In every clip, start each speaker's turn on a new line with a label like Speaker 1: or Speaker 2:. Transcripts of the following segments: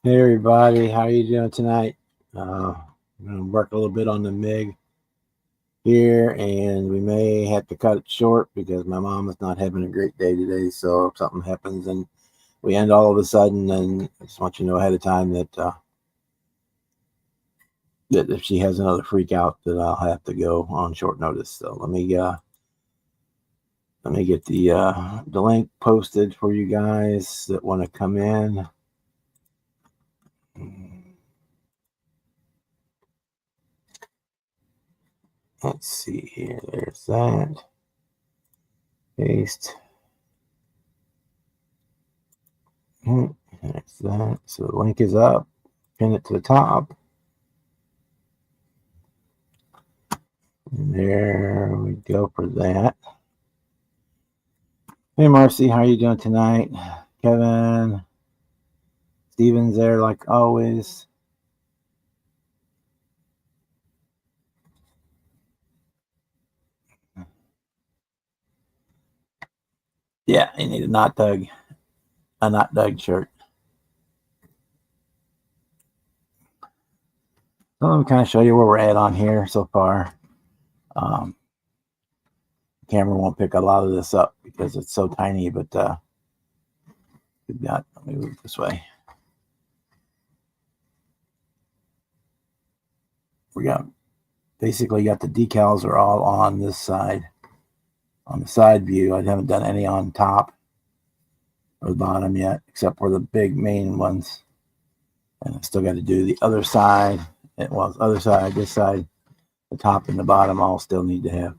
Speaker 1: Hey everybody, how you doing tonight? I'm gonna work a little bit on the MIG here, and we may have to cut it short because my mom is not having a great day today. So if something happens and we end all of a sudden, then I just want you to know ahead of time that if she has another freak out, that I'll have to go on short notice. So let me get the link posted for you guys that want to come in. Let's see here. There's that. Paste. That's that. So the link is up. Pin it to the top. And there we go for that. Hey Marcy, how are you doing tonight? Kevin, Steven's there like always. Yeah, you need a not Doug shirt. So let me kind of show you where we're at on here so far. Um, camera won't pick a lot of this up because it's so tiny, but we've got, let me move this way. We got basically got the decals are all on this side. On the side view, I haven't done any on top or the bottom yet, except for the big main ones. And I still got to do the other side. Other side, this side, the top and the bottom all still need to have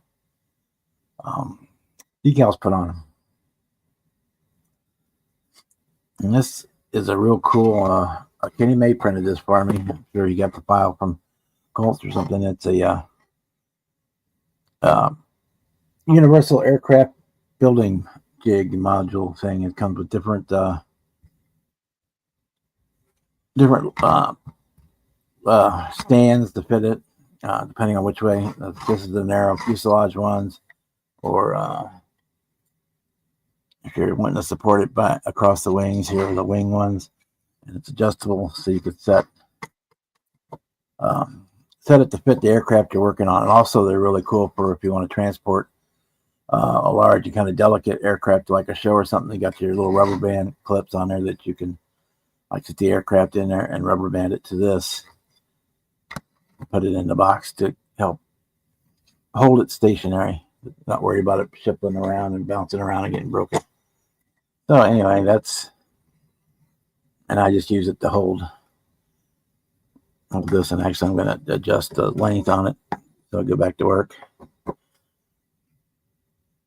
Speaker 1: decals put on them. And this is a real cool. Kenny May printed this for me. I'm sure you got the file from Colts or something. It's a universal aircraft building jig module thing. It comes with different stands to fit it, depending on which way. This is the narrow fuselage ones, or if you're wanting to support it by across the wings, here are the wing ones, and it's adjustable, so you could set it to fit the aircraft you're working on. And also, they're really cool for if you want to transport a large and kind of delicate aircraft, like a show or something. You got your little rubber band clips on there that you can like put the aircraft in there and rubber band it to this. Put it in the box to help hold it stationary. Not worry about it shipping around and bouncing around and getting broken. So anyway, and I just use it to hold this. And actually, I'm going to adjust the length on it so I go back to work,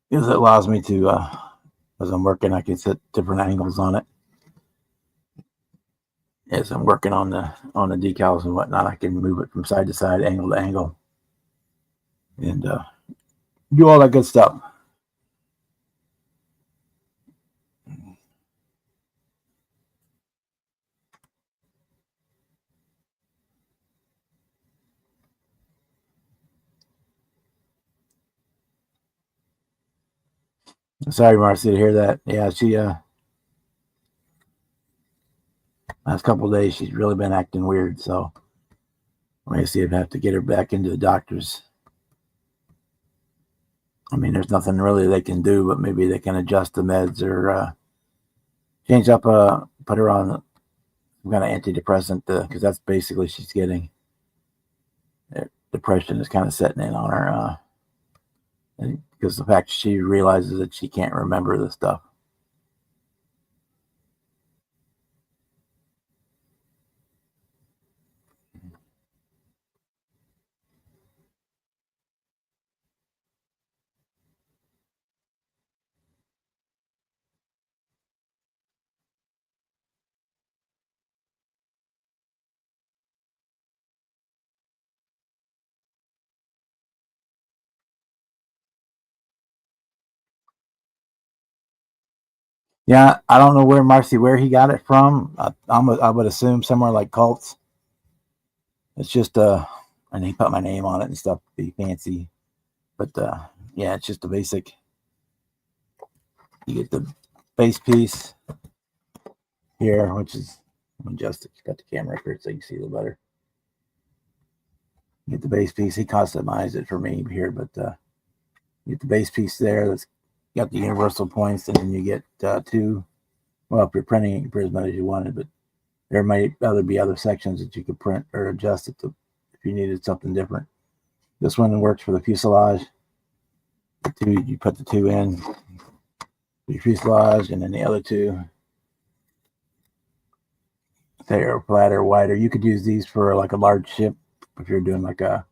Speaker 1: because it allows me to, as I'm working, I can set different angles on it. As I'm working on the decals and whatnot, I can move it from side to side, angle to angle, and do all that good stuff. Sorry, Marcy, to hear that. Yeah, she last couple of days she's really been acting weird. So I'm gonna see if I have to get her back into the doctor's. I mean, there's nothing really they can do, but maybe they can adjust the meds or change up, put her on some kind of antidepressant, because that's basically she's getting. Depression is kind of setting in on her, because the fact she realizes that she can't remember the stuff. Yeah, I don't know where he got it from. I would assume somewhere like Cults. It's just and he put my name on it and stuff to be fancy, but yeah, it's just a basic. You get the base piece here, which is I'm adjust it. Got the camera up here so you can see a little better. Get the base piece. He customized it for me here, but get the base piece there. That's got the universal points, and then you get two. Well, if you're printing it, you print as much as you wanted, but there might be other sections that you could print or adjust it to if you needed something different. This one works for the fuselage. The two, you put the two in the fuselage, and then the other two, they are flatter, wider. You could use these for like a large ship if you're doing like a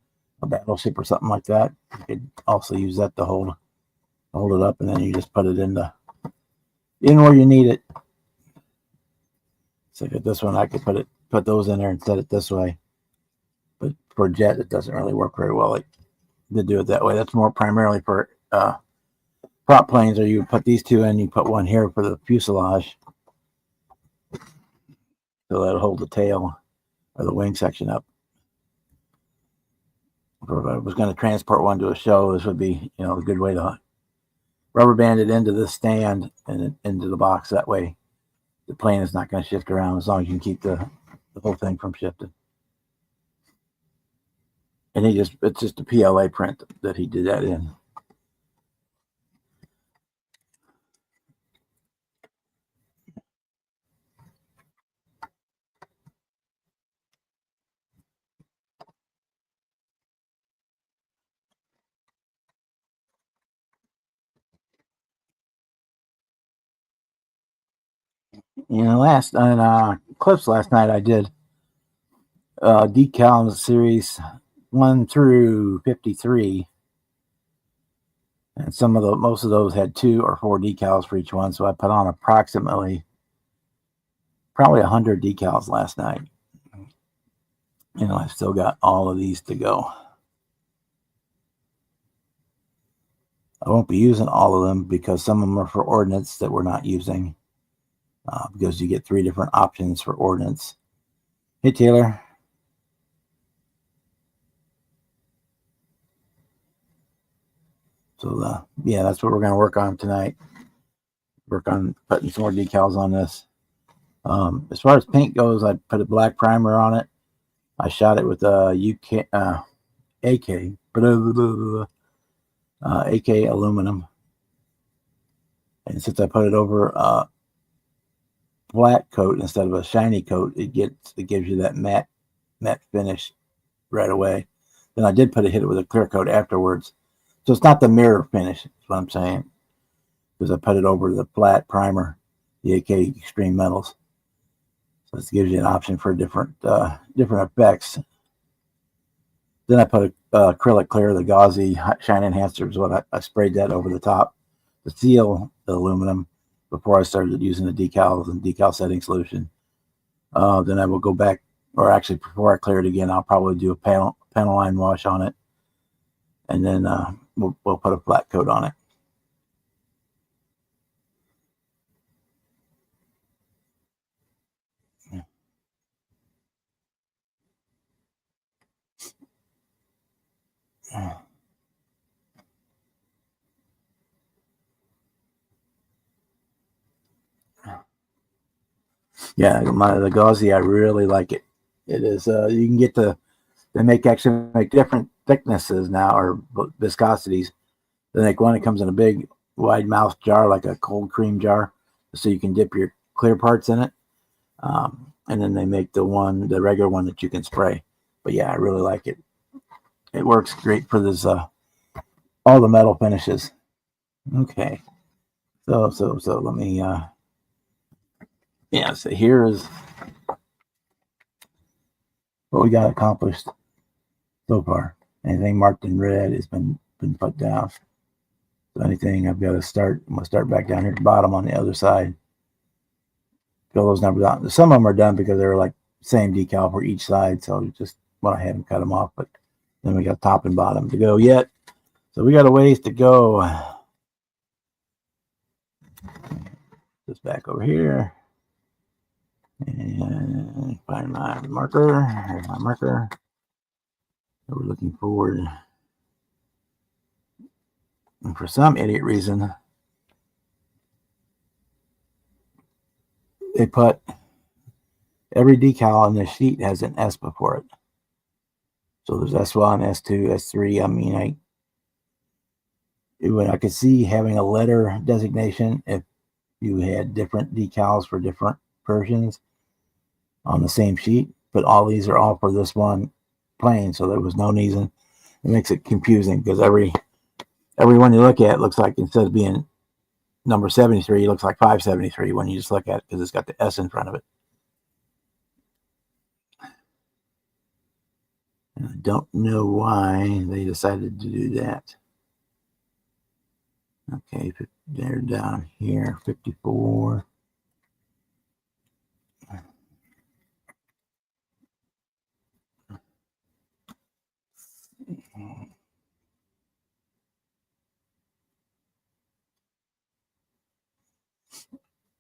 Speaker 1: battleship or something like that. You could also use that to hold it up, and then you just put it in where you need it. So like this one, I could put those in there and set it this way. But for jet, it doesn't really work very well. Like to do it that way. That's more primarily for prop planes, or you put these two in. You put one here for the fuselage, so that'll hold the tail or the wing section up. If I was going to transport one to a show, this would be a good way to rubber band it into the stand and into the box. That way, the plane is not going to shift around as long as you can keep the whole thing from shifting. And it's just a PLA print that he did that in. Last on clips last night I did decal in the series 1 through 53, and most of those had 2 or 4 decals for each one. So I put on approximately probably 100 decals last night. I've still got all of these to go. I won't be using all of them because some of them are for ordnance that we're not using, because you get 3 different options for ordnance. Hey, Taylor. So, yeah, that's what we're going to work on tonight. Work on putting some more decals on this. As far as paint goes, I put a black primer on it. I shot it with a AK aluminum. And since I put it over a flat coat instead of a shiny coat, it gives you that matte finish right away. Then I did hit it with a clear coat afterwards. So it's not the mirror finish, is what I'm saying, because I put it over the flat primer, the AK Extreme Metals. So this gives you an option for different effects. Then I put acrylic clear, the gauzy shine enhancer is what I sprayed that over the top to seal the aluminum before I started using the decals and decal setting solution. Then I will go back, or actually before I clear it again, I'll probably do a panel line wash on it, and then we'll put a flat coat on it. Yeah, the gauzy, I really like it. It is you can get they actually make different thicknesses now, or viscosities. They make one that comes in a big wide mouth jar, like a cold cream jar, so you can dip your clear parts in it. And then they make the regular one that you can spray. But yeah, I really like it. It works great for this all the metal finishes. Okay, so let me so here is what we got accomplished so far. Anything marked in red has been put down. So anything I've got to start, I'm gonna start back down here at the bottom on the other side. Fill those numbers out. Some of them are done because they're like same decal for each side, so just went ahead and cut them off. But then we got top and bottom to go yet. So we got a ways to go. This back over here. And find my marker. Here's my marker. So we're looking forward. And for some idiot reason, they put Every decal on this sheet has an S before it. So there's S1, S2, S3. I mean, I could see having a letter designation if you had different decals for different versions on the same sheet, but all these are all for this one plane, so there was no reason. It makes it confusing because every one you look at looks like, instead of being number 73, it looks like 573 when you just look at it because it's got the S in front of it. And I don't know why they decided to do that. Okay, they're down here, 54.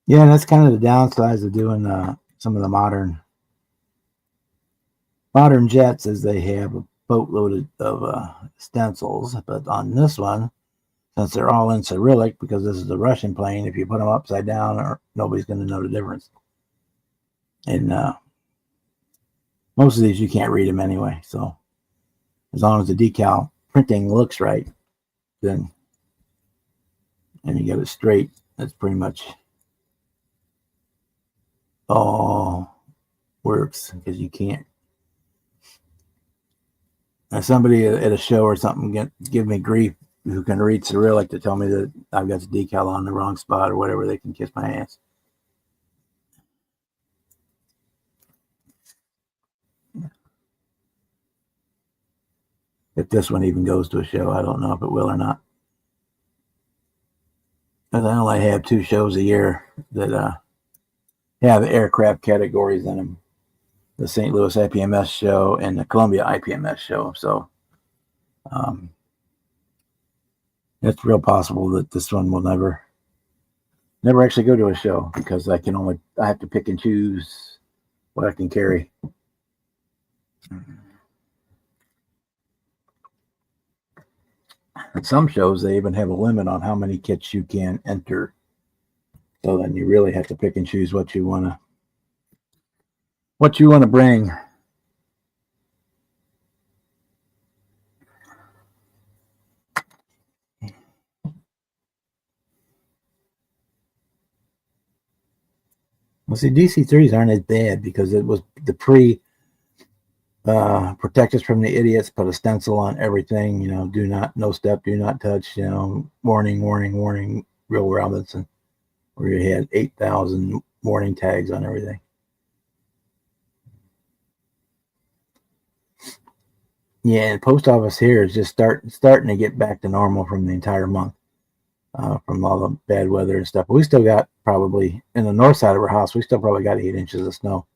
Speaker 1: Yeah, that's kind of the downsides of doing some of the modern jets, is they have a boatload of stencils. But on this one, since they're all in Cyrillic, because this is a Russian plane, if you put them upside down, or nobody's going to know the difference. And most of these you can't read them anyway. So as long as the decal printing looks right, then, and you get it straight, that's pretty much all works, because you can't. Now, somebody at a show or something give me grief who can read Cyrillic to tell me that I've got the decal on the wrong spot or whatever. They can kiss my ass. If this one even goes to a show, I don't know if it will or not. Because I only have 2 shows a year that have aircraft categories in them. The St. Louis IPMS show and the Columbia IPMS show. So it's real possible that this one will never actually go to a show, because I have to pick and choose what I can carry. At some shows, they even have a limit on how many kits you can enter. So then you really have to pick and choose what you want to bring. Well, see, DC-3s aren't as bad because it was the protect us from the idiots, put a stencil on everything, no step, do not touch, warning, warning, warning, Real Robinson, where you had 8,000 warning tags on everything. Yeah, the post office here is just starting to get back to normal from the entire month. From all the bad weather and stuff. But we still got, probably in the north side of our house, we still probably got 8 inches of snow.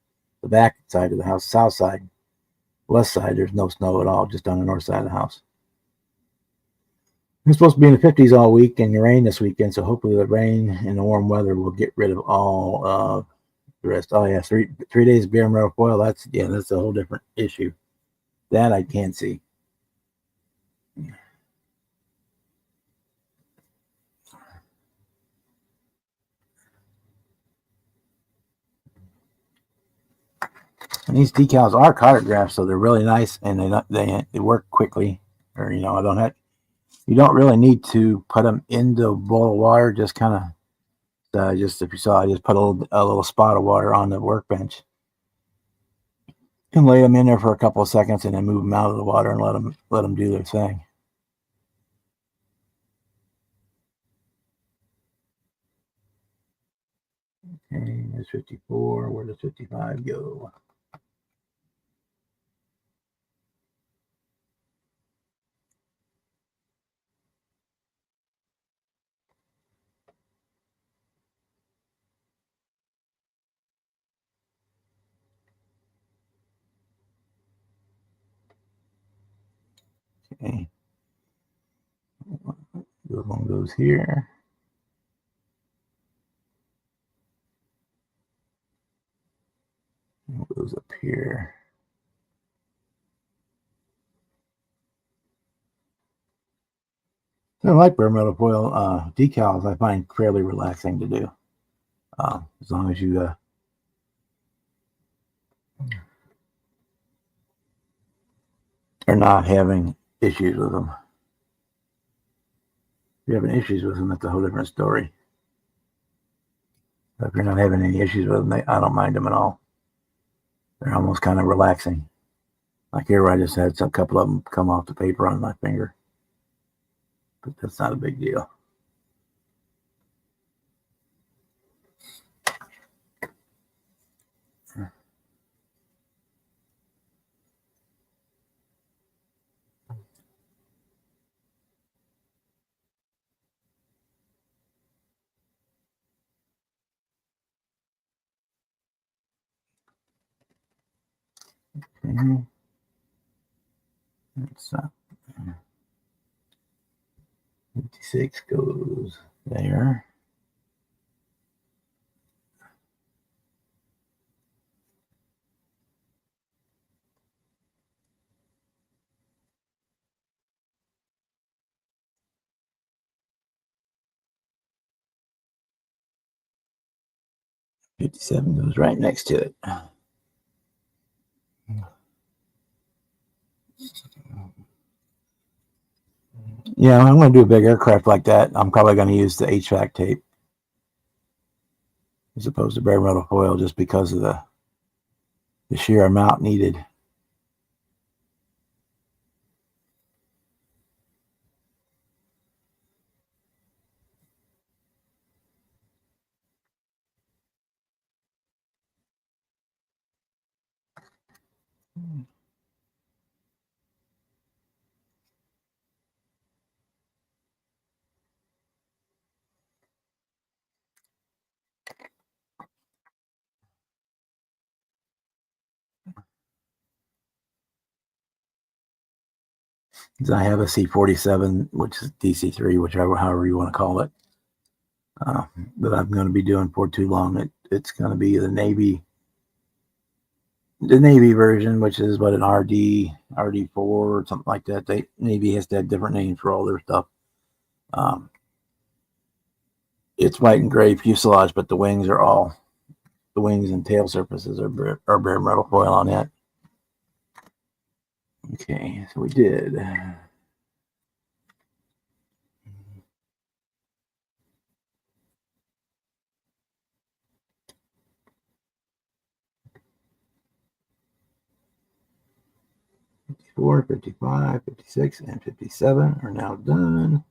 Speaker 1: The back side of the house, south side, west side, there's no snow at all, just on the north side of the house. It's supposed to be in the 50s all week and rain this weekend, so hopefully the rain and the warm weather will get rid of all the rest. Oh yeah, three days of bare metal foil. That's a whole different issue. That I can't see. And these decals are cartographed, so they're really nice, and they work quickly. Or you don't really need to put them into a boil of water. Just kind of if you saw, I just put a little spot of water on the workbench and lay them in there for a couple of seconds, and then move them out of the water and let them do their thing. Okay, there's 54. Where does 55 go? Okay. This one goes here. It goes up here. I like bare metal foil decals. I find fairly relaxing to do. As long as you are not having issues with them. If you're having issues with them, that's a whole different story. But if you're not having any issues with them, I don't mind them at all. They're almost kind of relaxing. Like here, where I just had a couple of them come off the paper on my finger. But that's not a big deal. Okay. That's 56 goes there. $57 goes right next to it. Yeah, I'm going to do a big aircraft like that. I'm probably going to use the HVAC tape as opposed to bare metal foil, just because of the sheer amount needed. I have a C-47, which is DC-3, whichever, however you want to call it, that I'm going to be doing for too long. It's going to be the Navy version, which is what, an RD4 or something like that. Navy has to have different names for all their stuff. It's white and gray fuselage, but the wings and tail surfaces are bare metal foil on it. Okay, so we did. $54, $55, $56, and $57 are now done.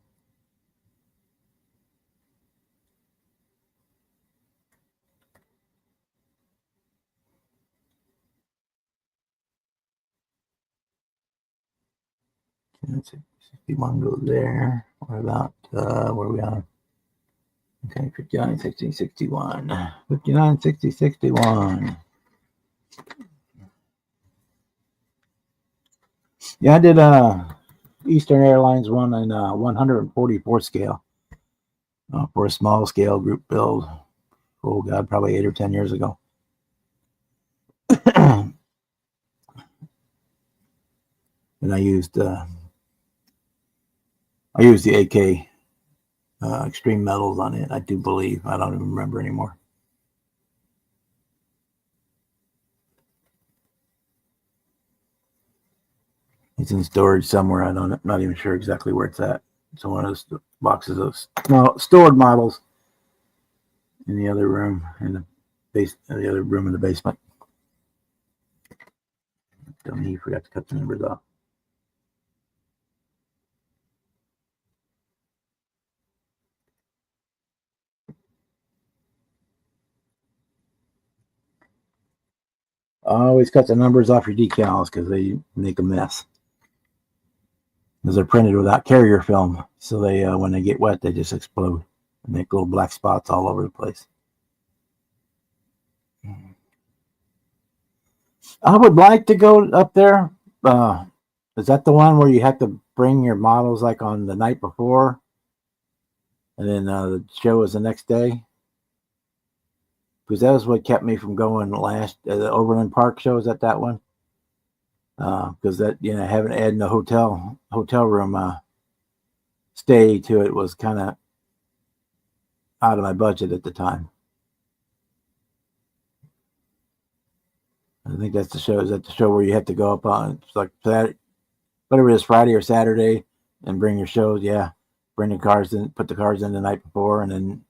Speaker 1: That's 61 goes there. What about where are we on? Okay, 59, 60, 61. 59, 60, 61. Yeah, I did Eastern Airlines one in 144 scale for a small scale group build. Oh God, probably 8 or 10 years ago. And I used the AK Extreme Metals on it. I do believe. I don't even remember anymore. It's in storage somewhere. I'm not even sure exactly where it's at. It's one of those boxes of stored models in the other room, in the other room in the basement. Dummy, forgot to cut the numbers off. Always cut the numbers off your decals because they make a mess. Because they're printed without carrier film, so they when they get wet, they just explode and make little black spots all over the place. I would like to go up there. Is that the one where you have to bring your models like on the night before, and then the show is the next day? Because that was what kept me from going last. The Overland Park show, is that one? Because that, having to add a hotel room stay to it was kind of out of my budget at the time. I think that's the show. Is that the show where you have to go up on? It's like whatever it is, Friday or Saturday, and bring your shows. Yeah, bring the cars in, put the cars in the night before, and then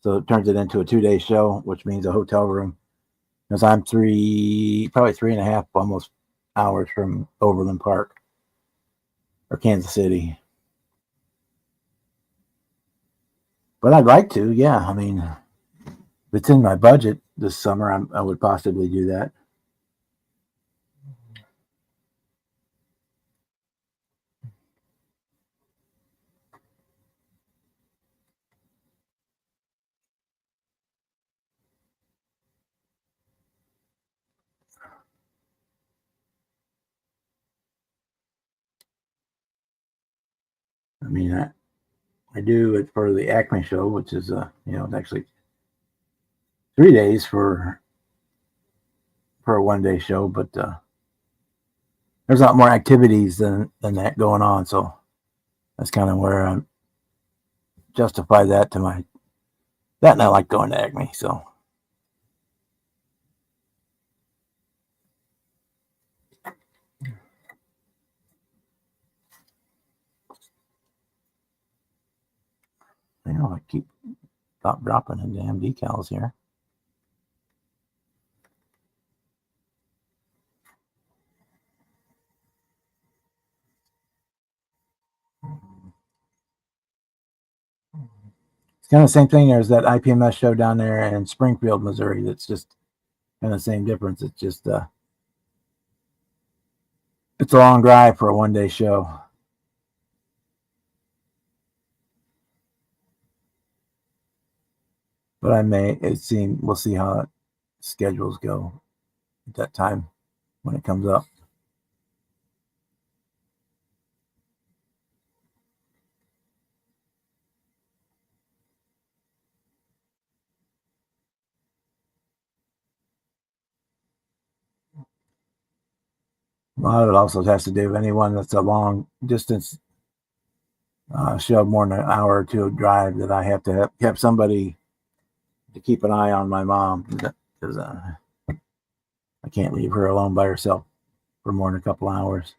Speaker 1: so it turns it into a 2-day show, which means a hotel room. Because I'm probably 3.5, almost hours from Overland Park or Kansas City. But I'd like to, yeah. I mean, if it's in my budget this summer, I would possibly do that. I mean, I do it for the Acme show, which is it's actually 3 days for a 1-day show, but there's a lot more activities than that going on, so that's kind of where I justify that to my that, and I like going to Acme, so. I keep dropping the damn decals here. It's kind of the same thing. There's that IPMS show down there in Springfield, Missouri. That's just kind of the same difference. It's just it's a long drive for a 1-day show. But we'll see how schedules go at that time when it comes up. A lot of it also has to do with anyone that's a long distance show, more than an hour or two of drive, that I have to have somebody to keep an eye on my mom, because I can't leave her alone by herself for more than a couple hours.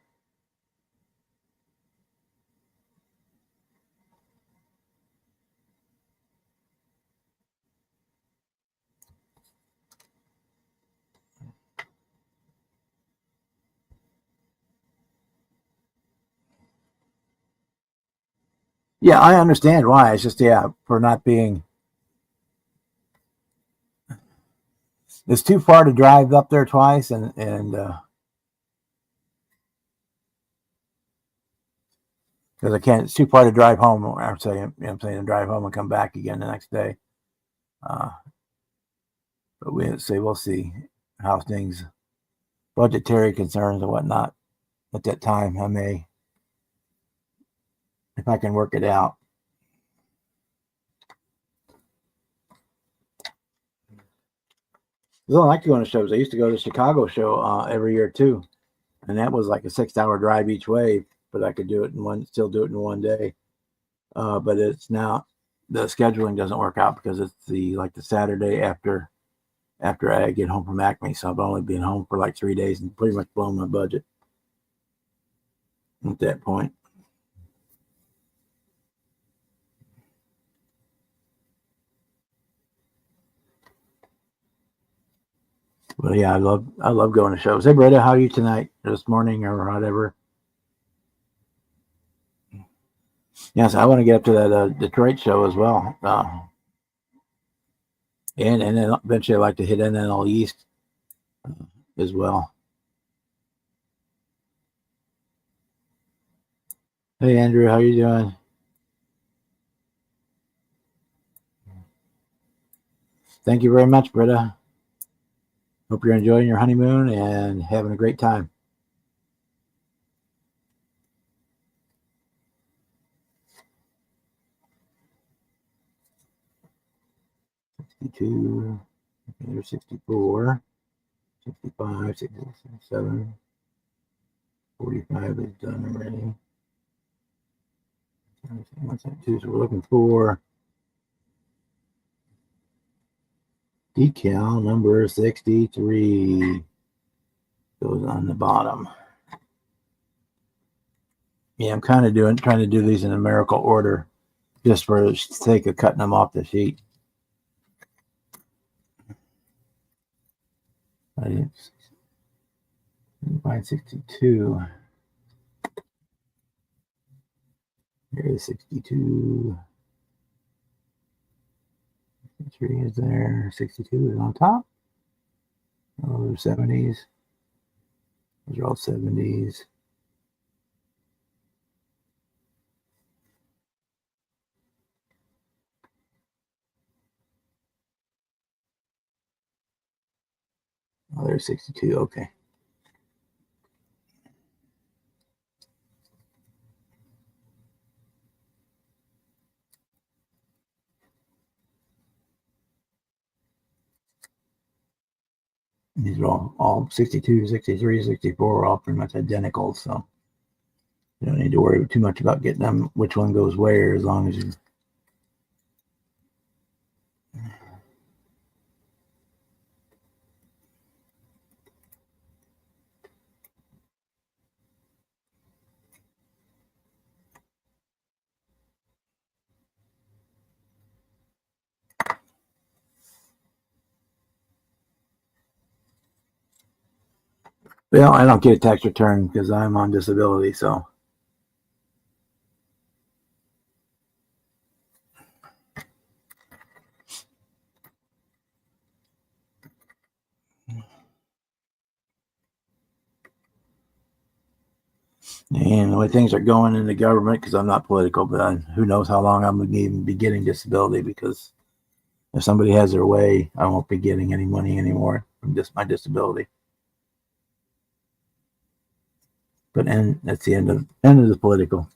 Speaker 1: Yeah, I understand why. It's just, yeah, for not being. It's too far to drive up there twice, and because I can't. It's too far to drive home. I'm saying, drive home and come back again the next day. But we'll see how things, budgetary concerns and whatnot, at that time. I may, if I can work it out. I don't like to go to shows. I used to go to the Chicago show every year too, and that was like a 6-hour drive each way. But I could still do it in 1 day. But it's now the scheduling doesn't work out because it's the Saturday after I get home from Acme, so I've only been home for like 3 days and pretty much blown my budget at that point. But yeah, I love going to shows. Hey, Brenda, how are you tonight? This morning or whatever? Yes, I want to get up to that Detroit show as well. And then eventually I'd like to hit NNL East as well. Hey, Andrew, how you doing? Thank you very much, Britta. Hope you're enjoying your honeymoon and having a great time. Two, there's 64, 65, 67, 45 is done already. What's that? Two, so we're looking for decal number 63. Goes on the bottom. Yeah, I'm kind of trying to do these in numerical order, just for the sake of cutting them off the sheet. I didn't find 62. Here's 62. 63 is there. 62 is on top. Oh, those are 70s. Those are all 70s. Oh, there's 62. Okay. These are all 62, 63, 64 are all pretty much identical. So you don't need to worry too much about getting them, which one goes where, as long as you. Well, I don't get a tax return because I'm on disability. So and the way things are going in the government, because I'm not political, but who knows how long I'm going to even be getting disability, because if somebody has their way, I won't be getting any money anymore from my disability. But that's the end of the political.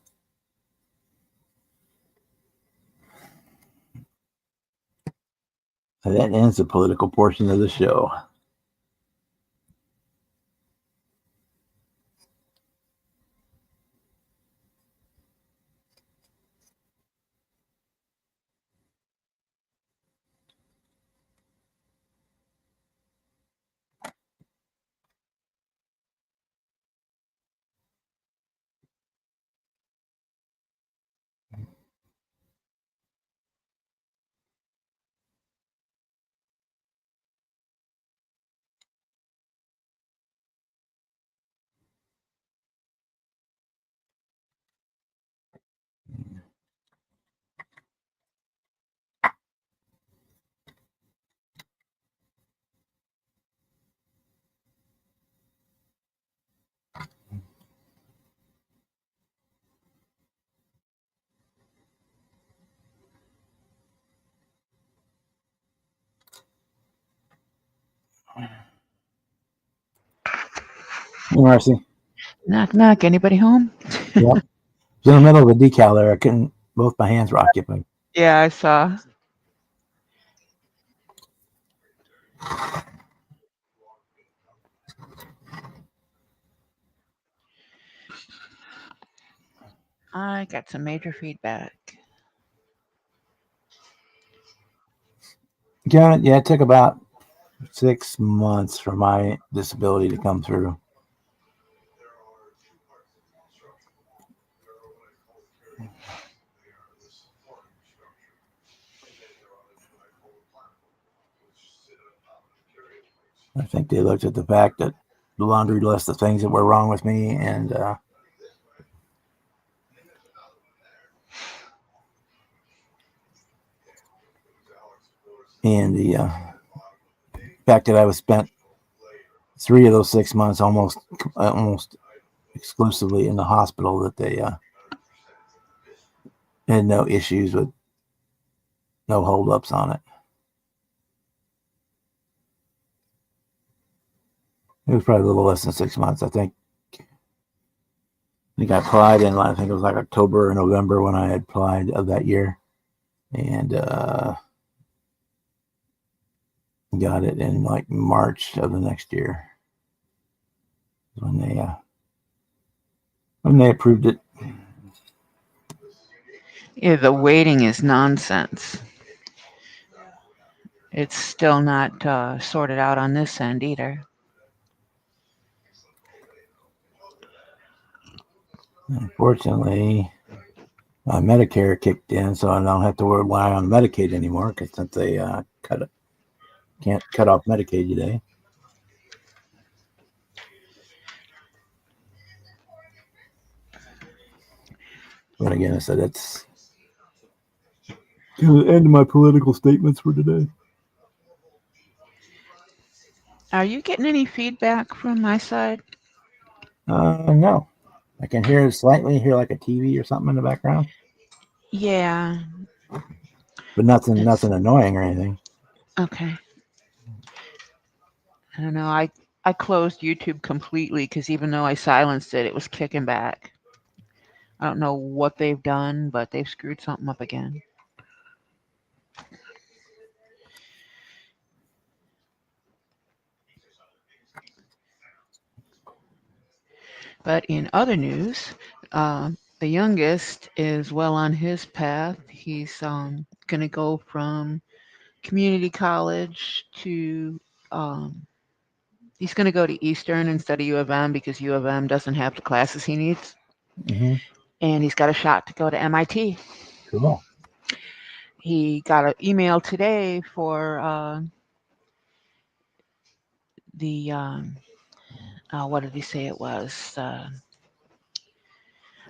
Speaker 1: So that ends the political portion of the show. Hey, Marcy.
Speaker 2: Knock, knock. Anybody home?
Speaker 1: Yep. I was in the middle of a decal there. I couldn't. Both my hands were occupied.
Speaker 2: Yeah, I saw. I got some major feedback.
Speaker 1: Yeah, it took about 6 months for my disability to come through. I think they looked at the fact that the laundry list of things that were wrong with me, and the fact that I was spent 3 of those 6 months almost exclusively in the hospital, that they had no issues with, no holdups on it. It was probably a little less than 6 months. I think I applied in, I think it was like October or November when I had applied of that year, and got it in like March of the next year when they approved it.
Speaker 2: Yeah, the waiting is nonsense. It's still not sorted out on this end either.
Speaker 1: Unfortunately, Medicare kicked in, so I don't have to rely on Medicaid anymore because since they can't cut off Medicaid today. But again, I said that's the end of my political statements for today.
Speaker 2: Are you getting any feedback from my side?
Speaker 1: No, I can hear hear like a TV or something in the background,
Speaker 2: Yeah.
Speaker 1: but nothing
Speaker 2: It's
Speaker 1: annoying or anything.
Speaker 2: okay. I don't know. I closed YouTube completely because even though I silenced it, it was kicking back. I don't know what they've done, but they've screwed something up again. But in other news, the youngest is well on his path. He's going to go from community college to he's going to go to Eastern instead of U of M because U of M doesn't have the classes he needs.
Speaker 1: Mm-hmm.
Speaker 2: And he's got a shot to go to MIT.
Speaker 1: Cool.
Speaker 2: He got an email today for the what did he say it was? I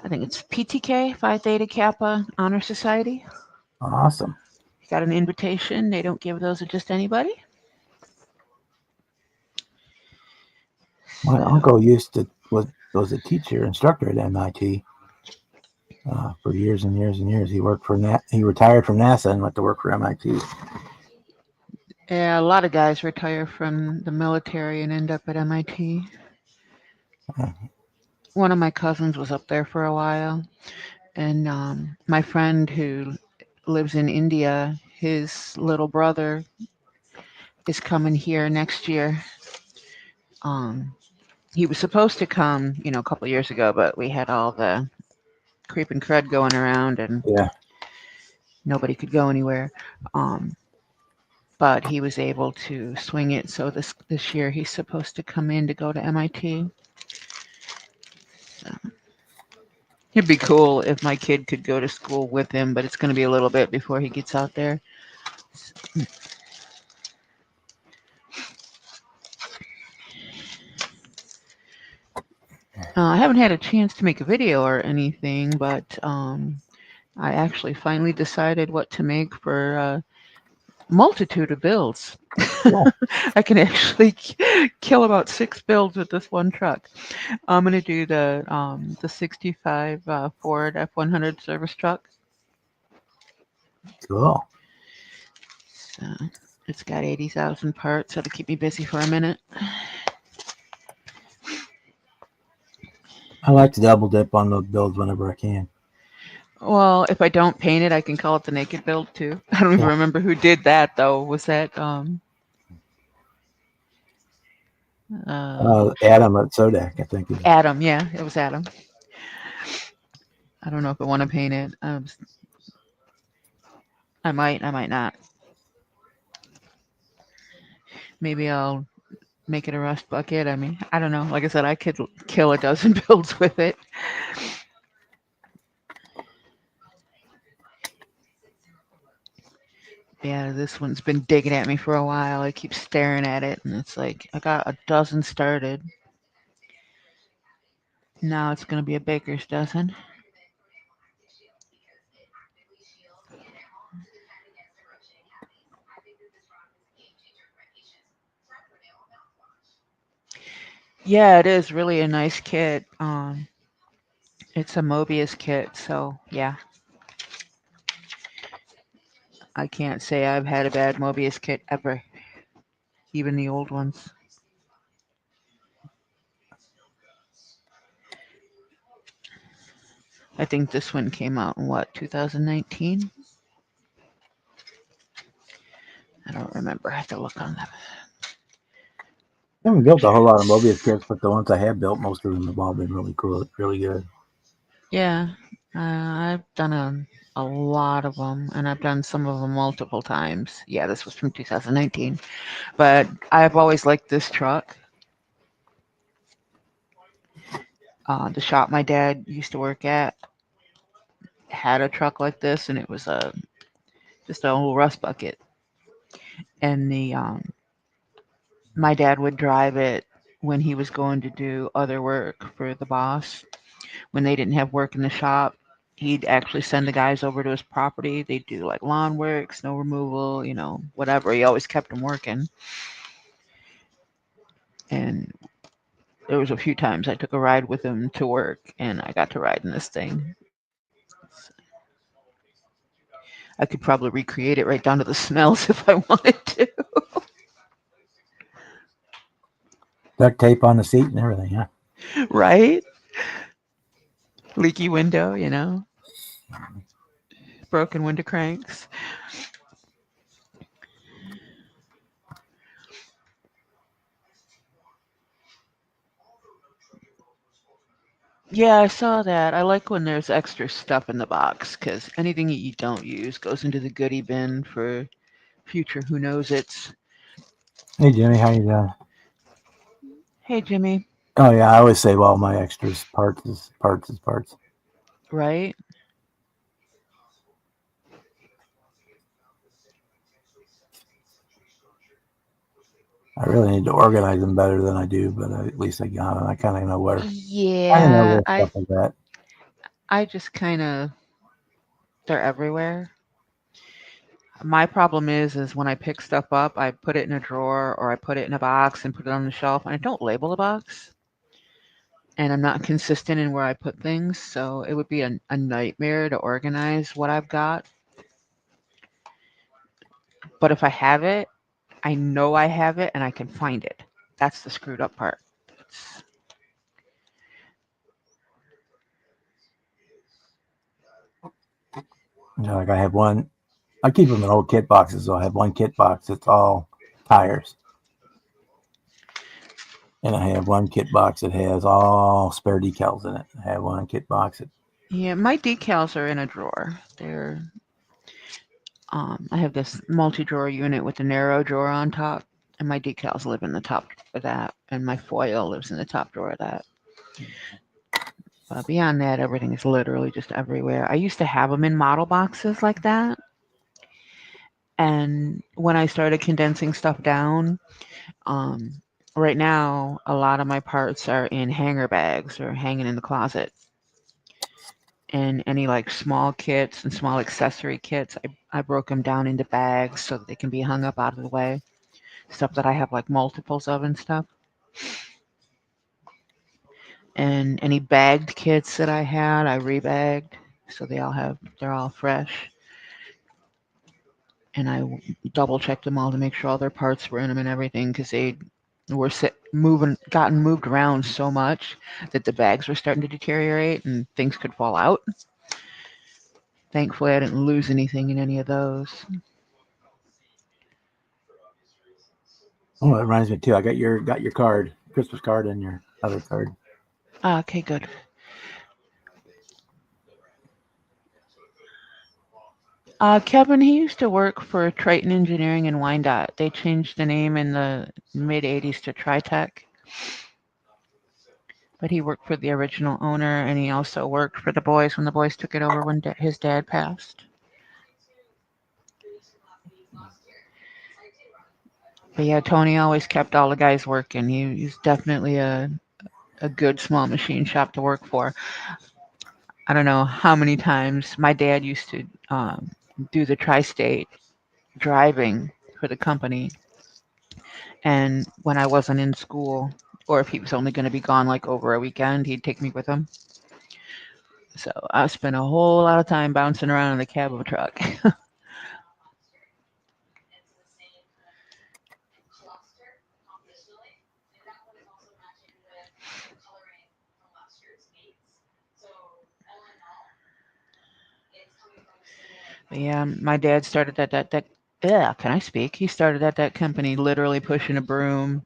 Speaker 2: think it's PTK, Phi Theta Kappa Honor Society.
Speaker 1: Awesome.
Speaker 2: He got an invitation. They don't give those to just anybody.
Speaker 1: My
Speaker 2: So,
Speaker 1: uncle was a teacher instructor at MIT for years and years and years. He worked for he retired from NASA and went to work for MIT.
Speaker 2: yeah, a lot of guys retire from the military and end up at MIT. One of my cousins was up there for a while, and my friend who lives in India, his little brother is coming here next year. He was supposed to come, a couple of years ago, but we had all the creep and crud going around, and
Speaker 1: Yeah.
Speaker 2: nobody could go anywhere. But he was able to swing it. So this year he's supposed to come in to go to MIT. So it'd be cool if my kid could go to school with him, but it's going to be a little bit before he gets out there. I haven't had a chance to make a video or anything, but I actually finally decided what to make for a multitude of builds.
Speaker 1: Cool.
Speaker 2: I can actually kill about 6 builds with this one truck. I'm going to do the 65 Ford F100 service truck.
Speaker 1: Cool.
Speaker 2: So it's got 80,000 parts. That'll keep me busy for a minute.
Speaker 1: I like to double dip on those builds whenever I can.
Speaker 2: Well, if I don't paint it, I can call it the naked build too. I don't even remember who did that though. Was that
Speaker 1: Adam at Sodak, I think.
Speaker 2: Adam? Yeah, it was Adam. I don't know if I want to paint it. I might not. Maybe I'll make it a rust bucket. I mean, I don't know. Like I said, I could kill a dozen builds with it. Yeah, this one's been digging at me for a while. I keep staring at it, and it's like I got a dozen started. Now it's going to be a baker's dozen. Yeah, it is really a nice kit. It's a Mobius kit, so yeah. I can't say I've had a bad Mobius kit ever, even the old ones. I think this one came out in 2019? I don't remember. I have to look on them.
Speaker 1: I haven't built a whole lot of Mobius kits, but the ones I have built, most of them have all been really cool, really good.
Speaker 2: Yeah, I've done a lot of them, and I've done some of them multiple times. Yeah, this was from 2019, but I've always liked this truck. The shop my dad used to work at had a truck like this, and it was just a little rust bucket. And the my dad would drive it when he was going to do other work for the boss. When they didn't have work in the shop, he'd actually send the guys over to his property. They'd do like lawn work, snow removal, whatever. He always kept them working. And there was a few times I took a ride with him to work, and I got to ride in this thing. I could probably recreate it right down to the smells if I wanted to.
Speaker 1: Duct tape on the seat and everything. Yeah.
Speaker 2: Right? Leaky window, broken window cranks. Yeah, I saw that. I like when there's extra stuff in the box because anything that you don't use goes into the goodie bin for future who knows it's.
Speaker 1: Hey Jimmy, how you doing?
Speaker 2: Hey, Jimmy.
Speaker 1: Oh yeah, I always save all my extras. Parts is parts is parts.
Speaker 2: Right?
Speaker 1: I really need to organize them better than I do, but at least I got them. I kind of know where. I know
Speaker 2: Yeah,
Speaker 1: little stuff like that.
Speaker 2: I just kind of they're everywhere. My problem is when I pick stuff up, I put it in a drawer or I put it in a box and put it on the shelf, and I don't label the box. And I'm not consistent in where I put things, so it would be a nightmare to organize what I've got. But if I have it, I know I have it and I can find it. That's the screwed up part. It's,
Speaker 1: Like I have one. I keep them in old kit boxes. So I have one kit box that's all tires, and I have one kit box that has all spare decals in it. I have one kit box that.
Speaker 2: yeah, my decals are in a drawer. I have this multi-drawer unit with a narrow drawer on top, and my decals live in the top of that, and my foil lives in the top drawer of that. But beyond that, everything is literally just everywhere. I used to have them in model boxes like that, and when I started condensing stuff down, um, right now a lot of my parts are in hanger bags or hanging in the closet. And any like small kits and small accessory kits, I broke them down into bags so that they can be hung up out of the way. Stuff that I have like multiples of and stuff. And any bagged kits that I had, I rebagged so they're all fresh. And I double checked them all to make sure all their parts were in them and everything because they were gotten moved around so much that the bags were starting to deteriorate and things could fall out. Thankfully, I didn't lose anything in any of those.
Speaker 1: Oh, it reminds me too. I got your card, Christmas card, and your other card.
Speaker 2: Okay, good. Kevin, he used to work for Triton Engineering in Wyandotte. They changed the name in the mid 80s to Tritech. But he worked for the original owner, and he also worked for the boys when the boys took it over when his dad passed. But yeah, Tony always kept all the guys working. He's definitely a good small machine shop to work for. I don't know how many times my dad used to do the tri-state driving for the company, and when I wasn't in school, or if he was only going to be gone like over a weekend, he'd take me with him. So I spent a whole lot of time bouncing around in the cab of a truck. But yeah, my dad started that. Yeah, can I speak? He started at that company literally pushing a broom.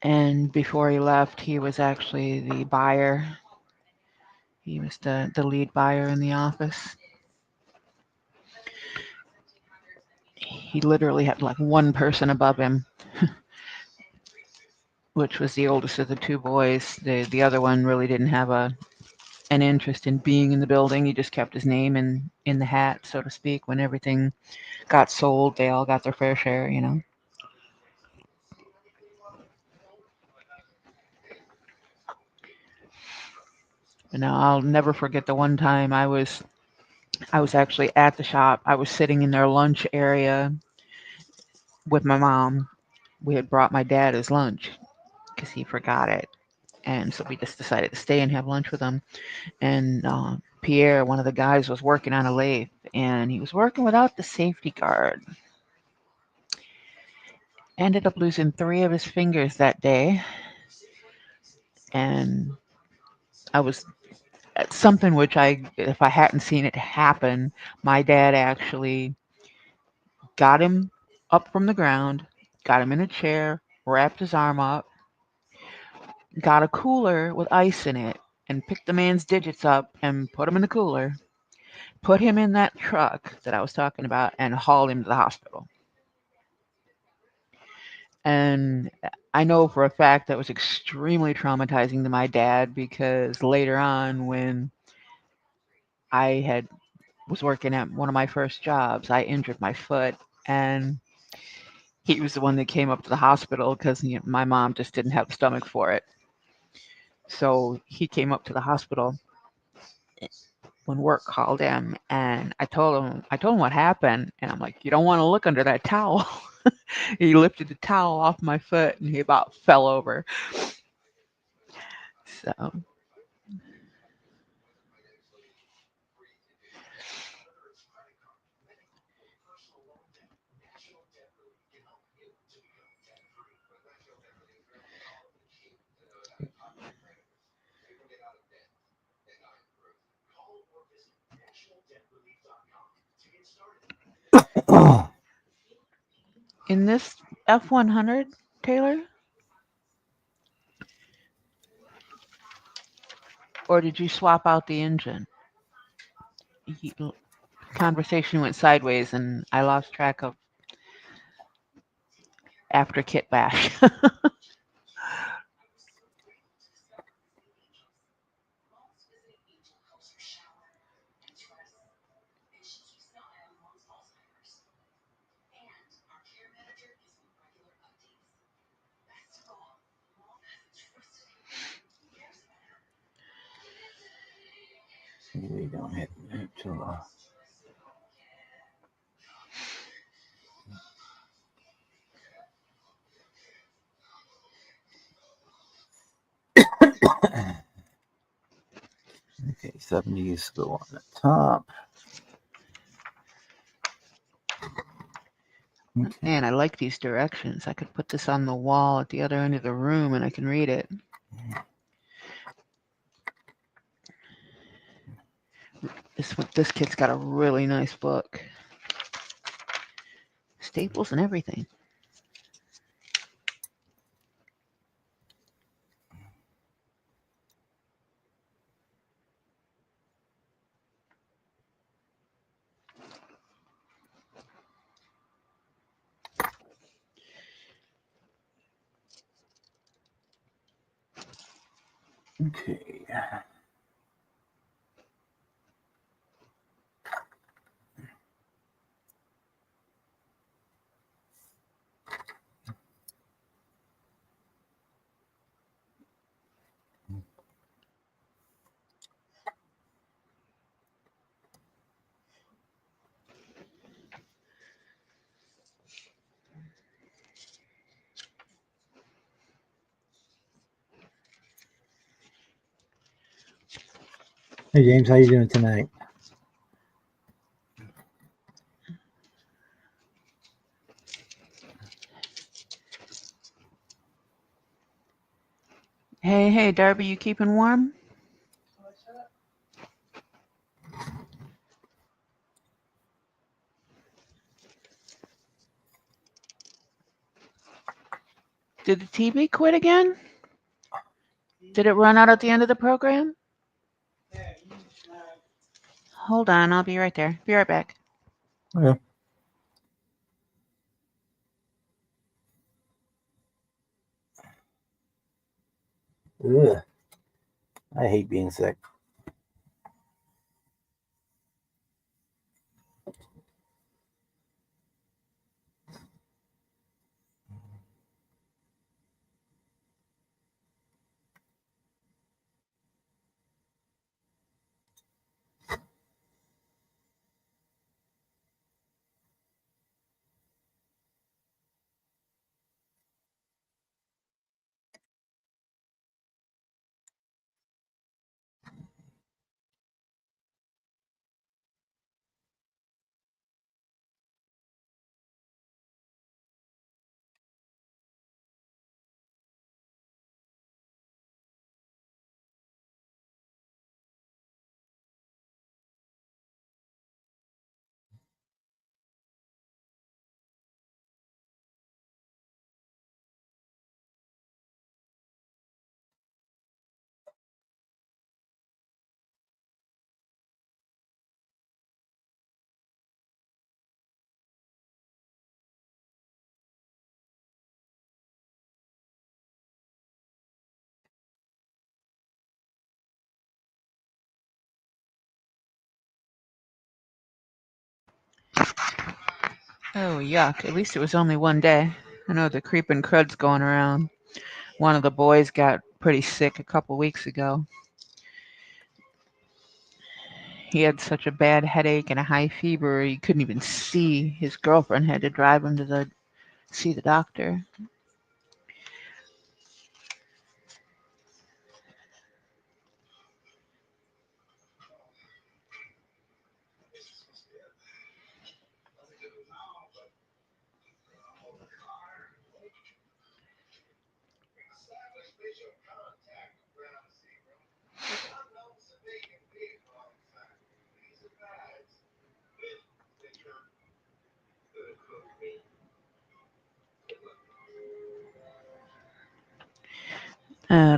Speaker 2: And before he left, he was actually the buyer. He was the lead buyer in the office. He literally had like one person above him which was the oldest of the two boys. The other one really didn't have an interest in being in the building. He just kept his name in the hat, so to speak. When everything got sold, they all got their fair share, you know. And now I'll never forget the one time I was actually at the shop. I was sitting in their lunch area with my mom. We had brought my dad his lunch because he forgot it. And so we just decided to stay and have lunch with him. And Pierre, one of the guys, was working on a lathe, and he was working without the safety guard. Ended up losing 3 of his fingers that day. And I was at something which if I hadn't seen it happen, my dad actually got him up from the ground, got him in a chair, wrapped his arm up, got a cooler with ice in it, and picked the man's digits up and put him in the cooler, put him in that truck that I was talking about, and hauled him to the hospital. And I know for a fact that was extremely traumatizing to my dad, because later on, when I was working at one of my first jobs, I injured my foot, and he was the one that came up to the hospital because my mom just didn't have the stomach for it. So he came up to the hospital when work called him, and I told him what happened, and I'm like, you don't want to look under that towel. He lifted the towel off my foot, and he about fell over. So in this F100, Taylor, or did you swap out the engine? He, conversation went sideways, and I lost track of after Kit Bash.
Speaker 1: We don't have to. Okay, 70s go on the top. Okay.
Speaker 2: Man, I like these directions. I could put this on the wall at the other end of the room, and I can read it. This kid's got a really nice book. Staples and everything.
Speaker 1: Okay. Hey James, how you doing tonight?
Speaker 2: Hey, Darby, you keeping warm? Did the TV quit again? Did it run out at the end of the program? Hold on, I'll be right there. Be right back.
Speaker 1: Okay. Ugh, I hate being sick.
Speaker 2: Oh, yuck. At least it was only one day. I know the creeping crud's going around. One of the boys got pretty sick a couple weeks ago. He had such a bad headache and a high fever he couldn't even see. His girlfriend had to drive him to see the doctor.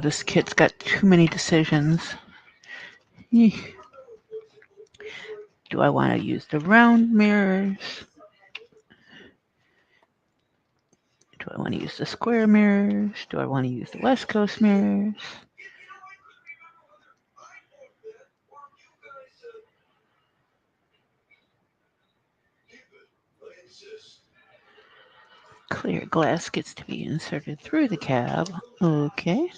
Speaker 2: This kid's got too many decisions. Eek. Do I want to use the round mirrors? Do I want to use the square mirrors? Do I want to use the West Coast mirrors? Clear glass gets to be inserted through the cab. Okay.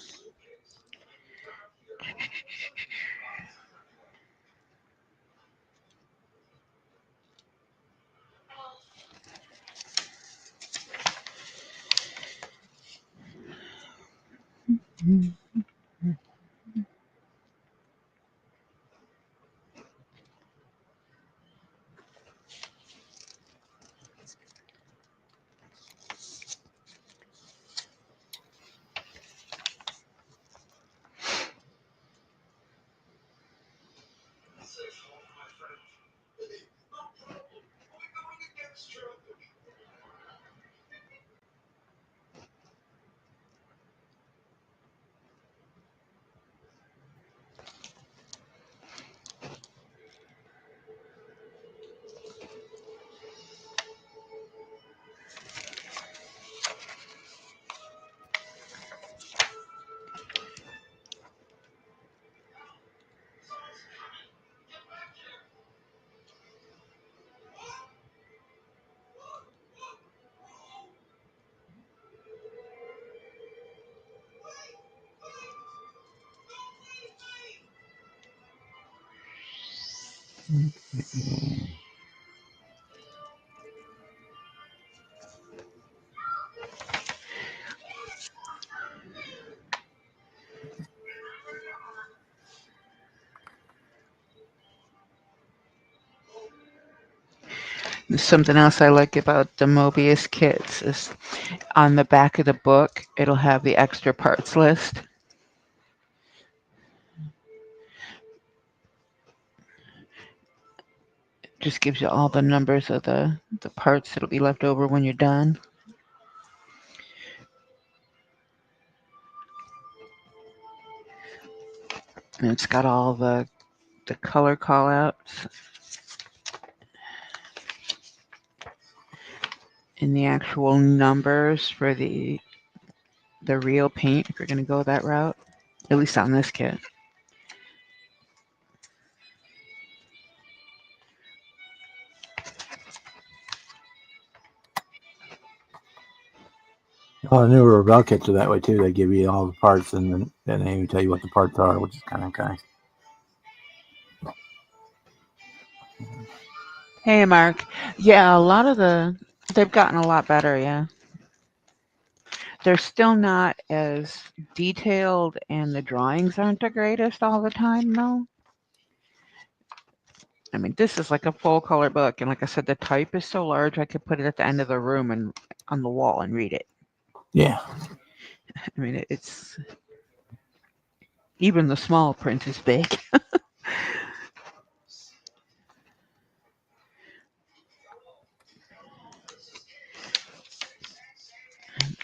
Speaker 2: Something else I like about the Mobius kits is on the back of the book, it'll have the extra parts list. It just gives you all the numbers of the parts that'll be left over when you're done. And it's got all the color call outs and the actual numbers for the real paint if you're going to go that route. at least on this kit.
Speaker 1: Well, the newer Revell kits are that way too. They give you all the parts and then they even tell you what the parts are, which is kind of nice.
Speaker 2: Hey, Mark. Yeah, a lot of they've gotten a lot better. Yeah, they're still not as detailed, and the drawings aren't the greatest all the time, though. I mean, this is like a full color book, and like I said, the type is so large I could put it at the end of the room and on the wall and read it.
Speaker 1: Yeah.
Speaker 2: I mean, it's even the small print is big.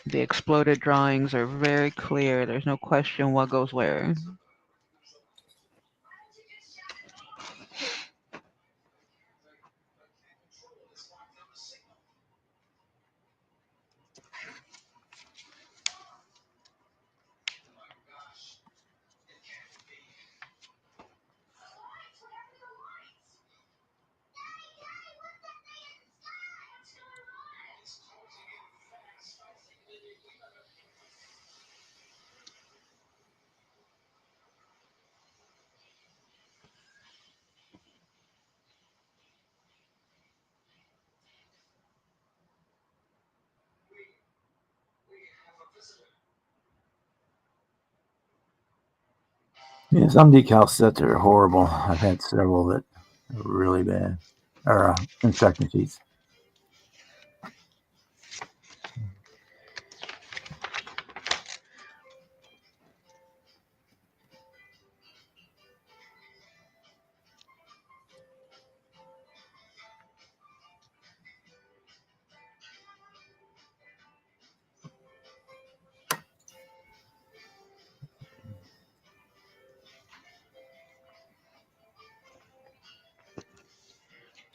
Speaker 2: The exploded drawings are very clear. There's no question what goes where.
Speaker 1: Yeah, some decal sets are horrible. I've had several that are really bad. Or instruction sheets.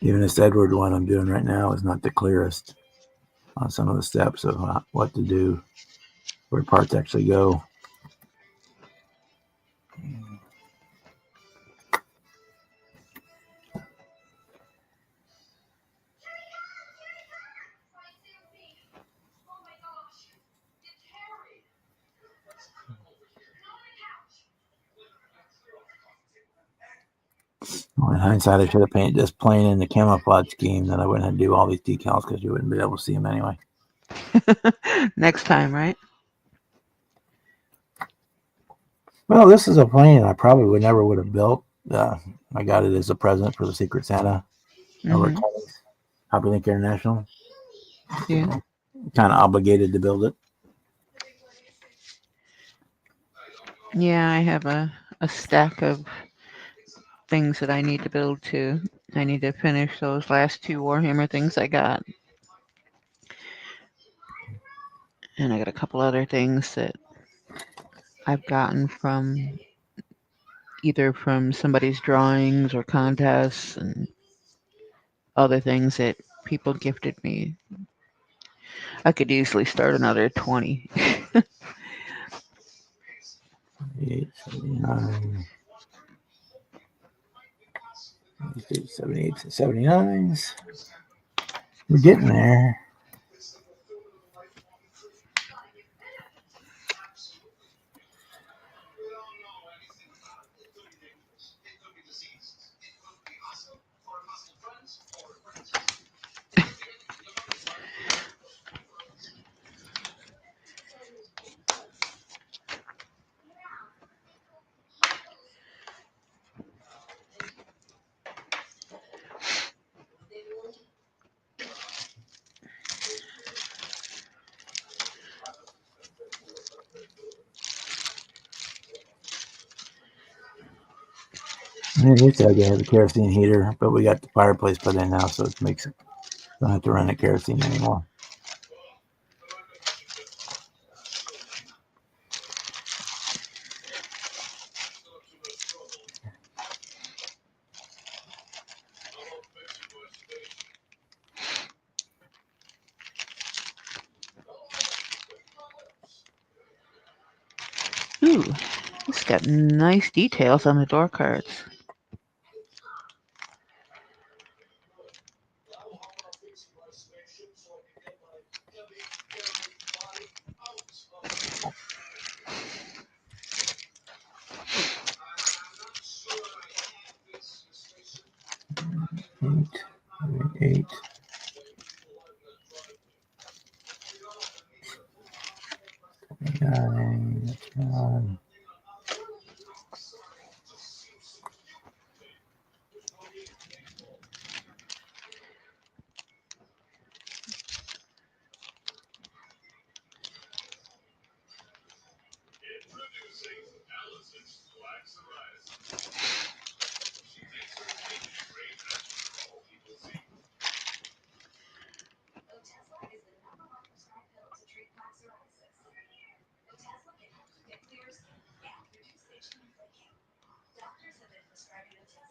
Speaker 1: Even this Edward one I'm doing right now is not the clearest on some of the steps of what to do, where parts actually go. Well, in hindsight, I should have painted this plain in the camouflage scheme. Then I wouldn't have to do all these decals because you wouldn't be able to see them anyway.
Speaker 2: Next time, right?
Speaker 1: Well, this is a plane I probably would have built. I got it as a present for the Secret Santa over at Kelly's Hobby Link International.
Speaker 2: Yeah.
Speaker 1: Kind of obligated to build it.
Speaker 2: Yeah, I have a stack of things that I need to build too. I need to finish those last 2 Warhammer things I got. And I got a couple other things that I've gotten from either from somebody's drawings or contests and other things that people gifted me. I could easily start another 20.
Speaker 1: 78, 79, 78, 79s. We're getting there. I wish I had a kerosene heater, but we got the fireplace put in now, so it makes it don't have to run a kerosene anymore.
Speaker 2: Ooh, It's got nice details on the door cards.
Speaker 1: Eight. Nine. That's one.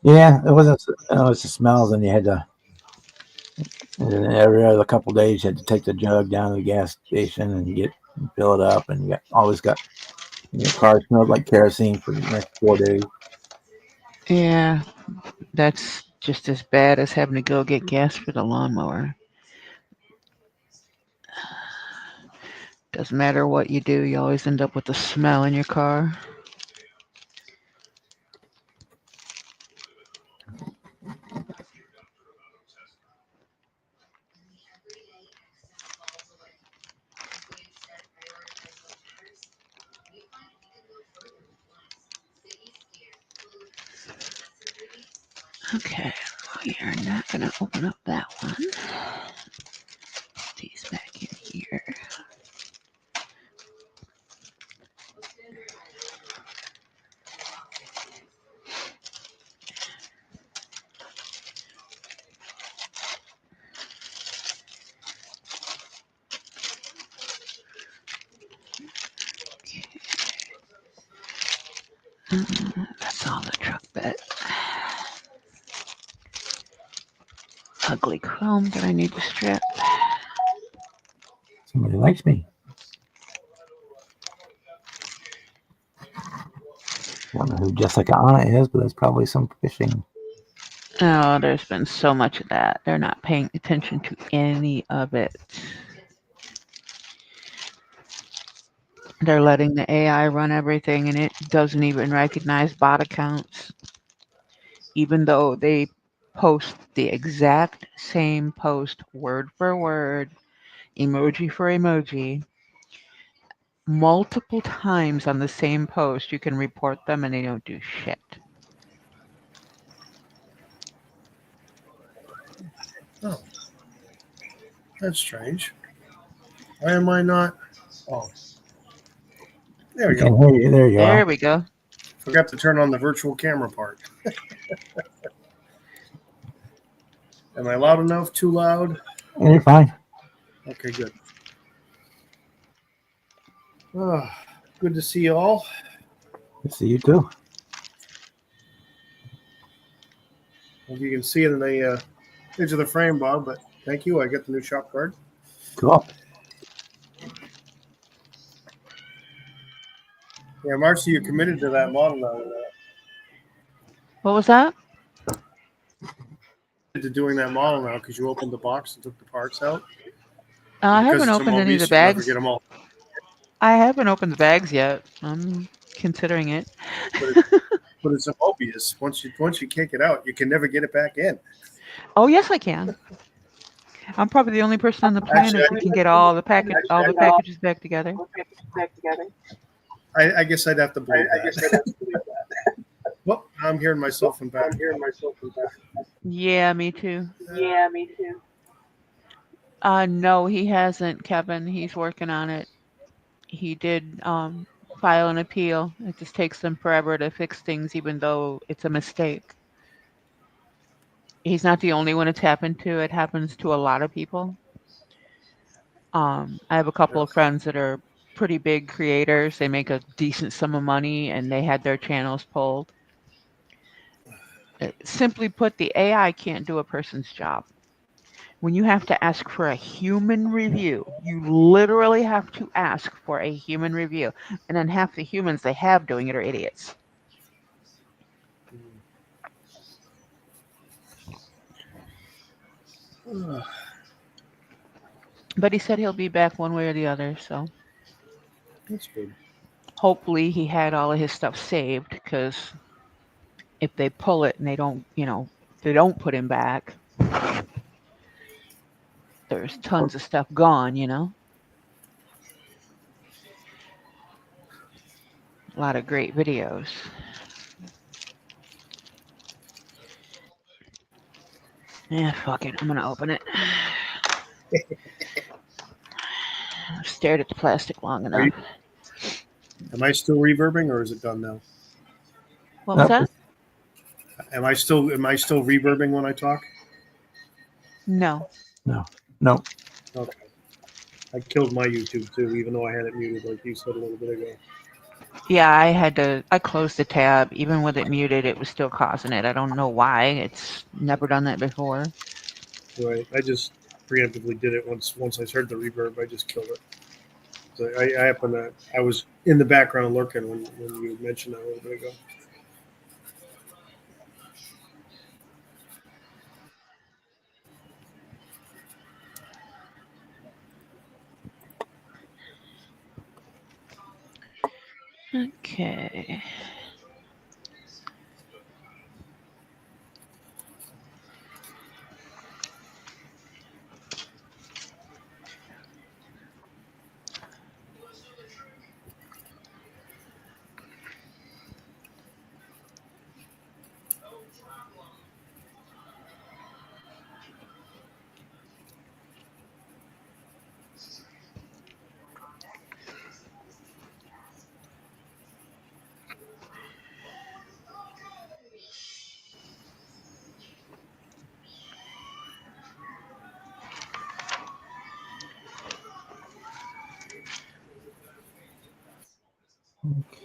Speaker 1: Yeah, it wasn't. It's the smells, and you had to. And then every other couple of days, you had to take the jug down to the gas station and fill it up, and you always got your car smelled like kerosene for the next 4 days.
Speaker 2: Yeah, that's just as bad as having to go get gas for the lawnmower. Doesn't matter what you do, you always end up with a smell in your car. Okay, we are not going to open up that one. Put these back in here. That's all the truck bed. Ugly chrome that I need to strip.
Speaker 1: Somebody likes me. I don't know who Jessica Anna is, but that's probably some fishing.
Speaker 2: Oh, there's been so much of that. They're not paying attention to any of it. They're letting the AI run everything, and it doesn't even recognize bot accounts, even though they post the exact same post, word for word, emoji for emoji, multiple times on the same post. You can report them, and they don't do shit.
Speaker 3: Oh, that's strange. Why am I not? Oh, there we
Speaker 1: I can
Speaker 3: go.
Speaker 1: hear you. There you
Speaker 2: There
Speaker 1: are.
Speaker 2: we go.
Speaker 3: Forgot to turn on the virtual camera part. Am I loud enough? Too loud?
Speaker 1: You're fine.
Speaker 3: Okay, good. Oh, good to see you all.
Speaker 1: Good to see you too.
Speaker 3: If you can see it in the edge of the frame, Bob, but thank you. I get the new shop card.
Speaker 1: Cool.
Speaker 3: Yeah, Marcy, you committed to that model now.
Speaker 2: What was that?
Speaker 3: To doing that model now because you opened the box and took the parts out.
Speaker 2: I
Speaker 3: Because
Speaker 2: haven't
Speaker 3: it's
Speaker 2: opened any of the
Speaker 3: obese, you'll never
Speaker 2: bags.
Speaker 3: get them all.
Speaker 2: I haven't opened the bags yet. I'm considering it.
Speaker 3: But it's obvious. Once you kick it out, you can never get it back in.
Speaker 2: Oh yes, I can. I'm probably the only person on the planet that can get all the packages back together.
Speaker 3: I guess I'd have to believe that. Well, I'm hearing myself in back.
Speaker 2: Yeah, me too. No, he hasn't, Kevin. He's working on it. He did file an appeal. It just takes them forever to fix things, even though it's a mistake. He's not the only one it's happened to. It happens to a lot of people. I have a couple of friends that are pretty big creators. They make a decent sum of money, and they had their channels pulled. Simply put, the AI can't do a person's job. when you have to ask for a human review, you literally have to ask for a human review. And then half the humans they have doing it are idiots. But he said he'll be back one way or the other, so
Speaker 3: That's good.
Speaker 2: hopefully he had all of his stuff saved, because if they pull it and they don't, if they don't put him back, there's tons of stuff gone, A lot of great videos. Yeah, fuck it. I'm gonna open it. I've stared at the plastic long enough.
Speaker 3: Am I still reverbing, or is it done now?
Speaker 2: What was that?
Speaker 3: Am I still reverbing when I talk?
Speaker 2: No.
Speaker 1: No.
Speaker 3: Okay. I killed my YouTube too, even though I had it muted, like you said a little bit ago.
Speaker 2: Yeah, I closed the tab. Even with it muted, it was still causing it. I don't know why. It's never done that before.
Speaker 3: Right. I just preemptively did it once I heard the reverb. I just killed it. So I happened to. I was in the background lurking when you mentioned that a little bit ago.
Speaker 2: Okay.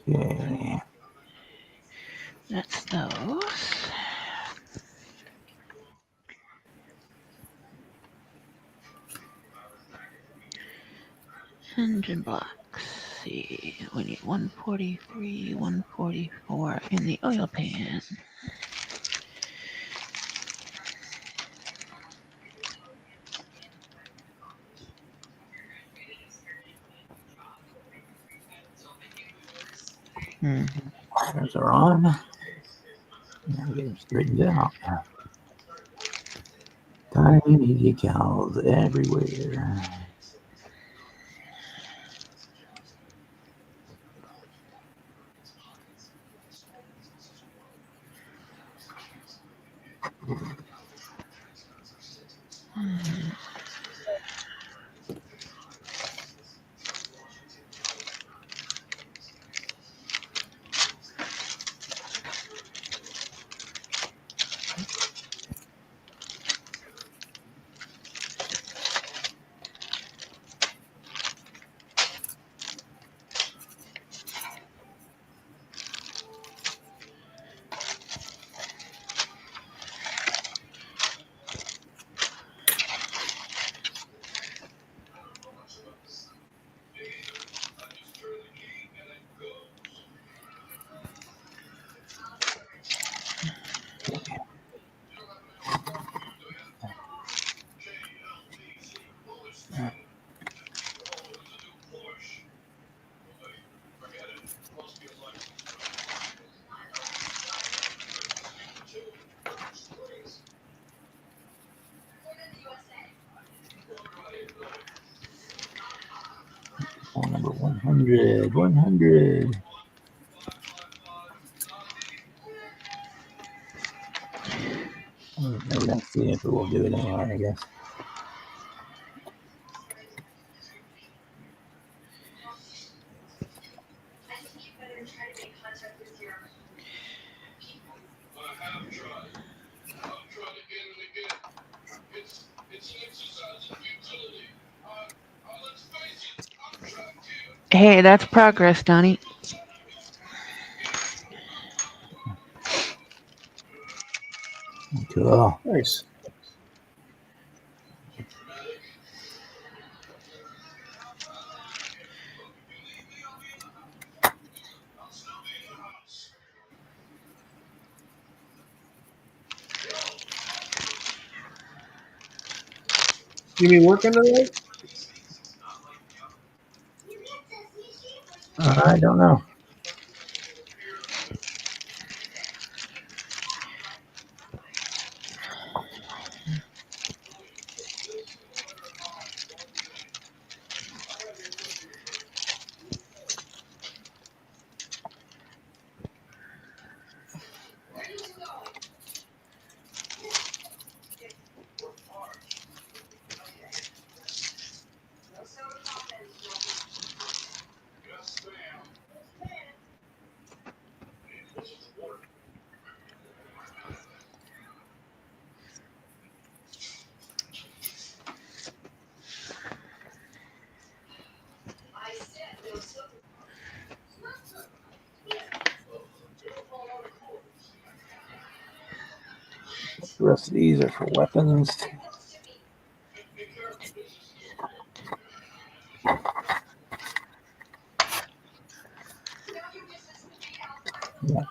Speaker 1: Okay.
Speaker 2: That's those. Engine blocks. See, we need 143, 144 in the oil pan.
Speaker 1: Tires are on. Now get them straightened out. Tiny decals everywhere. Phone number 100. 100. Never gonna see if it will do it anyway, I guess.
Speaker 2: Hey, that's progress, Donnie.
Speaker 1: Cool.
Speaker 3: Nice. You mean working tonight?
Speaker 1: I don't know. The rest of these are for weapons. Yeah.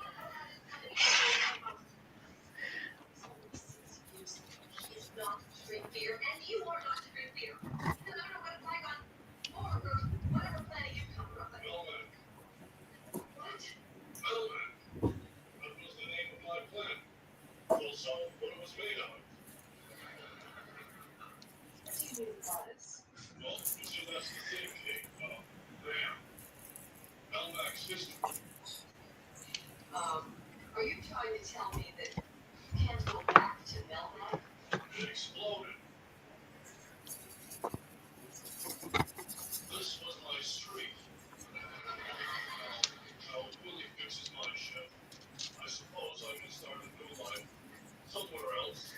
Speaker 4: Are you trying to tell me that you can't go back to Melmac? It exploded. This was my street. How Willie fixes my ship. I suppose I can start a new life somewhere else,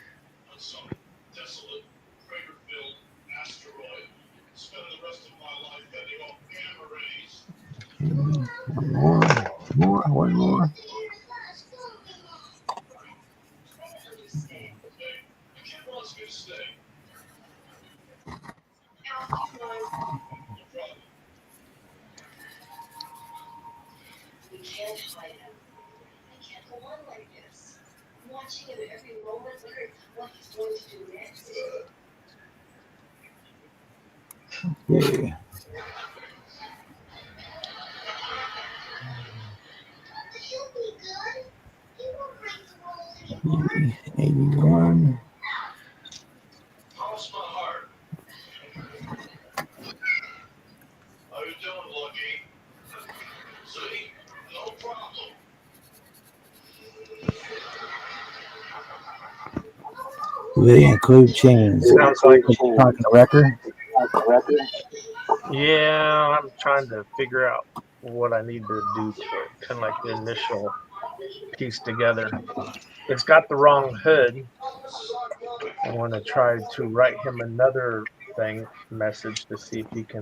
Speaker 4: on some desolate, crater-filled asteroid. Spend the rest of my life heading off gamma rays.
Speaker 1: One more.
Speaker 4: The kid wants me to stay. Al, you mind? No problem. We can't hide him. I can't go on like this. I'm watching him every moment, wondering what he's going to do next.
Speaker 1: Okay.
Speaker 4: He'll be good. He won't break the rules anymore.
Speaker 1: 81.
Speaker 4: Cross my heart. How you doing, Lucky? See? No problem.
Speaker 1: Do they include chains?
Speaker 5: Sounds like
Speaker 1: Talking to Wrecker.
Speaker 5: yeah, I'm trying to figure out what I need to do to it. Kind of like the initial piece together. It's got the wrong hood. I want to try to write him another message to see if he can.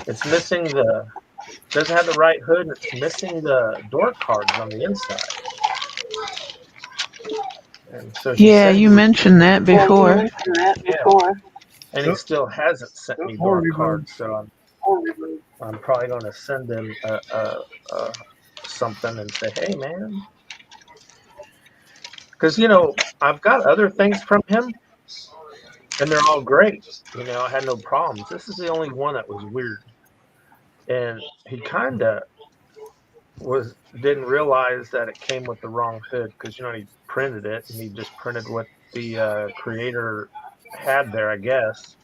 Speaker 5: It's missing doesn't have the right hood. It's missing the door cards on the inside. And so he
Speaker 2: Yeah,
Speaker 5: said
Speaker 2: you mentioned that before.
Speaker 5: and he still hasn't sent me door cards. So I'm probably going to send him something and say, hey, man. Because, I've got other things from him, and they're all great. I had no problems. This is the only one that was weird. And he kind of didn't realize that it came with the wrong hood because, he printed it, and he just printed what the creator had there, I guess.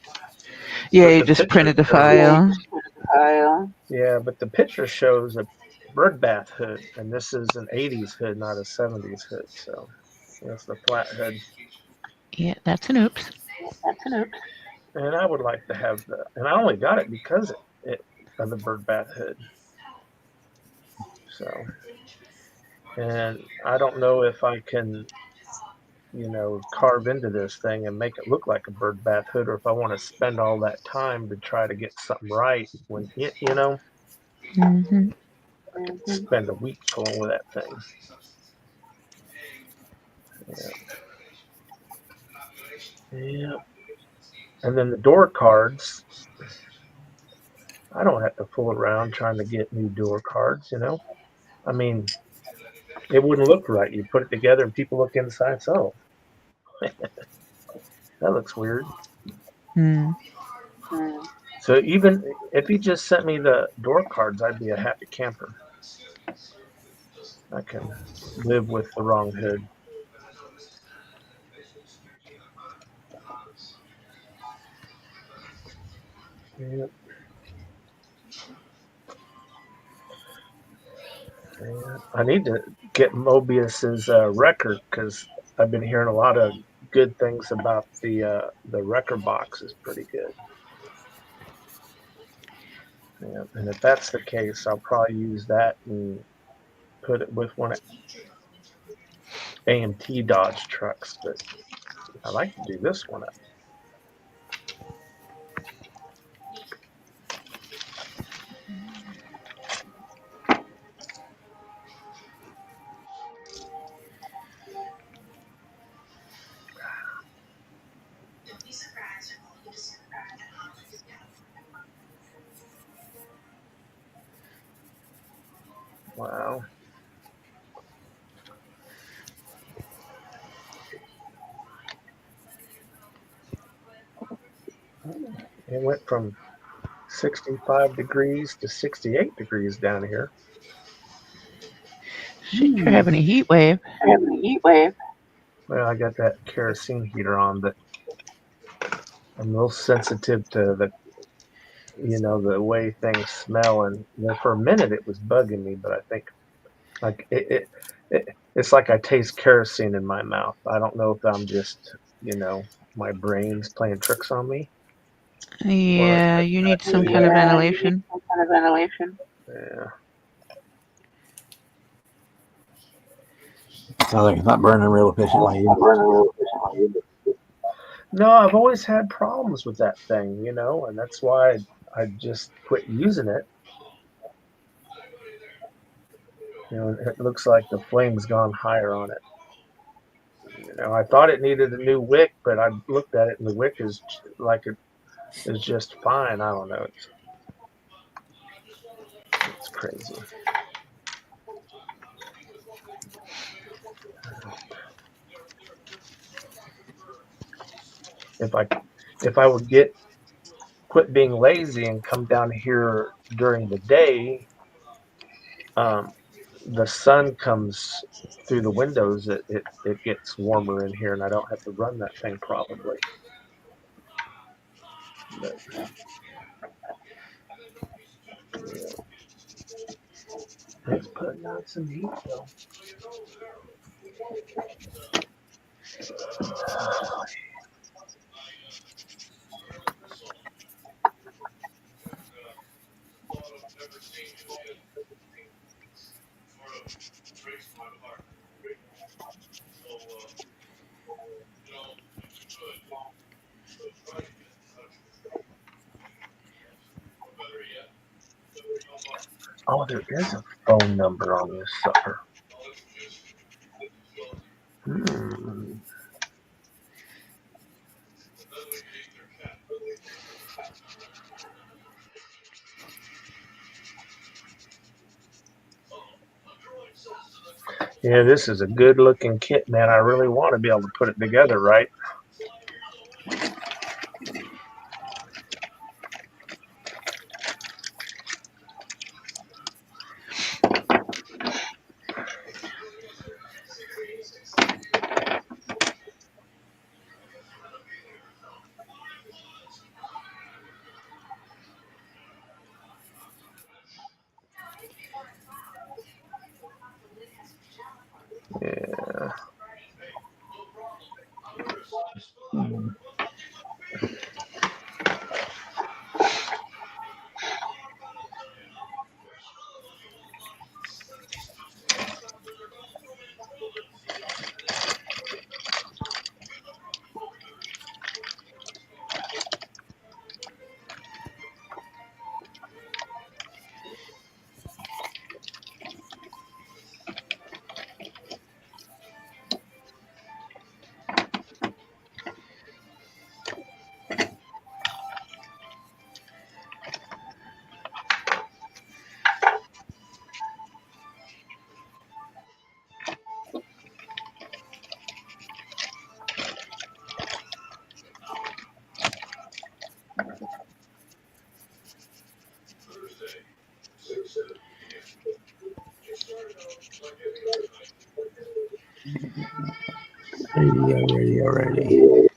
Speaker 2: Yeah,
Speaker 5: But
Speaker 2: you
Speaker 5: the
Speaker 2: just
Speaker 5: picture
Speaker 2: printed the
Speaker 5: shows-
Speaker 2: file.
Speaker 5: Yeah, but the picture shows a bird bath hood, and this is an 80s hood, not a 70s hood. So that's the flat hood.
Speaker 2: Yeah, that's an oops.
Speaker 5: And I would like to have and I only got it because of the bird bath hood. So, and I don't know if I can, carve into this thing and make it look like a bird bath hood, or if I want to spend all that time to try to get something right when,
Speaker 2: Mm-hmm.
Speaker 5: spend a week pulling with that thing. Yeah. And then the door cards, I don't have to fool around trying to get new door cards, I mean, it wouldn't look right. You put it together and people look inside, so that looks weird.
Speaker 2: Hmm.
Speaker 5: So even if he just sent me the door cards, I'd be a happy camper. I can live with the wrong hood. Yep. Yeah. I need to get Mobius's record because I've been hearing a lot of good things about the record box is pretty good. Yeah. And if that's the case, I'll probably use that and put it with one of AMT Dodge trucks. But I like to do this one up. Wow. It went from 65 degrees to 68 degrees down here.
Speaker 2: Shit, you're having a heat wave.
Speaker 5: Well, I got that kerosene heater on, but I'm real sensitive to the way things smell. And for a minute it was bugging me, but I think like it's like I taste kerosene in my mouth. I don't know if I'm just, my brain's playing tricks on me.
Speaker 2: Yeah, you need some kind of ventilation.
Speaker 5: Yeah.
Speaker 1: Sounds like it's not burning real efficiently.
Speaker 5: No, I've always had problems with that thing, and that's why I just quit using it. It looks like the flame's gone higher on it. I thought it needed a new wick, but I looked at it and the wick is like it is just fine. I don't know. It's crazy. If I would quit being lazy and come down here during the day, the sun comes through the windows. It gets warmer in here, and I don't have to run that thing probably. But, yeah. It's putting out some heat though. Oh, there is a phone number on this sucker. Yeah, this is a good looking kit, man. I really want to be able to put it together right. Yeah.
Speaker 1: Radio.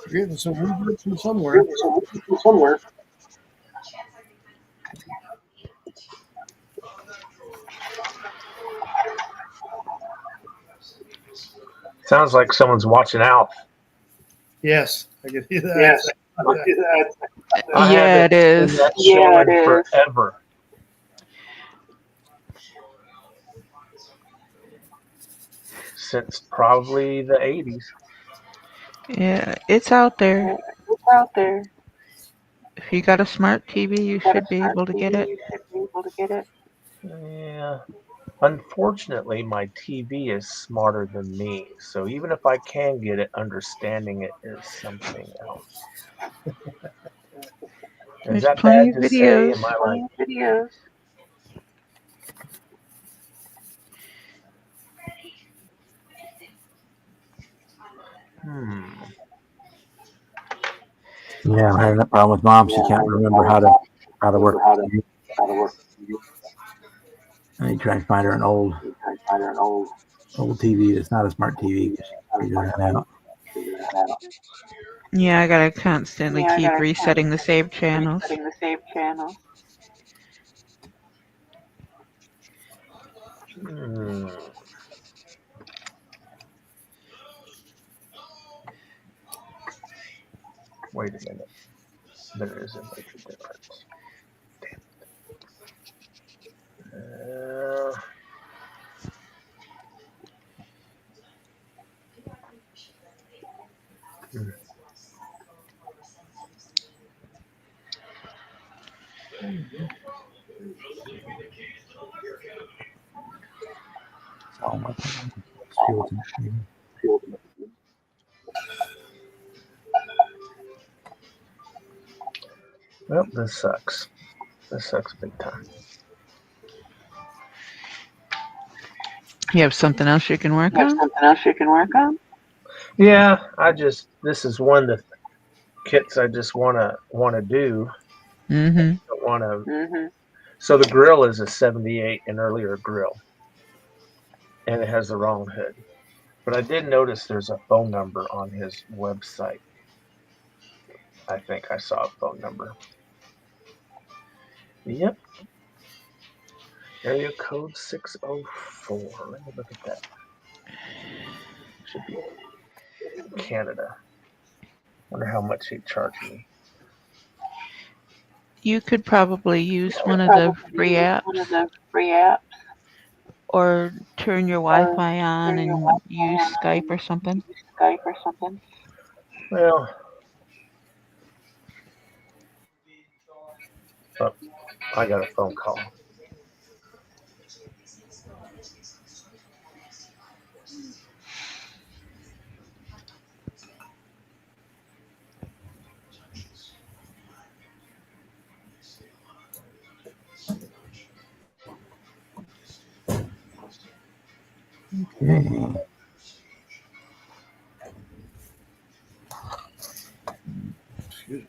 Speaker 3: You're getting some reverb from somewhere.
Speaker 5: Somewhere. Sounds like someone's watching Alf.
Speaker 3: Yes, I can hear that.
Speaker 5: Yes. I
Speaker 2: Yeah,
Speaker 5: haven't
Speaker 2: it is.
Speaker 5: seen that show in forever. Since probably the 80s.
Speaker 2: Yeah, it's out there.
Speaker 6: It's out there.
Speaker 2: If you got a smart TV, you should be able to get it.
Speaker 6: You should be able to get it.
Speaker 5: Yeah. Unfortunately, my TV is smarter than me, so even if I can get it, understanding it is something else.
Speaker 2: There's
Speaker 5: Is that
Speaker 2: plenty
Speaker 5: bad
Speaker 2: of
Speaker 5: to say?
Speaker 2: videos.
Speaker 5: Am I like,
Speaker 6: Videos.
Speaker 1: Yeah, I'm having that problem with mom. She can't remember how to work.
Speaker 6: How to work.
Speaker 1: And you try and find her an old TV that's not a smart TV. Figure that out.
Speaker 2: Yeah, I gotta constantly
Speaker 6: Yeah, I
Speaker 2: keep
Speaker 6: gotta
Speaker 2: resetting the save channels.
Speaker 6: Setting the save channel.
Speaker 5: Wait a minute. There is a major difference. Damn it.
Speaker 1: Oh my
Speaker 5: Well, this sucks. This sucks big time.
Speaker 2: You have something else you can work
Speaker 6: You have
Speaker 2: on?
Speaker 6: something else you can work on?
Speaker 5: Yeah, this is one of the kits I just wanna do.
Speaker 2: Mm-hmm.
Speaker 5: Don't wanna.
Speaker 6: Mm-hmm.
Speaker 5: So the grill is a 78 and earlier grill, and it has the wrong hood. But I did notice there's a phone number on his website. I think I saw a phone number. Yep. Area code 604. Let me look at that. Should be Canada. Wonder how much he'd charge me.
Speaker 2: You could probably use one of the free apps or turn your Wi-Fi on and use Skype or something.
Speaker 5: Well, oh, I got a phone call.
Speaker 1: Okay.
Speaker 3: Excuse me.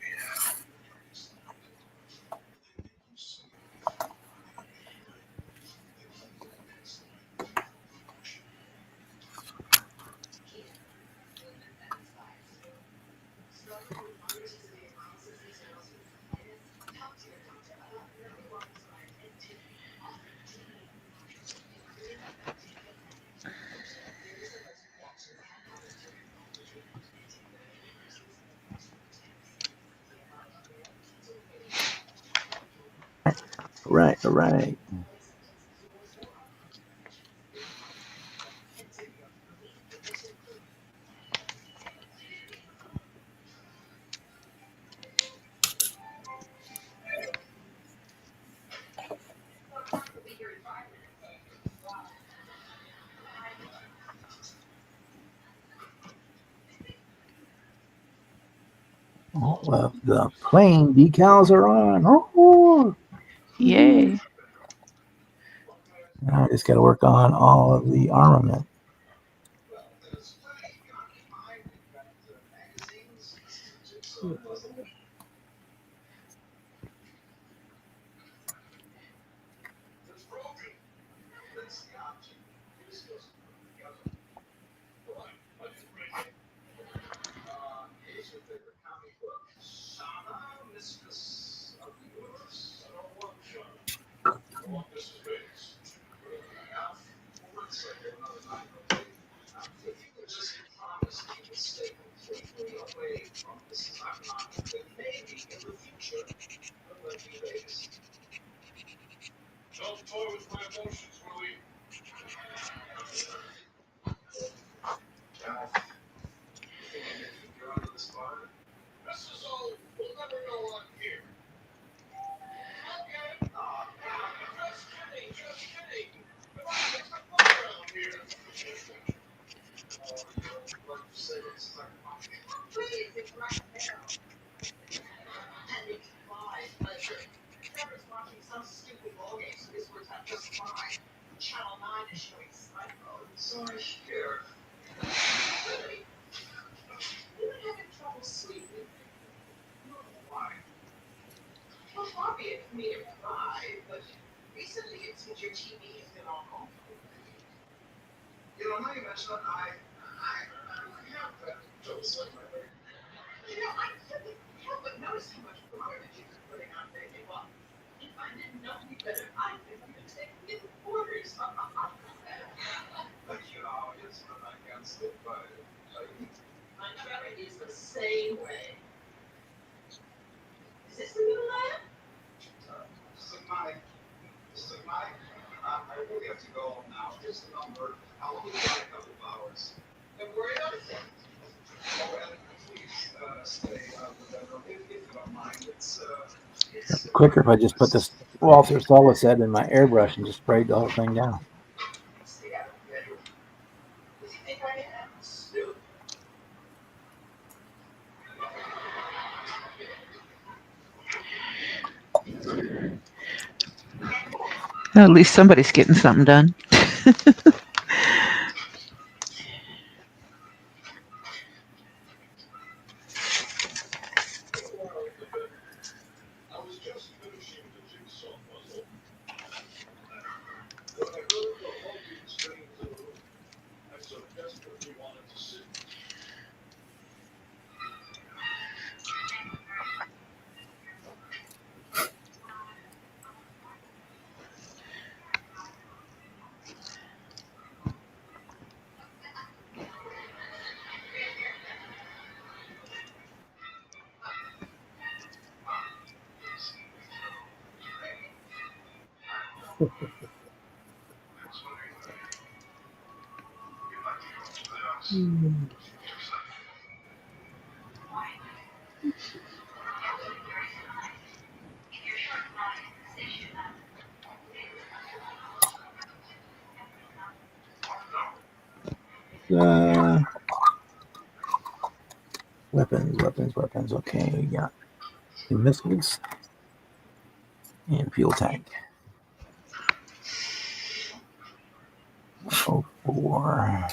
Speaker 1: All right. Well, the plane decals are on. Oh.
Speaker 2: Yay.
Speaker 1: Now I just got to work on all of the armament.
Speaker 4: Don't toy with my emotions, Willie. This is all we'll never know on here. Okay. Just kidding, just kidding. Come on, let's have fun around here. Please, it's right now. And it's my pleasure. Trevor's watching some stupid ball game, so this works out just fine. Channel 9 is showing Psycho. So I hear. Really? You've been having trouble sleeping. Why? Well, Bobby and me are fine, but recently it seems your TV has been on home. You know, now you mention it, I have that trouble sleeping. You know, I couldn't help but notice how much garbage you've been putting out there. Well, if I didn't know any better, I'd be take new orders. But you know, it's when I can't sleep, but my Trevor is the same way. Is this the new lamp? Sigmatic. I really have to go now. Here's the number. I'll only be back in a couple of hours. Don't worry about it. Oh, and please stay with that. If you don't mind, it's
Speaker 1: Quicker if I just put this Walter Sola set in my airbrush and just sprayed the whole thing down.
Speaker 4: stay out of the bedroom. Does he think I am stupid?
Speaker 2: At least somebody's getting something done.
Speaker 4: I was just finishing the jigsaw puzzle when I heard the hulking scream to the room. I so desperately wanted to sit.
Speaker 1: Weapons. Okay, we got the missiles and fuel tank. 04.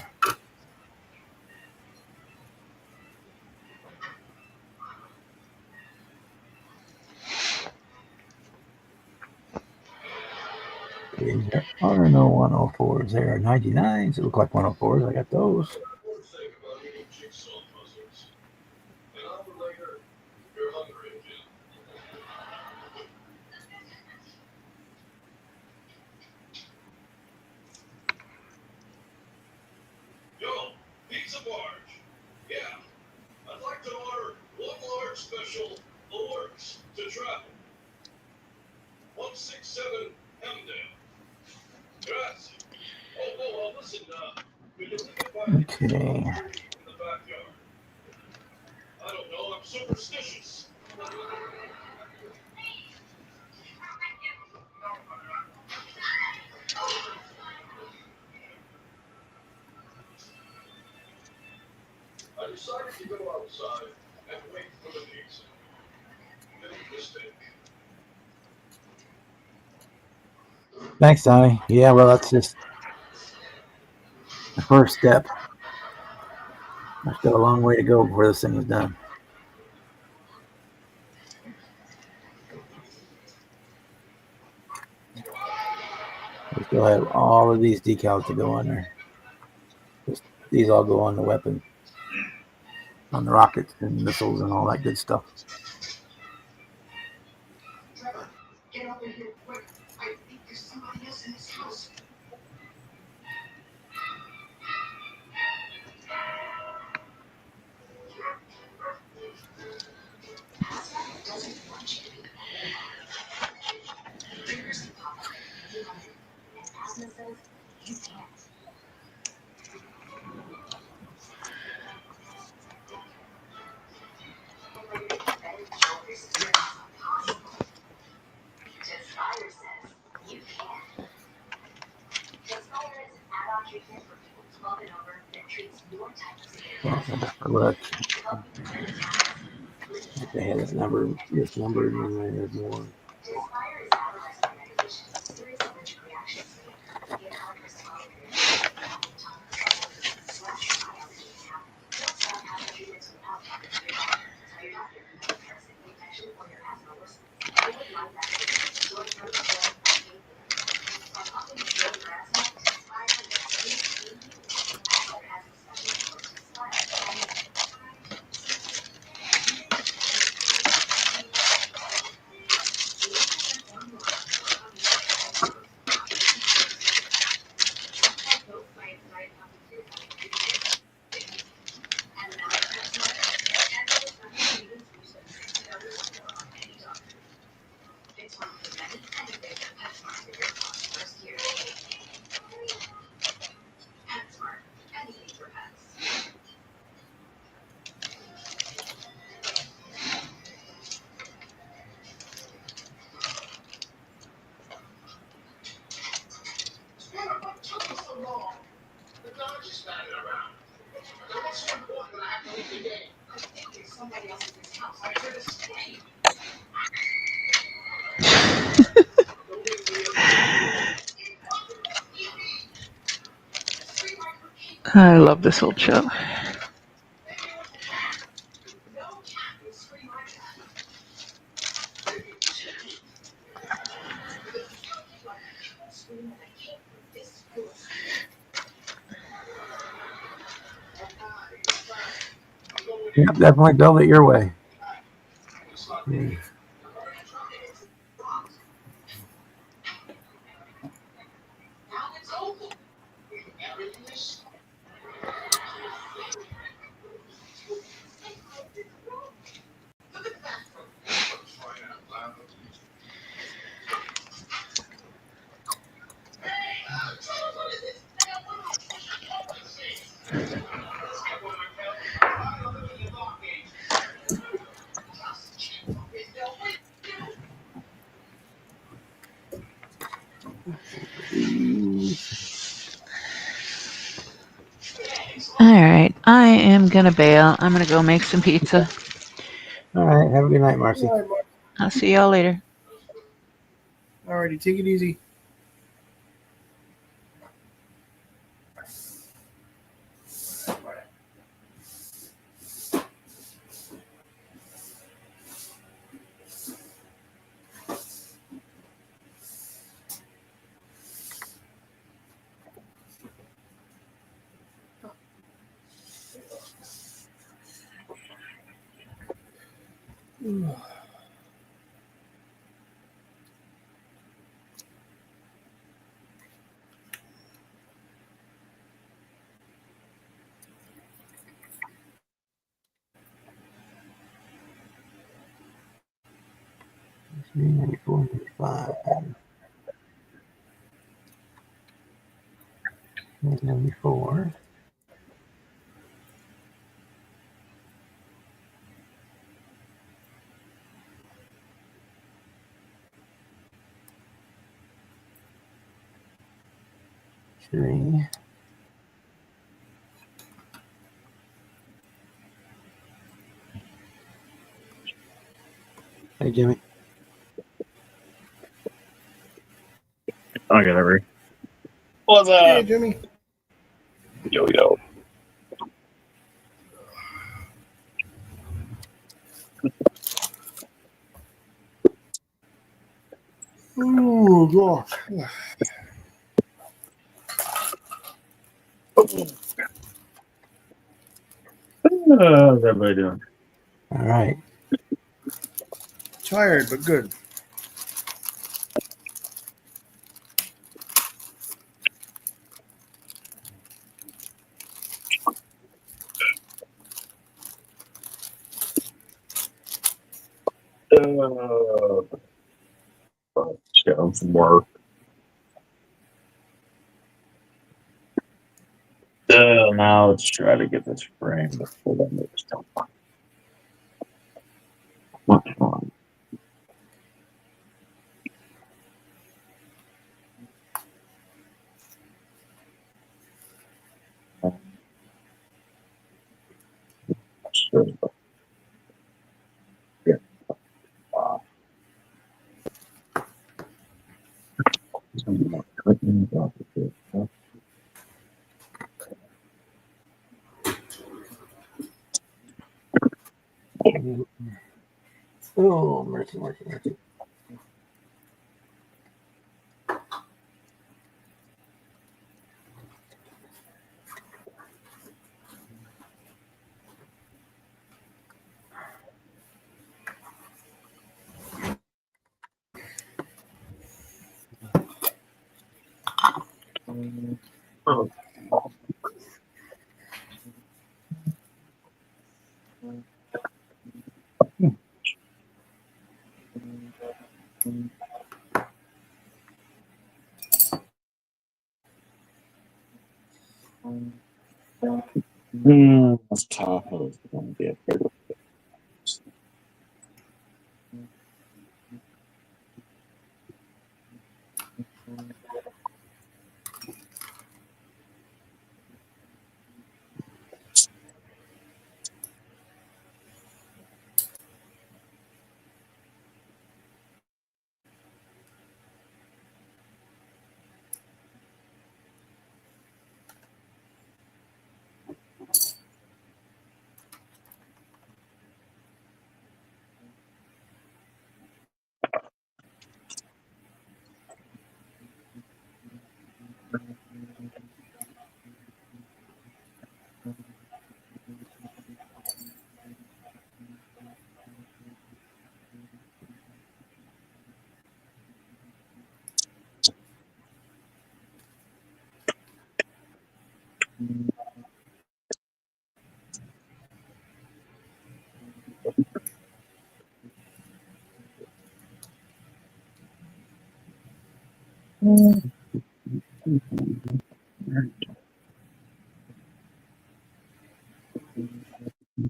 Speaker 1: There are no 104s. There are 99s. It look like 104s. I got those.
Speaker 4: One thing about eating jigsaw puzzles. An hour later, you're hungry again. Yo, pizza barge. Yeah, I'd like to order one large special alerts to travel. 167 Hemdale. Grazie. Oh, listen, could you leave it by
Speaker 1: Okay.
Speaker 4: in the backyard? I don't know, I'm superstitious. I decided to go outside and wait for the pizza. Big mistake.
Speaker 1: Thanks, Donnie. Yeah, well, that's just the first step. There's still a long way to go before this thing is done. We still have all of these decals to go on there. These all go on the weapon, on the rockets and missiles and all that good stuff.
Speaker 4: Get over here quick. I think there's somebody else in this house. Doesn't want you to be Here's the problem. You want it. And Asma says you can't. This is impossible. Inspire says you can. Inspire is an add-on treatment for people 12 and over that treats your type of skin.
Speaker 1: Look,
Speaker 4: To help you prevent attacks.
Speaker 1: they have this number, and then there's more.
Speaker 4: Inspire is advertised by medication. Serious allergic reactions. The atomic response slash allergy can happen. Don't stop having treatments without talking to your doctor. Tell your doctor you have a parasitic infection or your asthma worsens. They would like that. Sore throat, cold, pain. On top of the your asthma, Inspire has a asthma has a special approach to Inspire. It's one of the many innovative PetSmart that your pets first year. PetSmart, anything for pets. What took you so long? The dog just standing around. What's so important that I have to leave the game? I think there's somebody else in this house. I heard a scream.
Speaker 2: I love this old show.
Speaker 4: No cat will scream like that. Scream that I can't put this foot.
Speaker 1: Yeah, definitely build it your way. Yeah.
Speaker 4: Now it's over. Everything is. Look at that. Trying out loud.
Speaker 2: All right, I am gonna bail. I'm gonna go make some pizza.
Speaker 1: All right. Have a good night, Marcy.
Speaker 2: I'll see y'all later.
Speaker 3: Alrighty, take it easy.
Speaker 1: Three, 94, 95. 94. Three. Hey, Jimmy.
Speaker 7: I got every. What's
Speaker 3: Hey,
Speaker 7: up?
Speaker 3: Jimmy.
Speaker 7: Yo yo.
Speaker 3: Oh gosh.
Speaker 7: How's everybody doing?
Speaker 1: All right.
Speaker 3: Tired but good.
Speaker 7: Just got home from work. Now let's try to get this frame before that moves down. Much fun. Yeah. Wow.
Speaker 1: Oh, mercy, mercy, mercy.
Speaker 7: Oh. This Tahoe is going to be a bigger.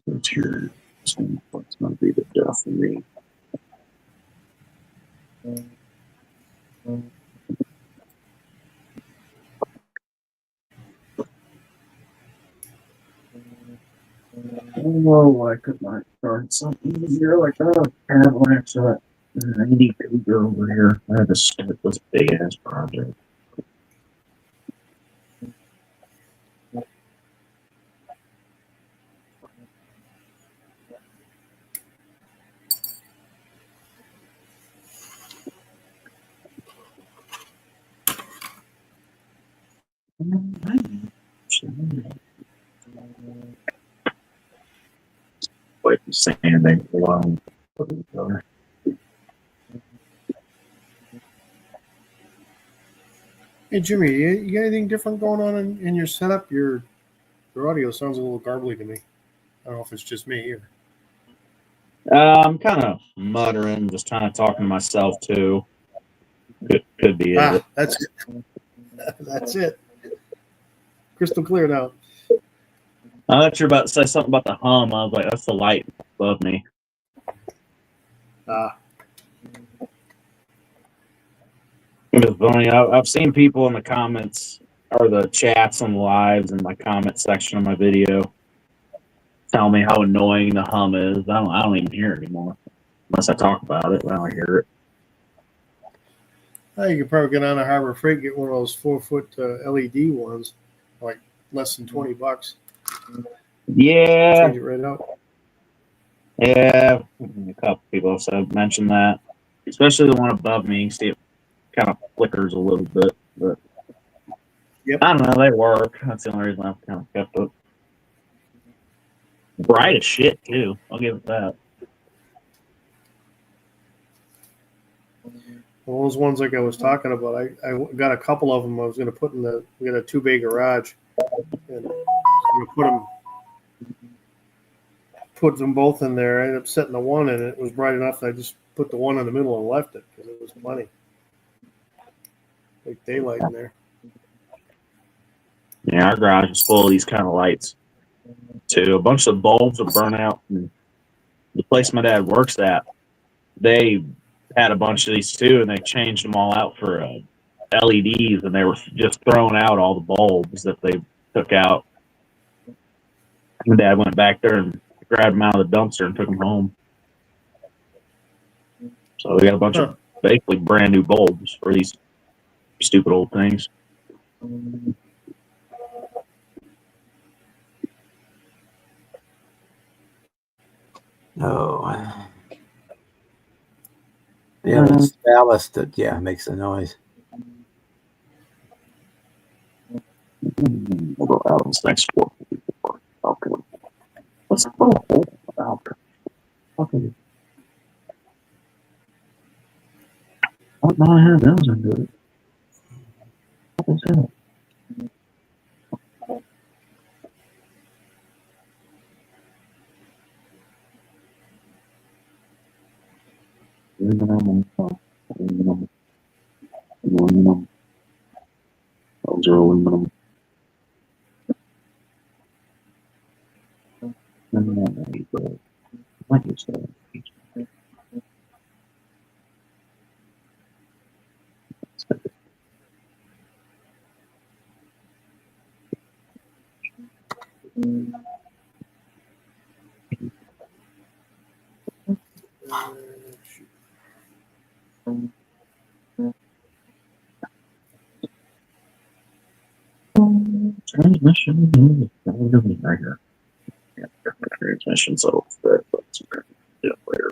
Speaker 7: It's here. What's going to be the death of me? Oh, I could not start something easier like that. Avalanche that 90 Cougar over here. I had to start this big ass project. Like sanding alone.
Speaker 3: Hey, Jimmy, you got anything different going on in your setup? Your audio sounds a little garbly to me. I don't know if it's just me or.
Speaker 7: I'm kind of muttering, just kind of talking to myself too. Could be it.
Speaker 3: That's it. That's it. Crystal clear now.
Speaker 7: I thought you were about to say something about the hum. I was like, that's the light above me. It was funny. I've seen people in the comments or the chats on the lives and my comment section of my video tell me how annoying the hum is. I don't even hear it anymore unless I talk about it. I don't hear it.
Speaker 3: You could probably get on a Harbor Freight, get one of those 4-foot LED ones, like less than $20.
Speaker 7: Yeah,
Speaker 3: Change it right out.
Speaker 7: yeah. A couple people have mentioned that, especially the one above me. You can see it kind of flickers a little bit, but
Speaker 3: Yep.
Speaker 7: I don't know. They work. That's the only reason I've kind of kept it. Bright as shit too. I'll give it that.
Speaker 3: Well, those ones like I was talking about, I got a couple of them. I was going to put in we got a 2-bay garage, and I'm going to put them both in there. I ended up setting the one, and it was bright enough that I just put the one in the middle and left it because it was plenty, like daylight in there.
Speaker 7: Yeah, our garage is full of these kind of lights too. A bunch of bulbs are burnt out. And the place my dad works at, they had a bunch of these too, and they changed them all out for LEDs, and they were just throwing out all the bulbs that they took out. My dad went back there and grabbed them out of the dumpster and took them home. So we got a bunch of basically brand new bulbs for these stupid old things.
Speaker 1: Oh. Yeah, it's ballast that makes the noise.
Speaker 7: We'll go out on this next floor. Okay. What's the hole about? Okay. What the hell those are good? What is that? Aluminum. Those are aluminum. What is that? Transmission. Right here. Yeah, transmission, so let's do it later.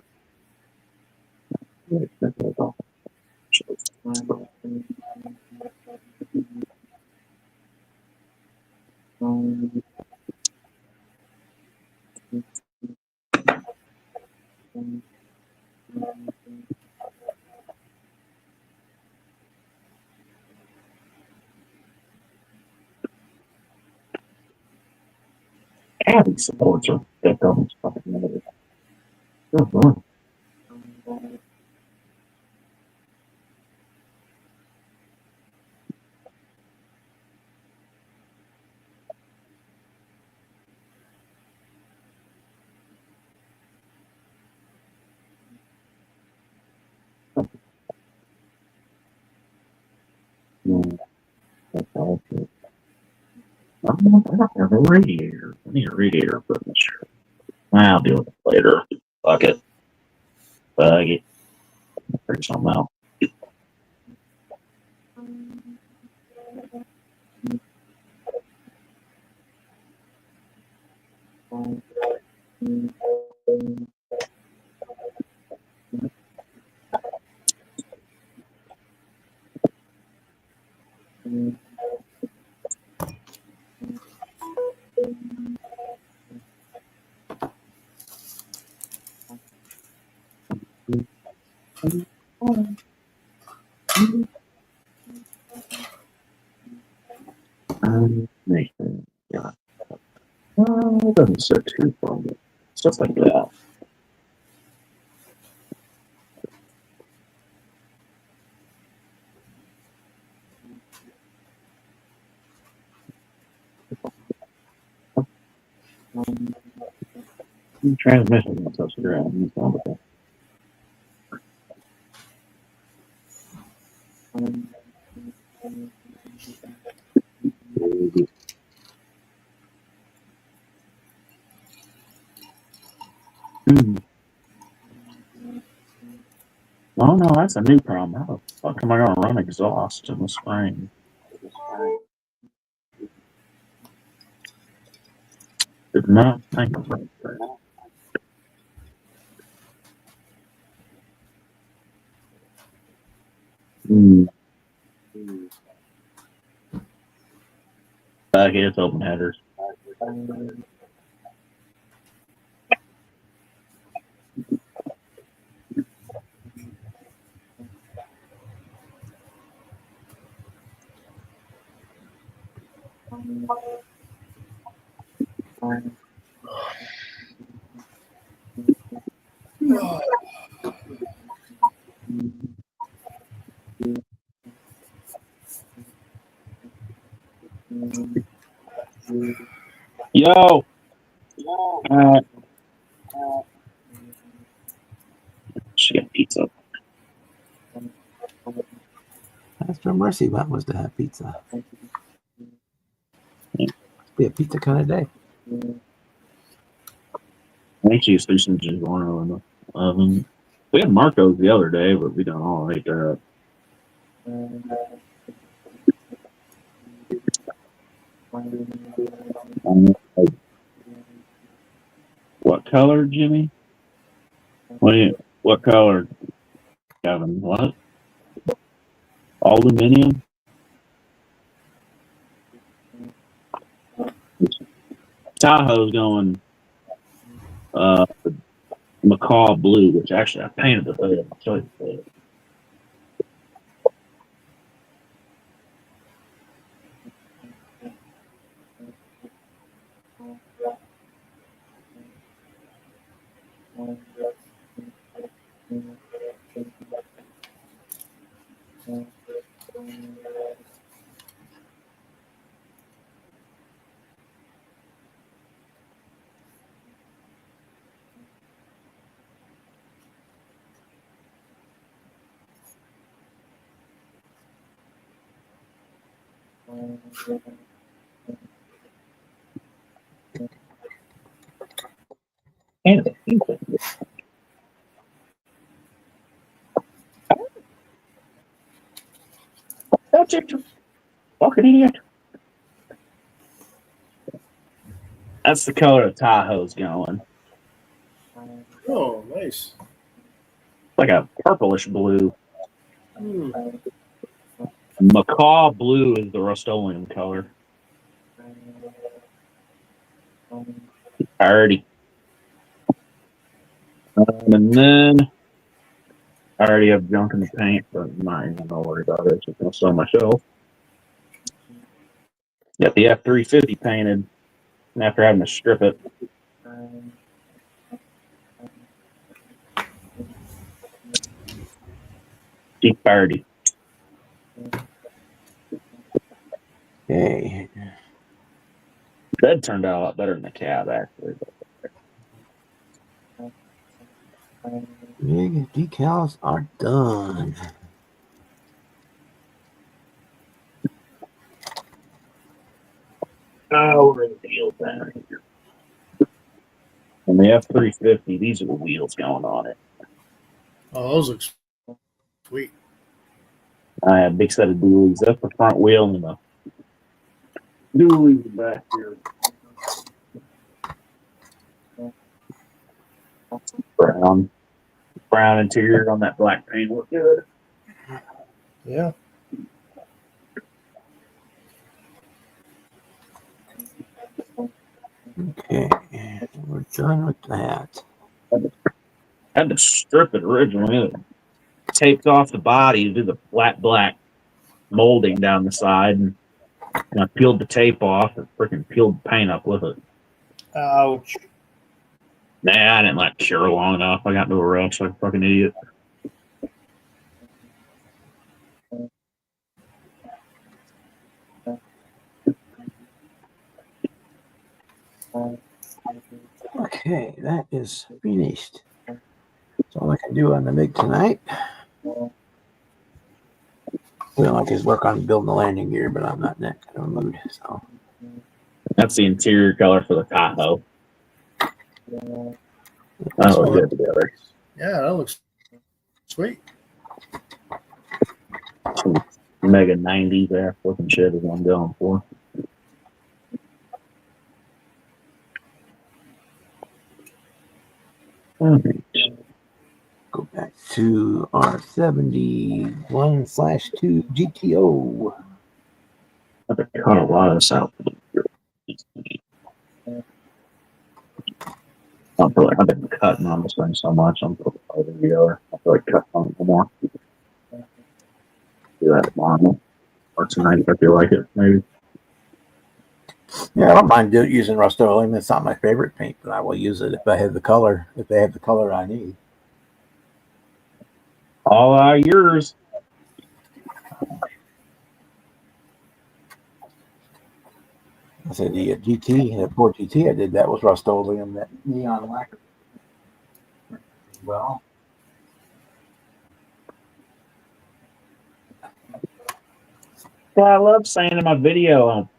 Speaker 7: Abby supports her. That government's fucking limited. Good Lord. That's all good. I don't have a radiator. I need a radiator for this shirt. I'll deal with it later. Fuck it. Fuck it. Figure something out. Nathan, yeah. It doesn't sit too far. Stuff like that. Transmission on touch the ground. Oh no, that's a new problem. fuck am I gonna run exhaust in the spring? Did not think about that. Back it's open headers. Yo! She got pizza.
Speaker 1: That's where Mercy went, was to have pizza. Be a pizza kind of day.
Speaker 7: I think she's fishing just one in the oven. We had Marco's the other day, but we don't all ate that. What color, Jimmy? What color, Kevin? What? Aluminium? Tahoe's going macaw blue, which actually I painted the hood. I'll show you the hood. Painted the hood. That's it, you fucking idiot. That's the color of Tahoe's going.
Speaker 3: Oh, nice.
Speaker 7: Like a purplish blue.
Speaker 3: Hmm.
Speaker 7: Macaw blue is the Rust-Oleum color. Alrighty. And then I already have junk in the paint, but I'm not even gonna worry about it. It's just gonna sell myself. Got the F-350 painted after having to strip it. G30.
Speaker 1: Okay.
Speaker 7: Bed turned out a lot better than the cab, actually.
Speaker 1: Big decals are done.
Speaker 7: Oh, we're in the wheels down here. And the F-350, these are the wheels going on it.
Speaker 3: Oh, those look sweet.
Speaker 7: I have a big set of dualies. That's the front wheel and the dualies back here. Brown interior on that black paint look good.
Speaker 3: Yeah.
Speaker 1: Okay. We're done with that.
Speaker 7: Had to strip it originally. It taped off the body to do the flat black molding down the side, and I peeled the tape off and freaking peeled the paint up with it.
Speaker 3: Ouch.
Speaker 7: Nah, I didn't let it cure long enough. I got into a rush like a fucking idiot.
Speaker 1: Okay, that is finished. That's all I can do on the MiG tonight. We don't like his work on building the landing gear, but I'm not in that kind of mood. So
Speaker 7: That's the interior color for the Tahoe. That looks good together.
Speaker 3: Yeah, that looks sweet.
Speaker 7: Mega 90 there. Flipping shit is what I'm going for. Alright.
Speaker 1: Go back to R71/2 GTO.
Speaker 7: I've been cut a lot of this out. I feel like I've been cutting on this thing so much. I'm putting it together. I feel like cutting on it more. Do that tomorrow or tonight if you like it, maybe.
Speaker 1: Yeah, I don't mind using Rust-Oleum. It's not my favorite paint, but I will use it if I have the color. If they have the color I need.
Speaker 7: All are yours.
Speaker 1: I said the GT, the Ford GT I did, that was Rust-Oleum, that neon lacquer. Well,
Speaker 7: Yeah, I love saying in my video,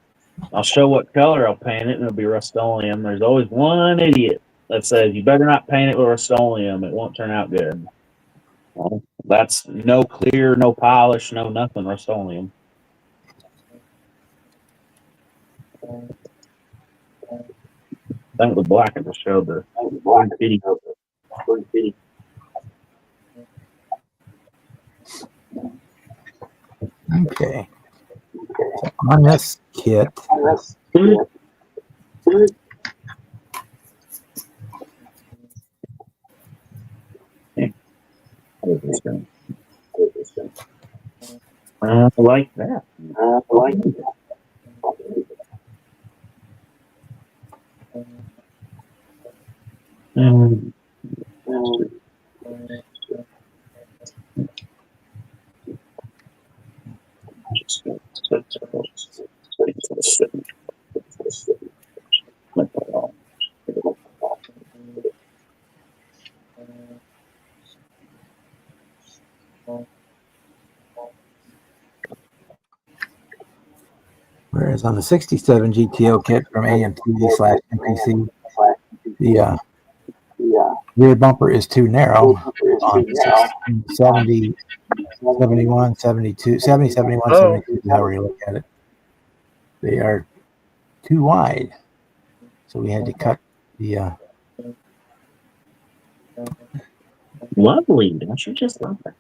Speaker 7: I'll show what color I'll paint it, and it'll be Rust-Oleum. There's always one idiot that says, you better not paint it with Rust-Oleum. It won't turn out good. Well, that's no clear, no polish, no nothing, Rust-Oleum. I think the black I just showed the blue kitty.
Speaker 1: okay. So on this kit,
Speaker 7: I like that.
Speaker 1: whereas on the 67 GTO kit from AMT/MPC, the rear bumper is too narrow on 70, 71, 72, 70, 71,
Speaker 5: Oh.
Speaker 1: 72, however you look at it. They are too wide. So we had to cut the
Speaker 7: Lovely. Don't you just love that?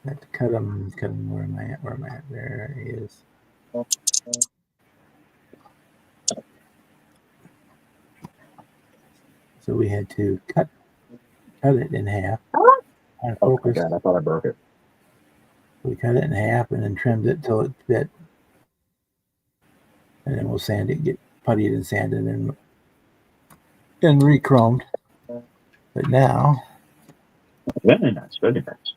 Speaker 1: had to cut them. Where am I at? Where am I at? There he is. So we had to cut it in half. And
Speaker 7: Oh,
Speaker 1: focus.
Speaker 7: God, I thought I broke it.
Speaker 1: We cut it in half and then trimmed it till it fit. And then we'll sand it, get puttied and sanded and re-chromed. But now,
Speaker 7: Very nice, very nice.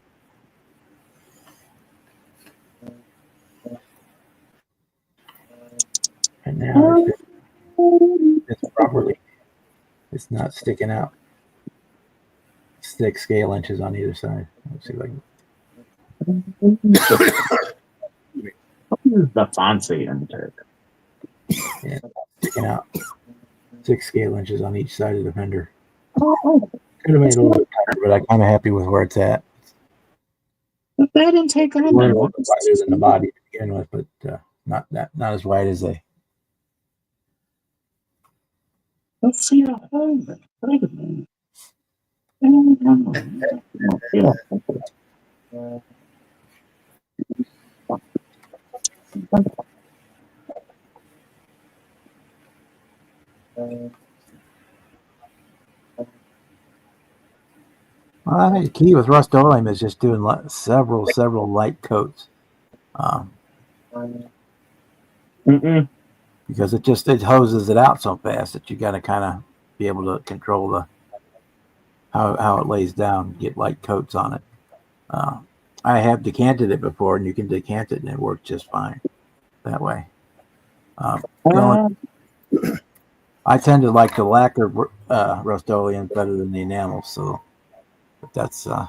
Speaker 1: and now it's properly. It's not sticking out. 6 scale inches on either side. Let's see if I can.
Speaker 7: The fancy indicator.
Speaker 1: Yeah, sticking out 6 scale inches on each side of the fender. Could have made it a little bit tighter, but I'm kind of happy with where it's at.
Speaker 7: But that didn't take on
Speaker 1: A little bit wider than the body to begin with, but not as wide as they.
Speaker 7: Let's see how high. Wait a minute.
Speaker 1: Well, I think the key with Rust-Oleum is just doing several light coats, because it hoses it out so fast that you got to kind of be able to control the how it lays down, get light coats on it. I have decanted it before, and you can decant it, and it works just fine that way. I tend to like the lacquer Rust-Oleum better than the enamel, so but that's I'm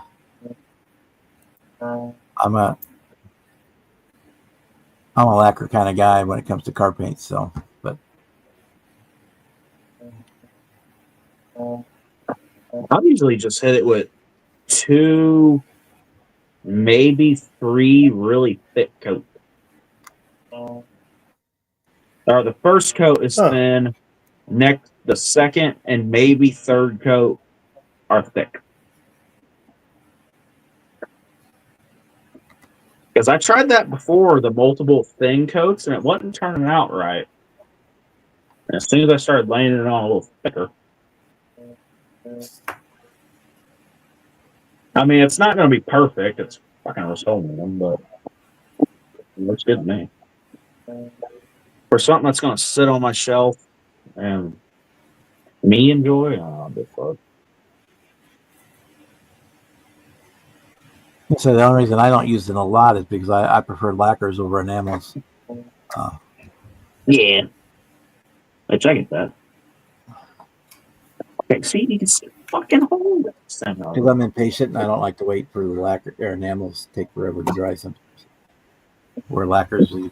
Speaker 1: a lacquer kind of guy when it comes to car paint. So, but
Speaker 7: I'll usually just hit it with 2 maybe 3 really thick coats. Or the first coat is
Speaker 3: Huh.
Speaker 7: thin. Next, the second and maybe third coat are thick. Because I tried that before, the multiple thin coats, and it wasn't turning out right. And as soon as I started laying it on a little thicker, I mean, it's not going to be perfect. It's fucking Rust-Oleum, but it looks good to me. For something that's going to sit on my shelf and me enjoy, I'll be fun.
Speaker 1: So the only reason I don't use it a lot is because I prefer lacquers over enamels.
Speaker 7: Yeah. Which I get that. Okay, see, you can fucking hold it.
Speaker 1: Because I'm impatient and I don't like to wait for the lacquer or enamels to take forever to dry sometimes. Where lacquers, you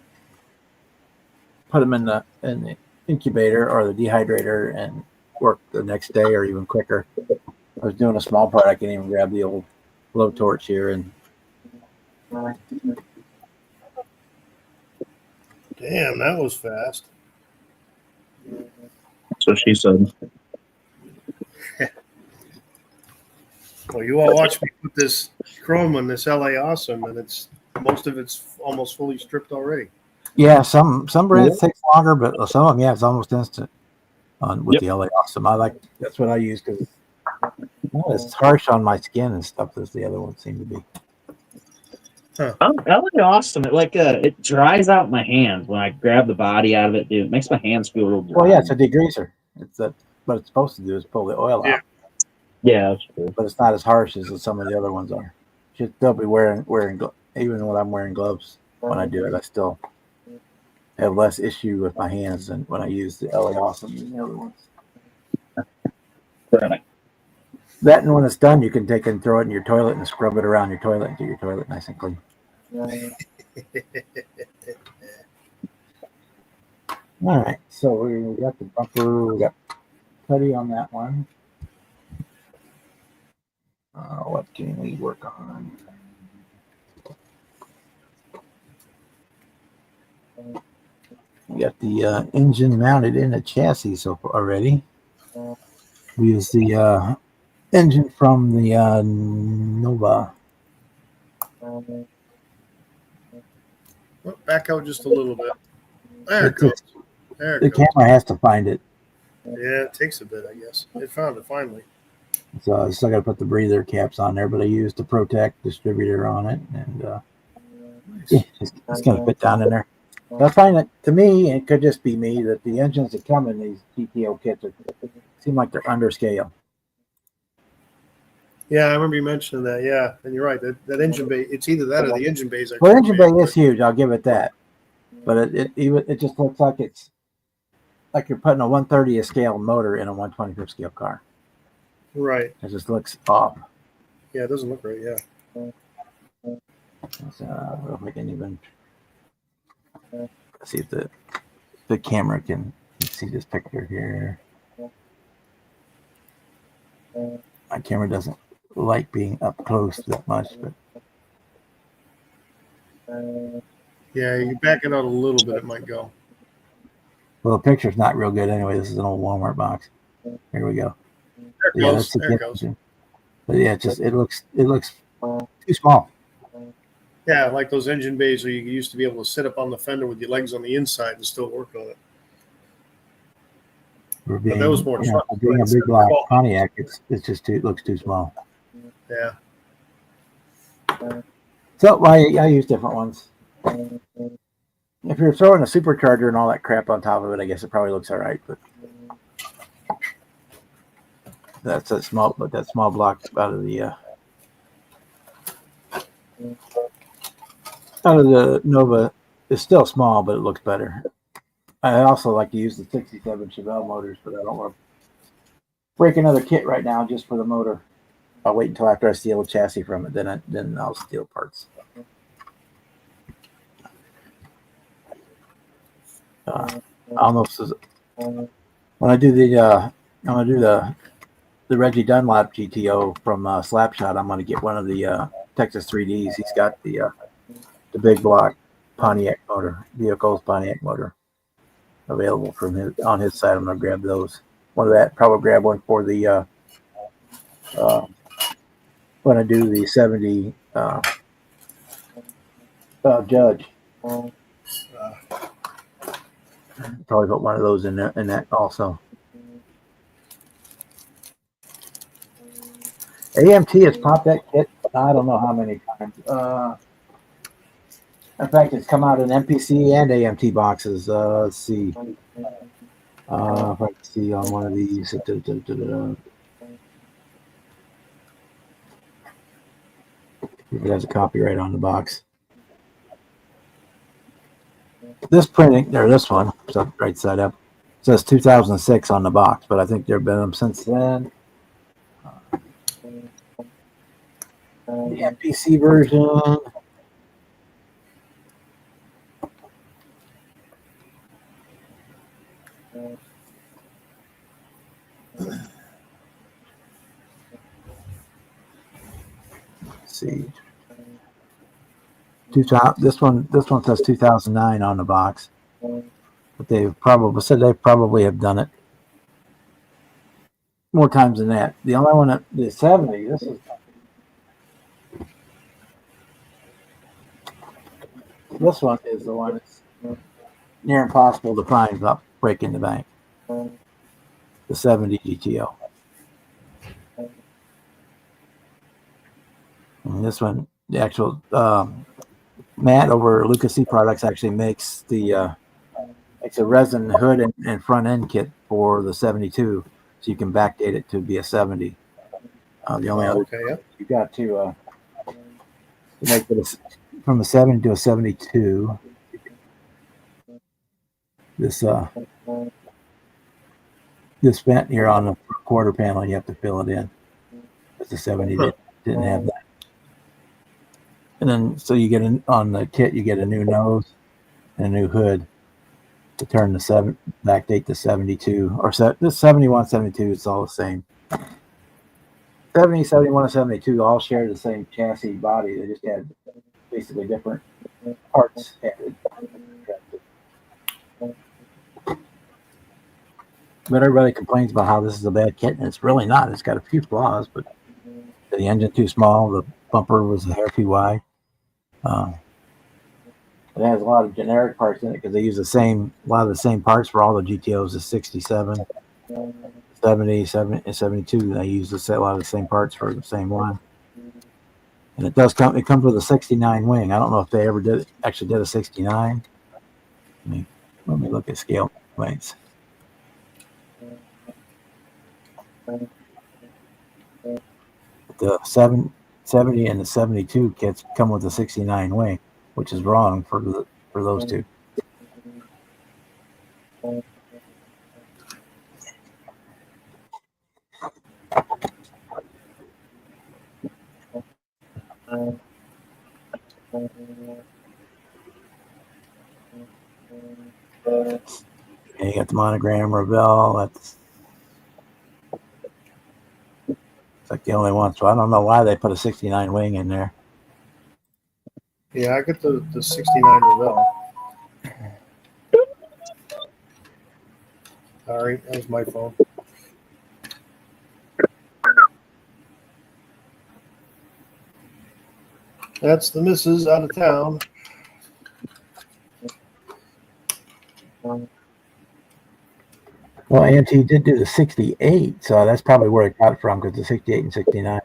Speaker 1: put them in the incubator or the dehydrator and work the next day or even quicker. I was doing a small part, I can even grab the old blowtorch here and
Speaker 3: Damn, that was fast.
Speaker 7: So she said.
Speaker 3: Well, you all watch me put this chrome on this LA Awesome, and it's most of it's almost fully stripped already.
Speaker 1: yeah, some brands takes longer, but some of them, yeah, it's almost instant on with the LA Awesome. That's what I use because it's harsh on my skin and stuff as the other ones seem to be.
Speaker 7: Oh, LA Awesome. It dries out my hands when I grab the body out of it, dude. It makes my hands feel real dry.
Speaker 1: Well, yeah, it's a degreaser. What it's supposed to do is pull the oil out.
Speaker 7: Yeah, that's true.
Speaker 1: But it's not as harsh as some of the other ones are. Should still be wearing even when I'm wearing gloves when I do it, I still have less issue with my hands than when I use the LA Awesome than the other ones.
Speaker 7: Right.
Speaker 1: That and when it's done, you can take it and throw it in your toilet and scrub it around your toilet and get your toilet nice and clean. All right, so we got the bumper, we got putty on that one. What can we work on? We got the engine mounted in the chassis so far already. We use the engine from the Nova.
Speaker 3: Back out just a little bit. There it goes. There
Speaker 1: The
Speaker 3: it goes.
Speaker 1: camera has to find it,
Speaker 3: Yeah, it takes a bit, I guess. It found it finally.
Speaker 1: so I still got to put the breather caps on there. But I used the ProTech distributor on it, and yeah, it's going to fit down in there. But I find that to me, it could just be me, that the engines that come in these GTO kits seem like they're under scale.
Speaker 3: Yeah, I remember you mentioning that. Yeah, and you're right. That engine bay, it's either that or the engine bays.
Speaker 1: Well, the engine bay is huge. I'll give it that. But it just looks like it's like you're putting a 1/30th scale motor in a 1/25th scale car.
Speaker 3: Right.
Speaker 1: It just looks off.
Speaker 3: Yeah, it doesn't look right. Yeah.
Speaker 1: So, I don't know if I can even see if the camera can see this picture here. My camera doesn't like being up close that much, but
Speaker 3: Yeah, you back it out a little bit, it might go.
Speaker 1: well, the picture's not real good anyway. This is an old Walmart box. Here we go.
Speaker 3: There it
Speaker 1: Yeah,
Speaker 3: goes.
Speaker 1: that's a
Speaker 3: There it
Speaker 1: good
Speaker 3: goes.
Speaker 1: picture. But yeah, it looks too small.
Speaker 3: Yeah, like those engine bays where you used to be able to sit up on the fender with your legs on the inside and still work on it.
Speaker 1: For being,
Speaker 3: that was more
Speaker 1: you know,
Speaker 3: truck.
Speaker 1: for being a big block Pontiac, it looks too small.
Speaker 3: Yeah.
Speaker 1: So I use different ones. If you're throwing a supercharger and all that crap on top of it, I guess it probably looks all right. But that small block out of the Nova is still small, but it looks better. I also like to use the 67 Chevelle motors, but I don't want to break another kit right now just for the motor. I'll wait until after I steal a chassis from it, then I'll steal parts. Almost as when I do the Reggie Dunlop GTO from Slapshot, I'm going to get one of the Texas 3Ds. He's got the big block Pontiac motor, vehicles Pontiac motor available from his on his side. I'm gonna grab those. One of that, probably grab one for the when I do the 70 Judge. Probably put one of those in there, in that also. AMT has popped that kit. I don't know how many times. In fact, it's come out in MPC and AMT boxes. Let's see. If I can see on one of these. If it has a copyright on the box. This printing, or this one, so right side up, says 2006 on the box, but I think there have been them since then. The MPC version. Let's see. This one says 2009 on the box, but they probably said they probably have done it more times than that. The only one, the 70. This one is the one that's near impossible to find without breaking the bank. The 70 GTO. And this one, the actual Matt over Lucas C Products actually makes the it's a resin hood and front end kit for the 72, so you can backdate it to be a 70. The only other you got to make it from a 70 to a 72. This vent here on the quarter panel, you have to fill it in. It's a 70 didn't have that. And then, so you get on the kit, you get a new nose and a new hood to turn the backdate to 72 or this 71, 72. It's all the same. 70, 71, and 72 all share the same chassis body. They just had basically different parts added. But everybody complains about how this is a bad kit, and it's really not. It's got a few flaws, but the engine too small, the bumper was a hair too wide. It has a lot of generic parts in it because they use a lot of the same parts for all the GTOs. The 67, 70, 72. They use a lot of the same parts for the same one. And it does come. It comes with a 69 wing. I don't know if they ever actually did a 69. Let me look at scale plates. The 70 and the 72 kits come with a 69 wing, which is wrong for those two. And you got the monogram Revell. That's like the only one. So I don't know why they put a 69 wing in there.
Speaker 3: Yeah, I got the 69 Revell. Sorry, that was my phone. That's the missus out of town.
Speaker 1: Well, AMT did do the 68, so that's probably where it got it from, because the 68 and 69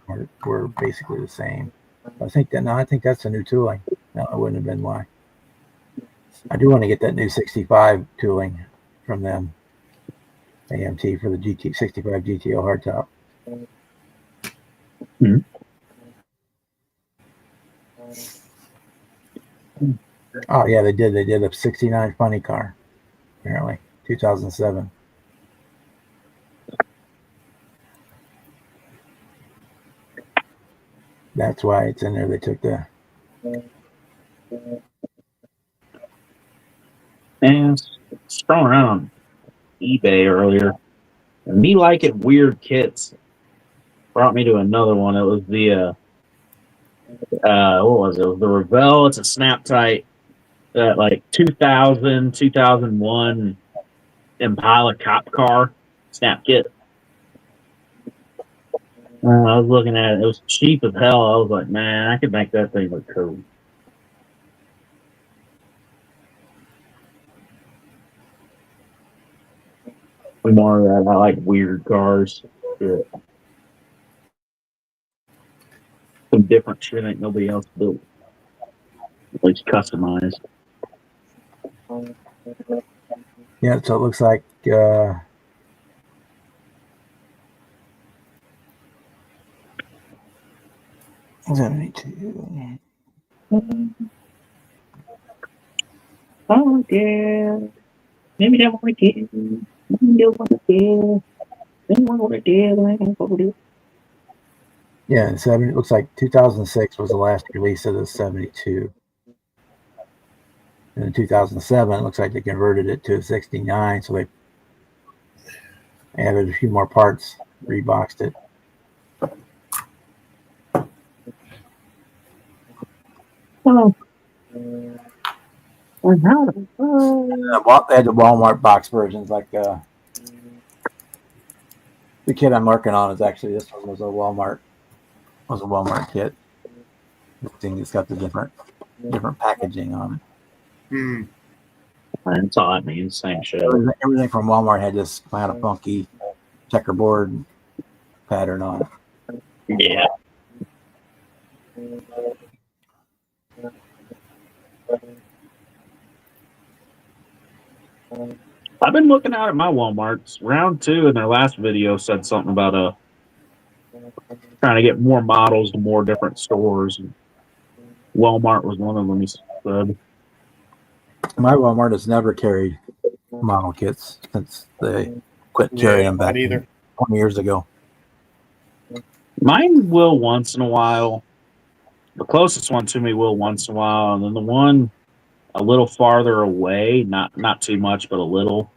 Speaker 1: were basically the same. I think that's a new tooling. No, it wouldn't have been why. I do want to get that new 65 tooling from them. AMT for the 65 GTO hardtop.
Speaker 7: Mm-hmm.
Speaker 1: Oh yeah, they did. They did a 69 funny car, apparently, 2007. That's why it's in there. They took the.
Speaker 7: And scrolling around on eBay earlier, and me liking weird kits brought me to another one. It was the What was it? The Revell. It's a snap tight, like 2000, 2001 Impala cop car snap kit. I was looking at it. It was cheap as hell. I was like, man, I could make that thing look cool. More of that. I like weird cars. Yeah. Some different shit ain't nobody else built. At least customized.
Speaker 1: Yeah, so it looks like 72.
Speaker 7: Oh, yeah. Maybe they want to get. Maybe they want to get. They want to get.
Speaker 1: Yeah, and it looks like 2006 was the last release of the 72. And in 2007, it looks like they converted it to a 69, so they added a few more parts, reboxed it.
Speaker 7: Oh.
Speaker 1: They had the Walmart box versions, like the kit I'm working on is actually, this one was a Walmart kit. The thing that's got the different packaging on it.
Speaker 7: That's all that means. Same shit.
Speaker 1: Everything from Walmart had this kind of funky checkerboard pattern on it.
Speaker 7: Yeah. I've been looking out at my Walmarts. Round 2 in their last video said something about trying to get more models to more different stores. Walmart was one of them, he said.
Speaker 1: My Walmart has never carried model kits since they quit carrying them back 20 years ago.
Speaker 7: Mine will once in a while. The closest one to me will once in a while, and then the one a little farther away, not too much, but a little.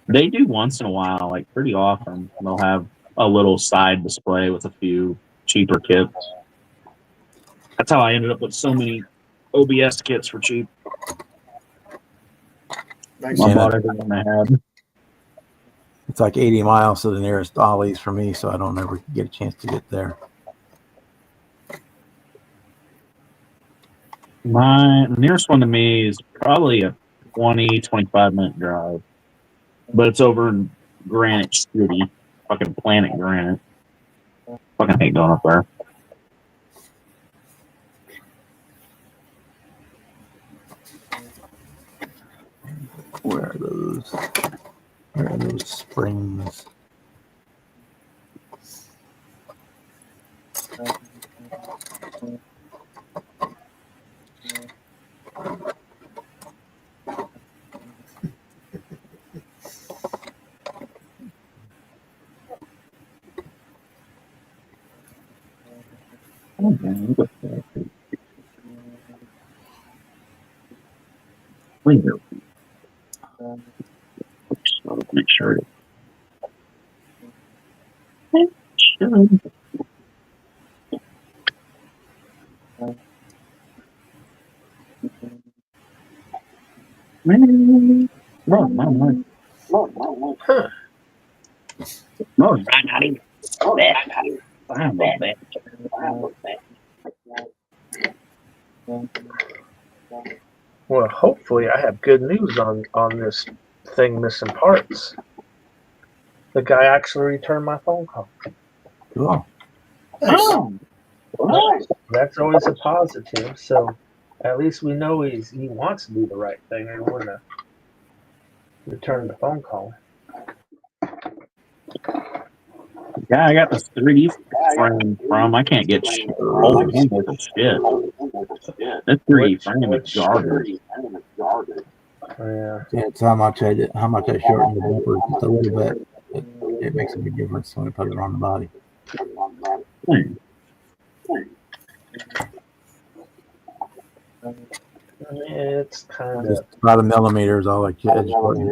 Speaker 7: They do once in a while, like pretty often. They'll have a little side display with a few cheaper kits. That's how I ended up with so many OBS kits for cheap.
Speaker 3: Nice.
Speaker 7: I bought everything I had.
Speaker 1: It's like 80 miles to the nearest Ollie's for me, so I don't ever get a chance to get there.
Speaker 7: The nearest one to me is probably a 20, 25 minute drive. But it's over in Granite City. Fucking Planet Granite. Fucking hate going up there.
Speaker 1: Where are those? Where are those springs?
Speaker 7: Make sure.
Speaker 5: Well, hopefully I have good news on this thing missing parts. The guy actually returned my phone call.
Speaker 1: Cool.
Speaker 7: Oh,
Speaker 5: That's always a positive. So at least we know he wants to do the right thing and want to return the phone call.
Speaker 7: yeah, I got this 3D frame from. I can't get hold of him with shit. That 3D frame is garbage.
Speaker 5: Yeah.
Speaker 1: Yeah, it's how much I shortened the bumper just a little bit. It makes a big difference when I put it on the body.
Speaker 5: It's kind
Speaker 1: Just
Speaker 5: of
Speaker 1: about a millimeter is all I edge shorten.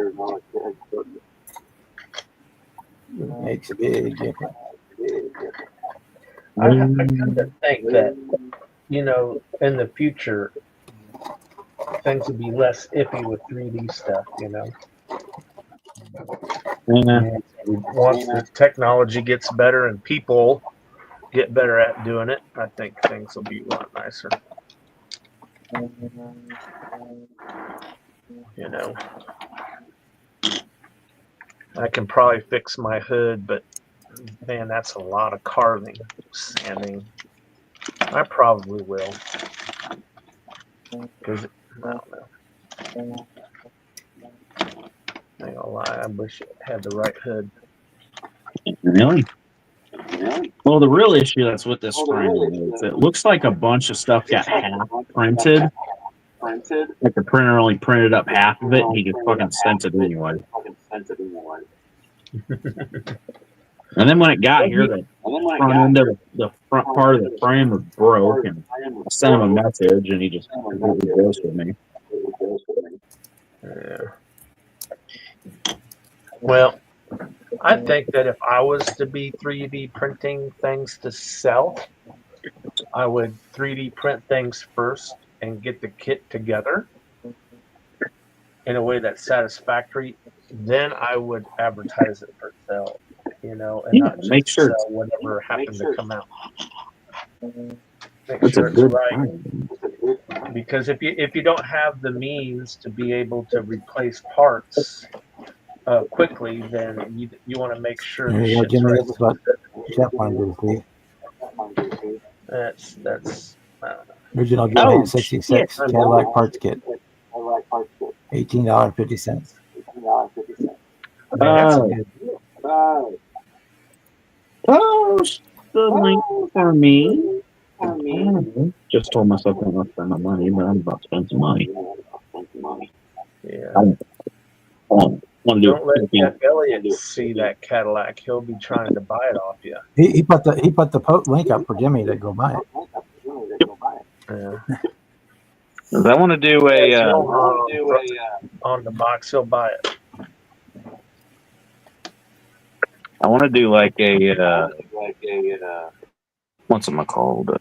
Speaker 1: It makes a big difference.
Speaker 5: I kind of think that, you know, in the future, things will be less iffy with 3D stuff, you know.
Speaker 7: Yeah.
Speaker 5: Once the technology gets better and people get better at doing it, I think things will be a lot nicer. You know, I can probably fix my hood, but man, that's a lot of carving, sanding. I probably will, because I don't know. I ain't gonna lie, I wish it had the right hood.
Speaker 7: Really? Well, the real issue that's with this frame is it looks like a bunch of stuff got half printed. Like the printer only printed up half of it, and he just fucking sent it anyway. And then when it got here, the front end of the front part of the frame was broke, and I sent him a message, and he just completely ghosted me.
Speaker 5: Yeah. Well, I think that if I was to be 3D printing things to sell, I would 3D print things first and get the kit together in a way that's satisfactory. Then I would advertise it for sale, you know, and
Speaker 7: Yeah,
Speaker 5: not just
Speaker 7: make sure
Speaker 5: sell whatever happened to come out. Make
Speaker 7: That's
Speaker 5: sure
Speaker 7: a
Speaker 5: it's
Speaker 7: good
Speaker 5: right.
Speaker 7: frame.
Speaker 5: Because if you don't have the means to be able to replace parts quickly, then you want to make sure
Speaker 1: There
Speaker 5: the
Speaker 1: you go,
Speaker 5: shit's
Speaker 1: Jimmy.
Speaker 5: right.
Speaker 1: That's what Chef wanted to see.
Speaker 5: That's I don't know.
Speaker 1: Original
Speaker 7: Oh,
Speaker 1: Gibson 66 Cadillac parts kit. $18.50.
Speaker 5: I mean, that's a good
Speaker 7: Post the link for me. Just told myself I'm not spend my money, but I'm about to spend some money.
Speaker 5: yeah.
Speaker 7: I want to do
Speaker 5: Don't let
Speaker 7: it.
Speaker 5: Jeff Elliott see that Cadillac. He'll be trying to buy it off you.
Speaker 1: He put the link up for Jimmy to go buy it.
Speaker 5: Yeah.
Speaker 7: I want to do
Speaker 5: On the box, he'll buy it.
Speaker 7: I want to do like a what's it called?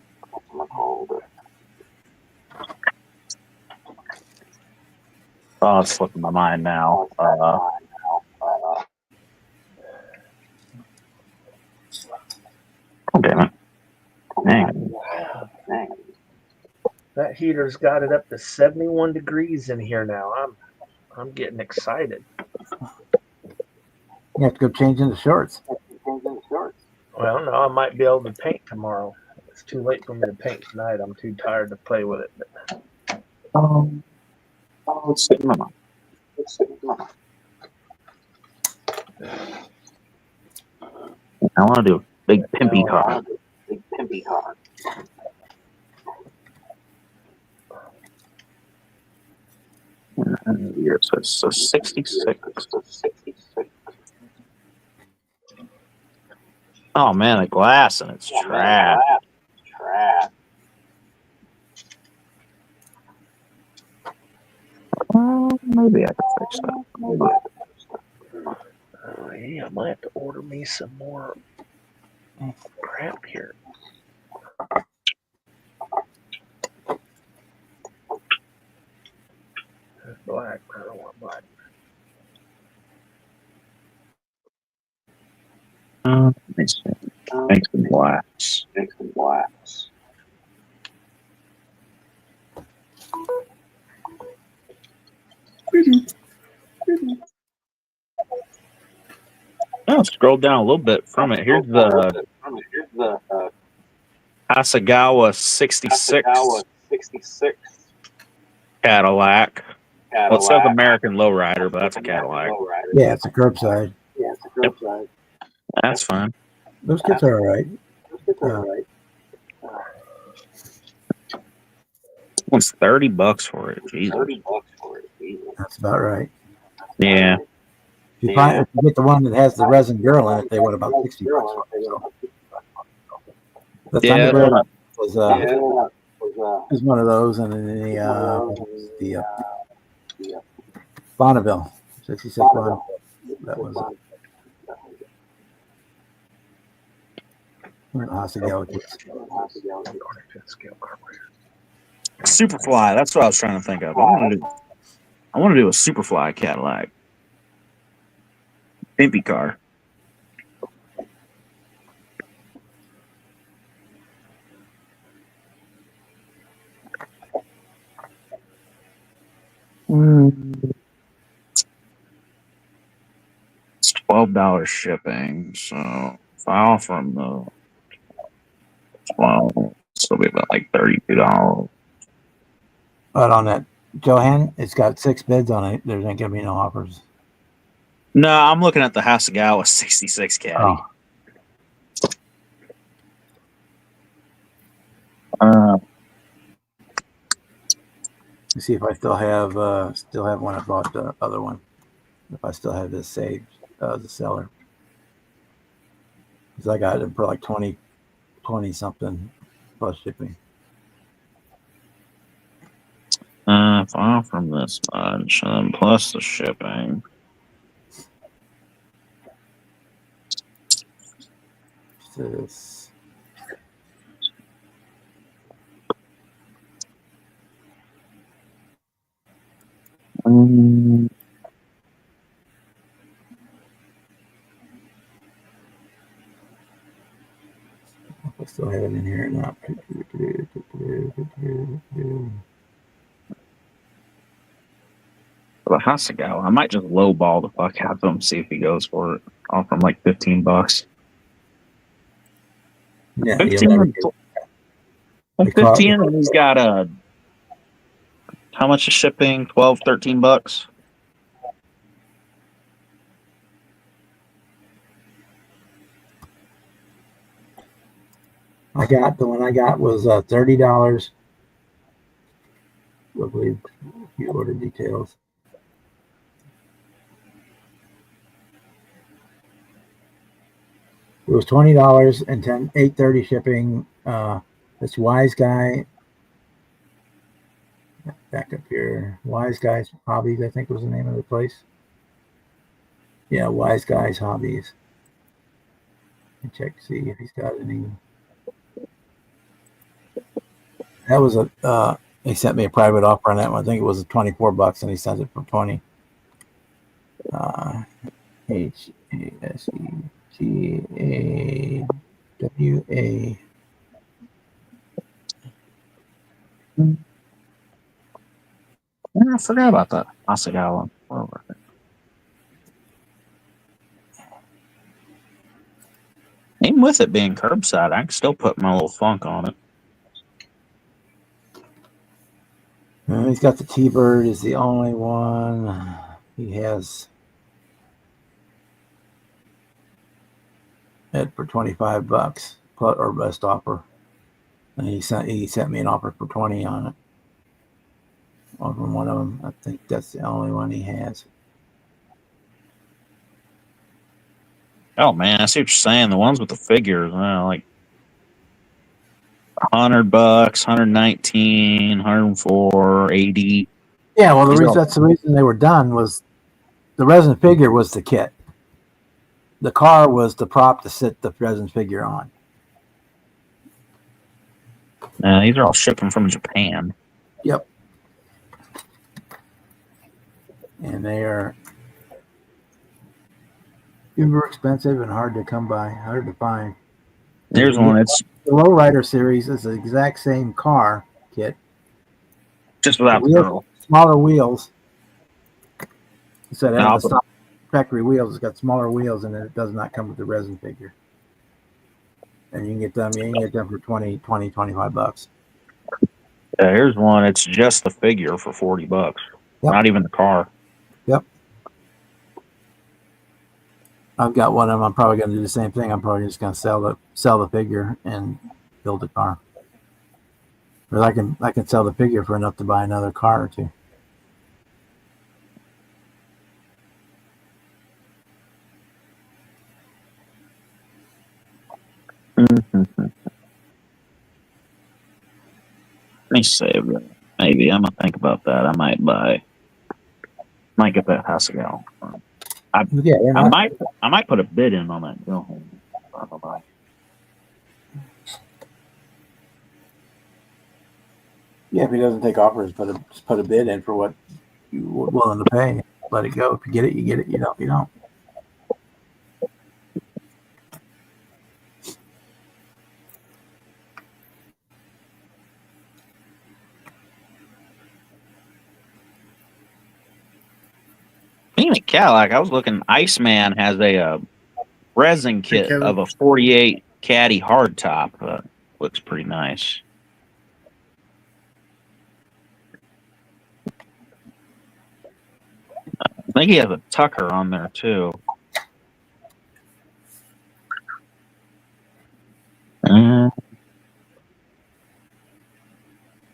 Speaker 7: Oh, it's slipping my mind now. Oh damn it! Dang.
Speaker 5: That heater's got it up to 71 degrees in here now. I'm getting excited.
Speaker 1: You have to go change into shorts.
Speaker 5: Well, no, I might be able to paint tomorrow. It's too late for me to paint tonight. I'm too tired to play with it. But
Speaker 7: Let's see. I want to do a big pimpy car. So it's a 66. Oh man, the glass and it's trash. Maybe I can fix that.
Speaker 5: Yeah, I might have to order me some more crap here. Black. I don't want black.
Speaker 7: Makes some glass. Oh, scroll down a little bit from it. Here's the Asagawa 66 Cadillac. Well, it says American Lowrider, but that's a Cadillac.
Speaker 1: Yeah, it's a curbside.
Speaker 7: That's fine.
Speaker 1: Those kits are all right.
Speaker 7: One's $30 for it. Jesus.
Speaker 1: That's about right.
Speaker 7: Yeah.
Speaker 1: If you get the one that has the resin girl in it, they want about $60 for it. So. The
Speaker 7: Yeah.
Speaker 1: Thunderbird was one of those, and then the Bonneville 66 Bonneville. That was Where the Hasegawa kits.
Speaker 5: 25th scale carburetor.
Speaker 7: Superfly. That's what I was trying to think of. I want to do a Superfly Cadillac. Pimpy car. It's $12 shipping, so if I offer them the 12, it'll be about like $32.
Speaker 1: But on that Johan, it's got 6 bids on it. There ain't gonna be no offers.
Speaker 7: No, I'm looking at the Hasegawa 66 Caddy.
Speaker 1: Oh, let's see if I still have one. I bought the other one. If I still have this saved, the seller, because I got it for like 20 something plus shipping.
Speaker 7: If I offer them this much, and then plus the shipping.
Speaker 1: This. I still have it in here or not.
Speaker 7: For the Hasegawa, I might just lowball the fuck out of him, see if he goes for it. Offer him like $15.
Speaker 1: Yeah,
Speaker 7: 15,
Speaker 1: The car-
Speaker 7: 15, and he's got how much is shipping? 12, $13.
Speaker 1: I got the one I got was $30. I believe you order details. It was $20 and $8.30 shipping. This Wise Guy. Back up here. Wise Guys Hobbies, I think was the name of the place. Yeah, Wise Guys Hobbies. And check to see if he's got any. That was he sent me a private offer on that one. I think it was $24 and he sent it for 20. HASEGAWA.
Speaker 7: Yeah, I forgot about that. Hasegawa. Even with it being curbside, I can still put my little funk on it.
Speaker 1: He's got the T-Bird is the only one he has it for $25 plus or best offer, and he sent me an offer for 20 on it. From one of them, I think that's the only one he has.
Speaker 7: Oh man, I see what you're saying. The ones with the figures, like $100, 119, 104, 80.
Speaker 1: Yeah, well, that's the reason they were done was the resin figure was the kit. The car was the prop to sit the resin figure on.
Speaker 7: These are all shipping from Japan.
Speaker 1: Yep. And they are super expensive and hard to come by, hard to find.
Speaker 7: There's one. It's
Speaker 1: the Lowrider series is the exact same car kit,
Speaker 7: just without the girl.
Speaker 1: Smaller wheels. Instead of the factory wheels, it's got smaller wheels, and it does not come with the resin figure. And you can get them. You can get them for $25.
Speaker 7: Yeah, here's one. It's just the figure for $40. Yep. Not even the car.
Speaker 1: Yep. I've got one of them. I'm probably going to do the same thing. I'm probably just going to sell the figure and build a car. Or I can sell the figure for enough to buy another car or two.
Speaker 7: Let me save it. Maybe I'm gonna think about that. I might get that Hasegawa. I might put a bid in on that deal.
Speaker 1: Yeah, if he doesn't take offers, just put a bid in for what you're willing to pay. Let it go. If you get it, you get it. You don't, you don't.
Speaker 7: Speaking of Cadillac, I was looking. Iceman has a resin kit
Speaker 3: Kevin.
Speaker 7: of a 48 Caddy hardtop. Looks pretty nice. I think he has a Tucker on there too.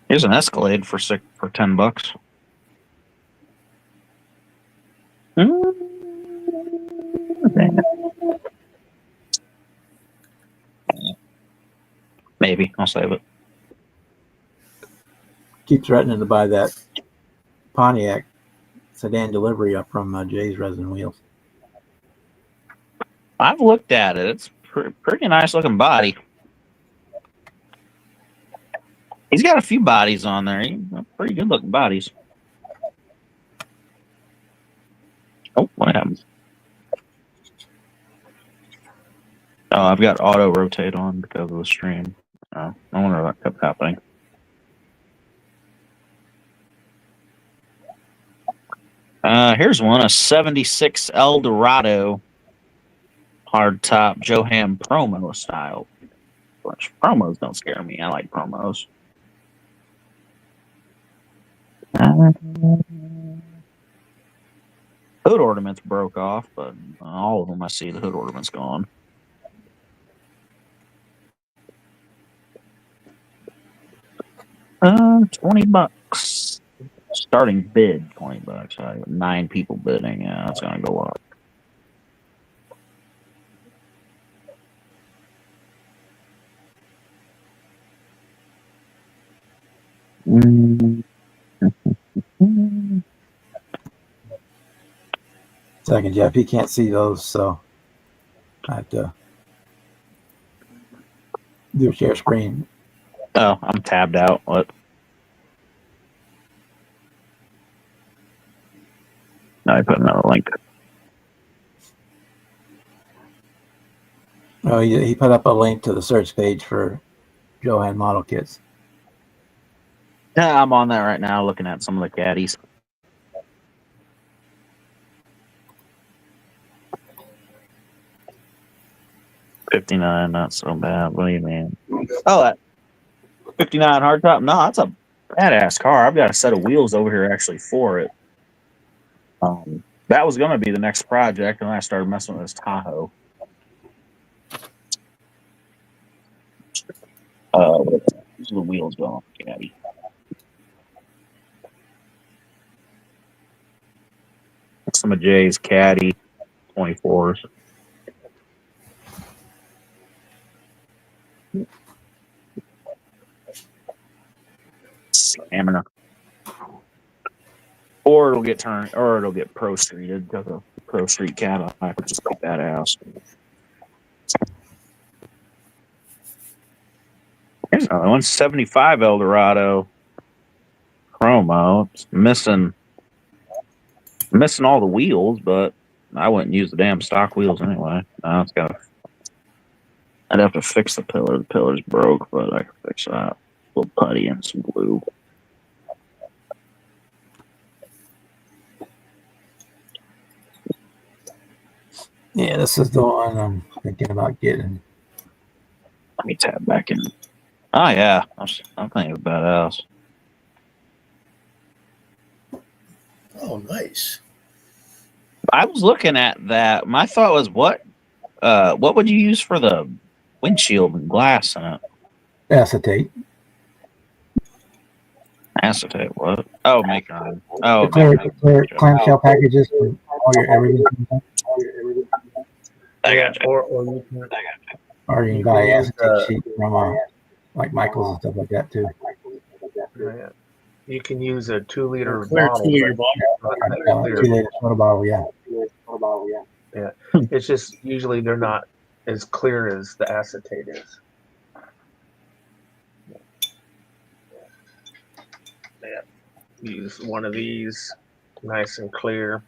Speaker 7: Here's an Escalade for $10. Maybe I'll save it.
Speaker 1: Keep threatening to buy that Pontiac sedan delivery up from Jay's Resin Wheels.
Speaker 7: I've looked at it. It's pretty nice looking body. He's got a few bodies on there. Pretty good looking bodies. Oh, what happened? Oh, I've got auto rotate on because of the stream. Oh, I wonder what kept happening. Here's one, a 76 Eldorado hardtop Johan promo style. Which promos don't scare me. I like promos. Hood ornaments broke off, but all of them I see the hood ornaments gone. $20. Starting bid $20. 9 people bidding. Yeah, that's gonna go up.
Speaker 1: Second, Jeff, he can't see those, so I have to do a share screen.
Speaker 7: Oh, I'm tabbed out. What? Now I put another link.
Speaker 1: Oh, he put up a link to the search page for Johan model kits.
Speaker 7: Yeah, I'm on that right now, looking at some of the caddies. $59, not so bad. What do you mean? Oh, that $59 hardtop? No, that's a badass car. I've got a set of wheels over here actually for it. That was going to be the next project, and then I started messing with this Tahoe. These are the wheels going on the caddy. Some of Jay's caddy 24s. Stamina. Or it'll get turned, or it'll get pro streeted because a pro street Cadillac would just be badass. Here's another one, 75 Eldorado Chromo. It's missing all the wheels, but I wouldn't use the damn stock wheels anyway. No, it's got. I'd have to fix the pillar. The pillar's broke, but I can fix that. A little putty and some glue.
Speaker 1: Yeah, this is the one I'm thinking about getting.
Speaker 7: Let me tab back in. Oh yeah, I'm thinking of badass.
Speaker 3: Oh, nice.
Speaker 7: I was looking at that. My thought was, what would you use for the windshield and glass in it?
Speaker 1: Acetate.
Speaker 7: Acetate. What? Oh, make your own. Oh,
Speaker 1: The clear clamshell packages for all your everything.
Speaker 7: I got you.
Speaker 5: Or you can
Speaker 1: Or you can buy acetate sheet from like Michael's and stuff like that too.
Speaker 5: you can use a 2-liter
Speaker 3: Clear
Speaker 5: bottle.
Speaker 3: 2-liter
Speaker 5: but
Speaker 3: bottle.
Speaker 5: not clear.
Speaker 1: 2 liter soda bottle, yeah.
Speaker 5: It's just usually they're not as clear as the acetate is. use one of these, nice and clear.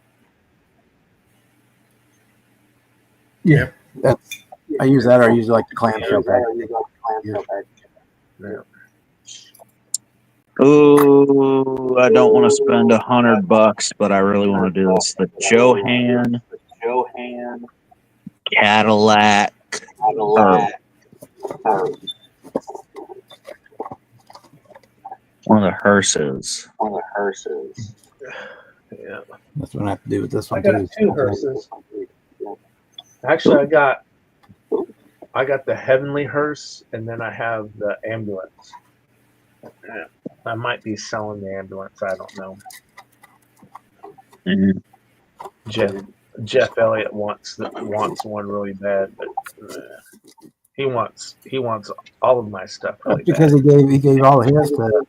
Speaker 1: Yeah, that's. I use that, or I use like the clamshell pack.
Speaker 5: Yeah.
Speaker 7: Ooh, I don't want to spend $100, but I really want to do this. The Johan Cadillac. One of the hearses.
Speaker 5: Yeah.
Speaker 1: That's what I have to do with this
Speaker 5: I
Speaker 1: one
Speaker 5: got
Speaker 1: too.
Speaker 5: two hearses. Actually, I got the Heavenly hearse, and then I have the ambulance. Yeah. I might be selling the ambulance. I don't know.
Speaker 7: Mhm.
Speaker 5: Jeff Elliott wants one really bad, but he wants all of my stuff really
Speaker 1: That's because
Speaker 5: bad.
Speaker 1: he gave all his to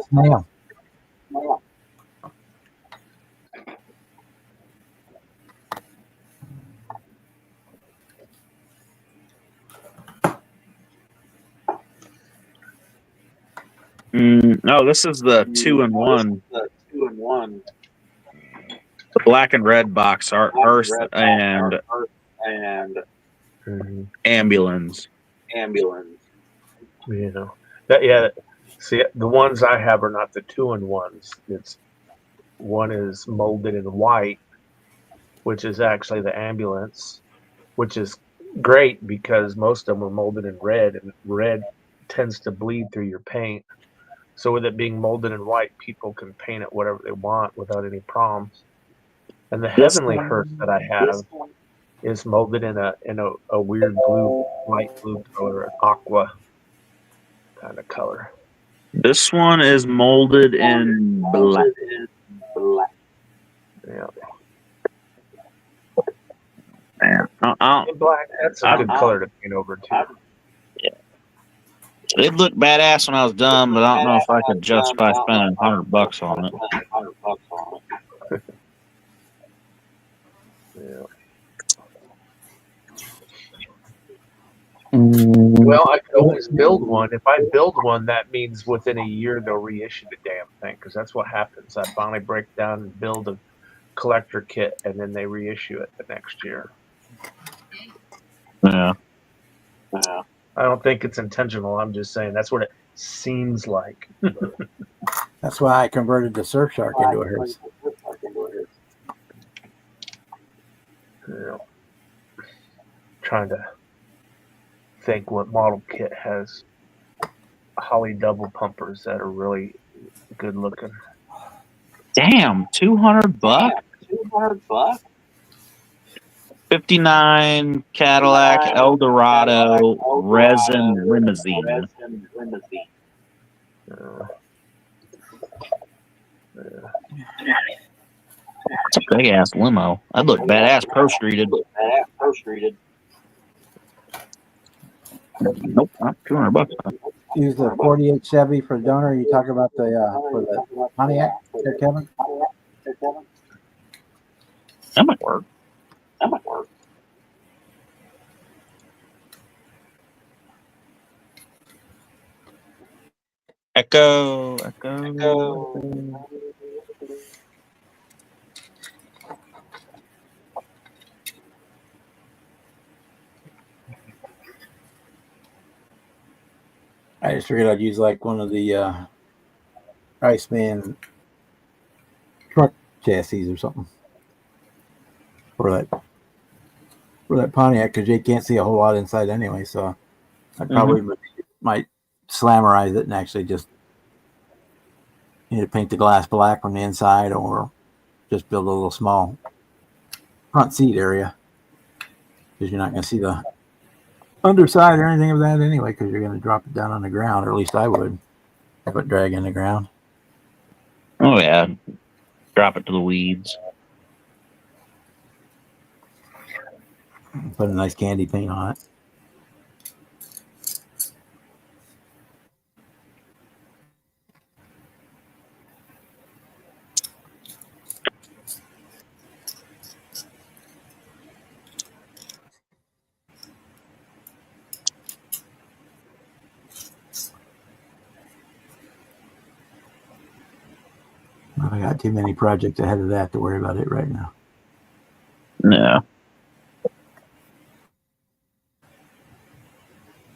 Speaker 1: Snail.
Speaker 7: No, this is the 2-in-1. The black and red box are hearse and
Speaker 5: Mhm.
Speaker 7: ambulance.
Speaker 5: You know that, yeah. See, the ones I have are not the 2-in-1s. It's one is molded in white, which is actually the ambulance, which is great because most of them are molded in red, and red tends to bleed through your paint. So with it being molded in white, people can paint it whatever they want without any problems. And the
Speaker 7: This
Speaker 5: Heavenly hearse that I have is molded in a weird blue, light blue color, an aqua kind of color.
Speaker 7: This one is molded in black.
Speaker 5: Yeah,
Speaker 7: Man,
Speaker 5: and black. That's a good color to paint over too.
Speaker 7: it looked badass when I was done, but I don't know if I could justify spending $100 on it.
Speaker 5: Yeah.
Speaker 7: Mm,
Speaker 5: Well, I could always build one. If I build one, that means within a year they'll reissue the damn thing, because that's what happens. I finally break down and build a collector kit, and then they reissue it the next year.
Speaker 7: yeah.
Speaker 5: I don't think it's intentional. I'm just saying that's what it seems like.
Speaker 1: That's why I converted the Surfshark into a hearse.
Speaker 5: You know, trying to think what model kit has Holly double pumpers that are really good looking.
Speaker 7: Damn, $200. 59 Cadillac Eldorado resin limousine.
Speaker 5: Uh,
Speaker 7: It's a big ass limo. I'd look badass pro streeted. Nope, not $200.
Speaker 1: Use the 48 Chevy for donor. You talk about the for the Pontiac there, Kevin?
Speaker 7: That might work. Echo.
Speaker 1: I just figured I'd use like one of the Iceman truck chassis or something for that Pontiac, because you can't see a whole lot inside anyway. So I probably might slammerize it and actually just paint the glass black on the inside, or just build a little small front seat area, because you're not going to see the underside or anything of that anyway, because you're going to drop it down on the ground, or at least I would have it drag in the ground.
Speaker 7: Oh yeah. Drop it to the weeds.
Speaker 1: Put a nice candy paint on it. got too many projects ahead of that to worry about it right now.
Speaker 7: Yeah.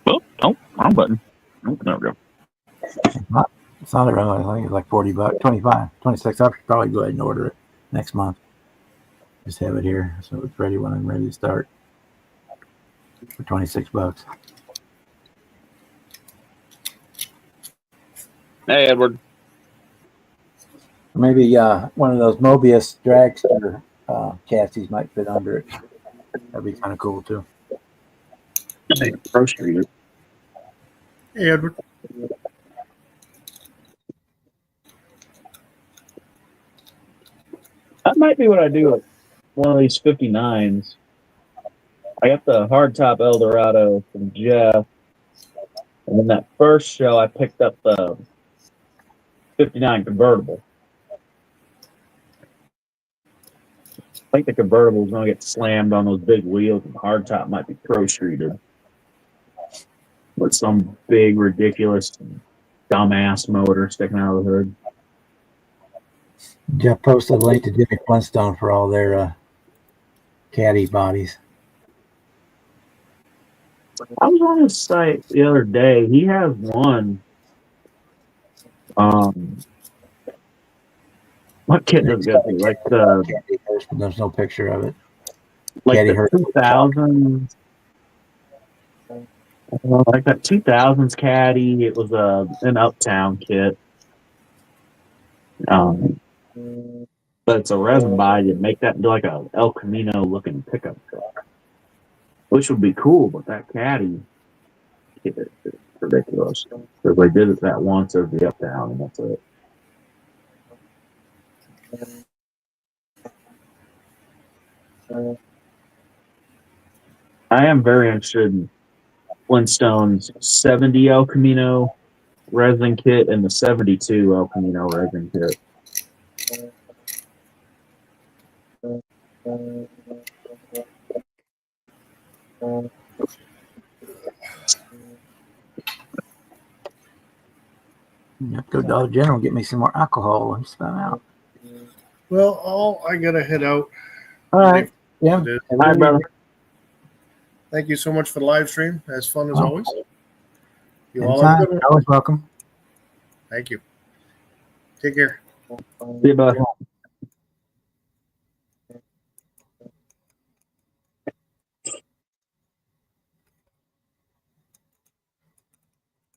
Speaker 7: Well, oh, wrong button. Oh, there we go.
Speaker 1: It's not around. I think it's like $40, 25, 26. I should probably go ahead and order it next month. Just have it here so it's ready when I'm ready to start for $26.
Speaker 7: Hey, Edward.
Speaker 1: Maybe one of those Mobius dragster chassis might fit under it. That'd be kind of cool too.
Speaker 7: Hey, Pro Street.
Speaker 3: Hey, Edward.
Speaker 7: That might be what I do with one of these 59s. I got the hardtop Eldorado from Jeff. And then that first show, I picked up the 59 convertible. I think the convertible is going to get slammed on those big wheels, and the hardtop might be pro-streeted with some big, ridiculous, dumbass motor sticking out of the hood.
Speaker 1: Jeff posted a link to Jimmy Flintstone for all their caddy bodies.
Speaker 7: I was on his site the other day. He has one. What kit does it go to? Like the
Speaker 1: Caddy Hearst, but there's no picture of it.
Speaker 7: like
Speaker 1: Caddy
Speaker 7: the
Speaker 1: Hearst.
Speaker 7: 2000s. Like that 2000s caddy. It was an Uptown kit. But it's a resin body. You make that into like a El Camino looking pickup truck, which would be cool. But that caddy kit is ridiculous because they did it that once over the Uptown, and that's it. I am very interested in Flintstone's 70 El Camino resin kit and the 72 El Camino resin kit.
Speaker 1: You have to go to Dollar General and get me some more alcohol. I just found out.
Speaker 3: Well, I gotta head out.
Speaker 1: All right. Yeah.
Speaker 3: It is.
Speaker 7: Hi, brother.
Speaker 3: Thank you so much for the live stream. As fun as
Speaker 1: Oh.
Speaker 3: always. You all have a
Speaker 1: Anytime.
Speaker 3: good one.
Speaker 1: Always welcome.
Speaker 3: Thank you. Take care.
Speaker 7: See you, bud.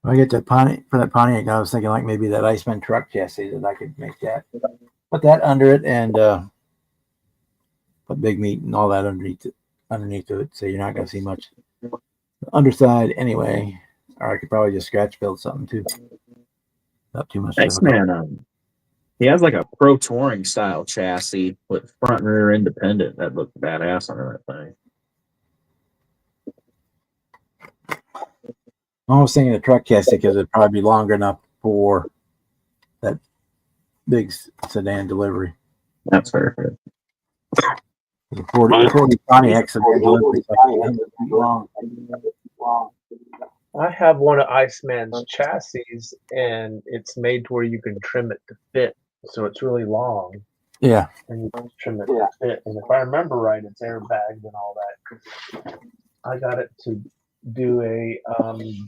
Speaker 1: If I get that Pontiac for that Pontiac, I was thinking like maybe that Iceman truck chassis that I could make that, put that under it, and put big meat and all that underneath it. So you're not going to see much underside anyway. Or I could probably just scratch build something too. Not too much.
Speaker 7: Thanks,
Speaker 1: difficult.
Speaker 7: man. He has like a pro touring style chassis with front and rear independent. That looked badass on that thing.
Speaker 1: I was thinking the truck chassis because it'd probably be longer enough for that big sedan delivery.
Speaker 7: That's fair.
Speaker 1: The 40 Pontiac sedan delivery is like 800 feet long.
Speaker 5: I have one of Iceman's chassis, and it's made to where you can trim it to fit. So it's really long,
Speaker 1: Yeah.
Speaker 5: and you can trim it to fit. And if I remember right, it's airbagged and all that. I got it to do a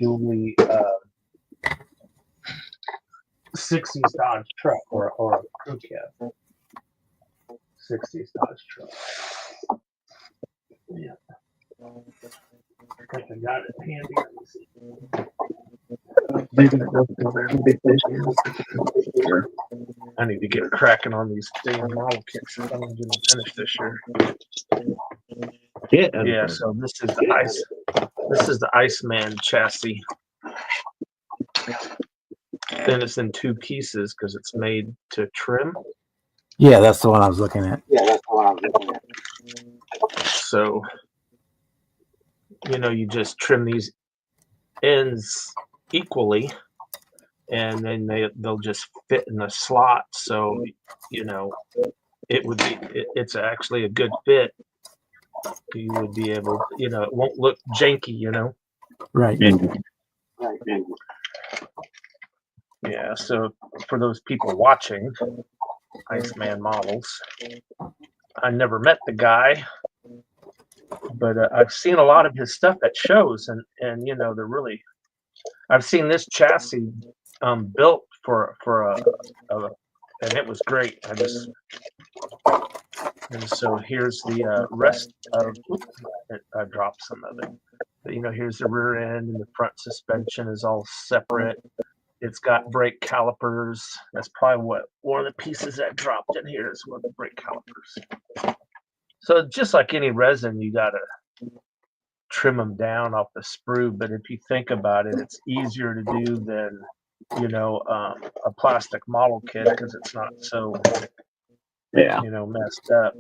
Speaker 5: dually 60s Dodge truck or a crew cab. 60s Dodge truck. Yeah. I think I got it handy. Let me see. I need to get cracking on these damn model kits. I didn't finish this year. Yeah, so this is the Iceman chassis. And it's in two pieces because it's made to trim.
Speaker 1: Yeah, that's the one I was looking at.
Speaker 5: So, you just trim these ends equally, and then they'll just fit in the slot. So, it would be, it's actually a good fit. You would be able, it won't look janky,
Speaker 1: Right.
Speaker 5: Yeah, so for those people watching, Iceman models. I never met the guy, but I've seen a lot of his stuff at shows, and you know they're really. I've seen this chassis built for a and it was great. And so here's the rest of. I dropped some of it. But, you know, here's the rear end, and the front suspension is all separate. It's got brake calipers. That's probably what one of the pieces that dropped in here is one of the brake calipers. So just like any resin, you gotta trim them down off the sprue. But if you think about it, it's easier to do than, you know, a plastic model kit because it's not so,
Speaker 7: Yeah.
Speaker 5: you know, messed up.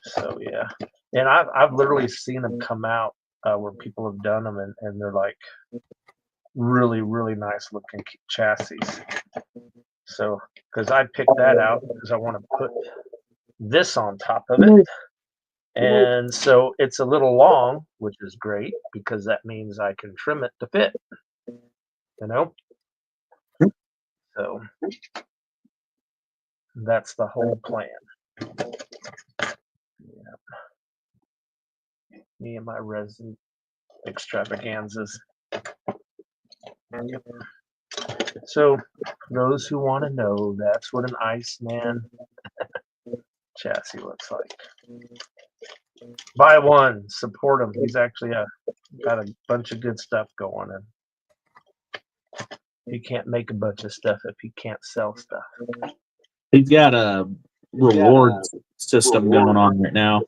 Speaker 5: So yeah, and I've literally seen them come out where people have done them, and they're like really nice looking chassis. So because I picked that out because I want to put this on top of it, and so it's a little long, which is great because that means I can trim it to fit. You know, so that's the whole plan. Yeah. Me and my resin extravaganzas. So, for those who want to know, that's what an Iceman chassis looks like. Buy one, support him. He's actually got a bunch of good stuff going, and he can't make a bunch of stuff if he can't sell stuff.
Speaker 7: He's got a reward system going on right now.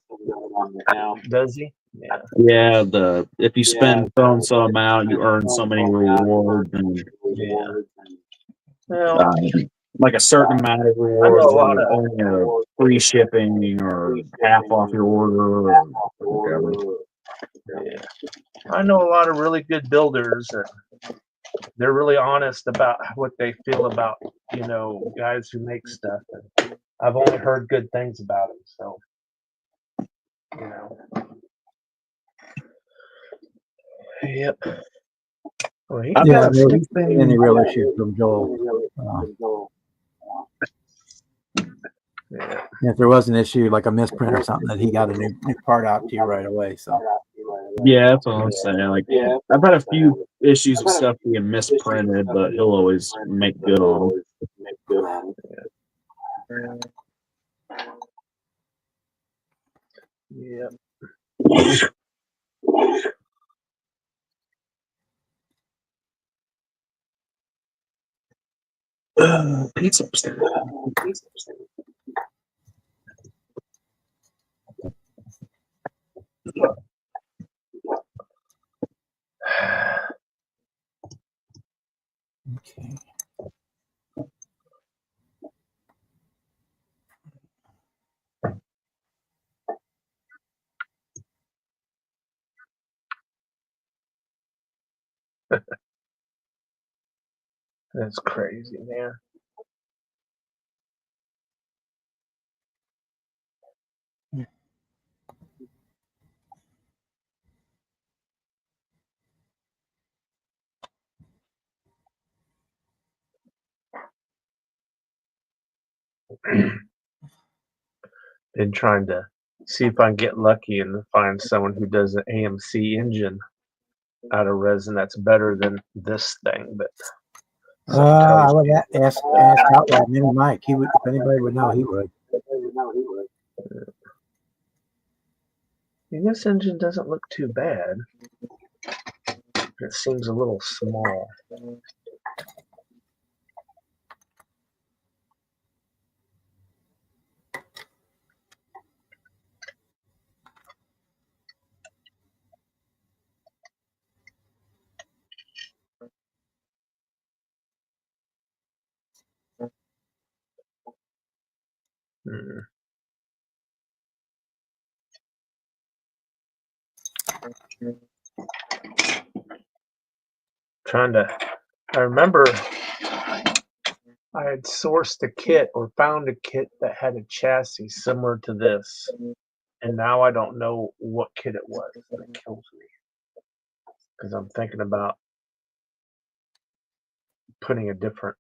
Speaker 5: Does he? Yeah.
Speaker 7: Yeah, if you spend so and so amount, you earn so many rewards, and
Speaker 5: Yeah. Well,
Speaker 7: like a certain amount of rewards, or free shipping, or half off your order, or whatever.
Speaker 5: yeah. I know a lot of really good builders, and they're really honest about what they feel about, you know, guys who make stuff. And I've only heard good things about them, so you know. Yep. Well, he
Speaker 1: Yeah,
Speaker 5: got
Speaker 1: there wasn't any real issue from Joel.
Speaker 5: yeah.
Speaker 1: If there was an issue like a misprint or something, that he got a new part out to you right away. So
Speaker 7: Yeah, that's what I'm saying. Like, I've had a few issues of stuff being misprinted, but he'll always make good on them.
Speaker 5: Yep.
Speaker 7: Pizza upstairs.
Speaker 1: okay.
Speaker 5: That's crazy, man. Been trying to see if I can get lucky and find someone who does an AMC engine out of resin that's better than this thing, but
Speaker 1: I would ask out that Mini Mike. He would, if anybody would know, he would.
Speaker 5: And this engine doesn't look too bad. It seems a little small. Hmm. I remember I had sourced a kit or found a kit that had a chassis similar to this, and now I don't know what kit it was, and it kills me because I'm thinking about putting a different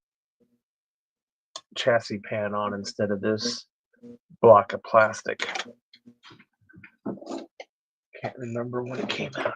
Speaker 5: chassis pan on instead of this block of plastic. Can't remember when it came out.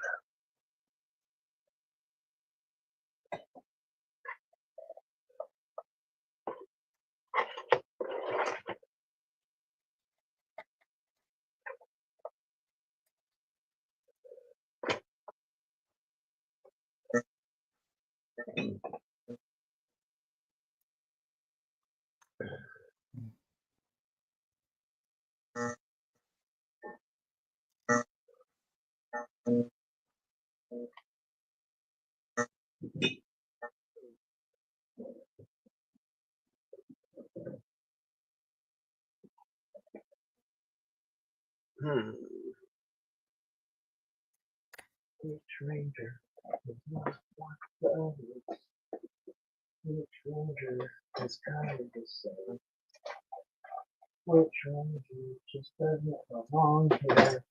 Speaker 5: Which Ranger is not like the others? Which Ranger is kind of the same? Which Ranger just doesn't belong here?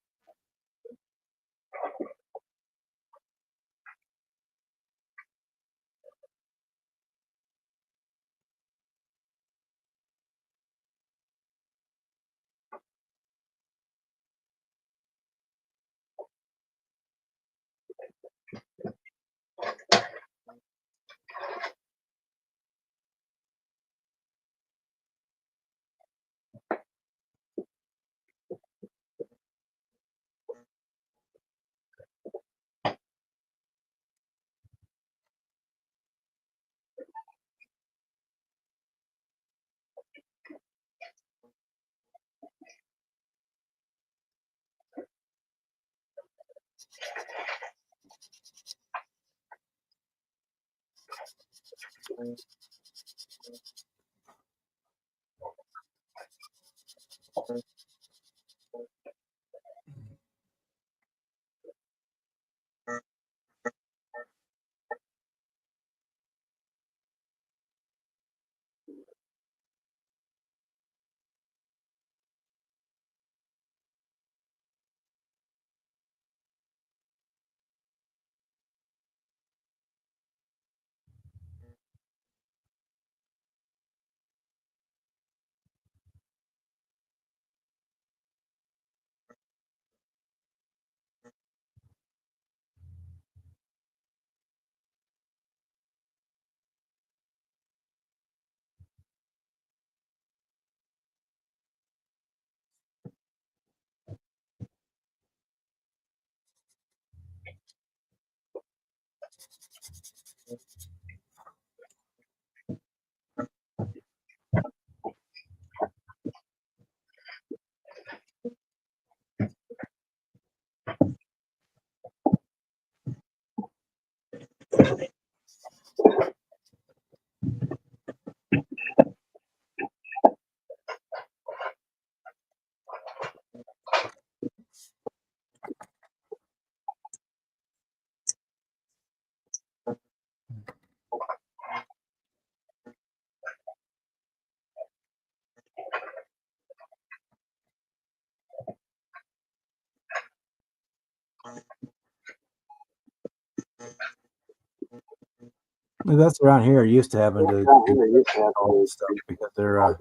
Speaker 1: That's around here. Used to having to do all this stuff because they're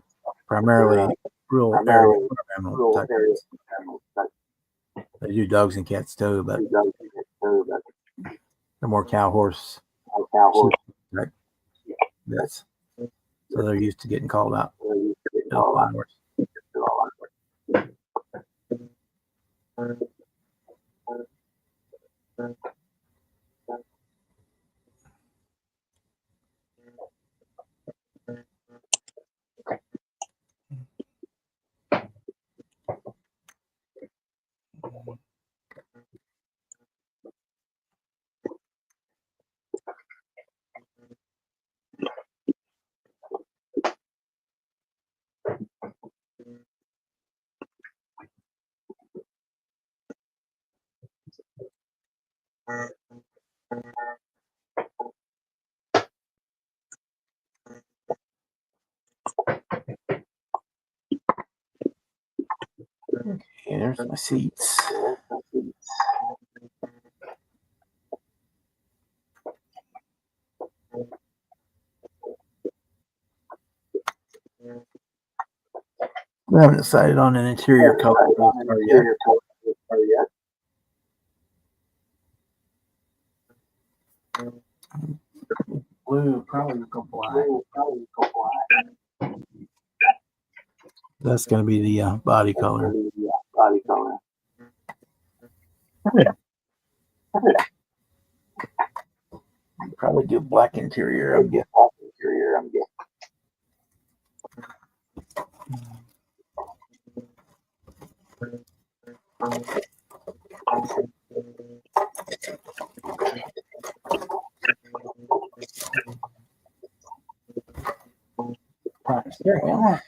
Speaker 1: primarily rural area animal type. They do dogs and cats too, but they're more cow horse. Right. Yes. So they're used to getting called out. Okay, there's my seats. We haven't decided on an interior color for this car yet. Blue, probably go black. That's going to be the body color. Probably do black interior. I'm guessing. There we are.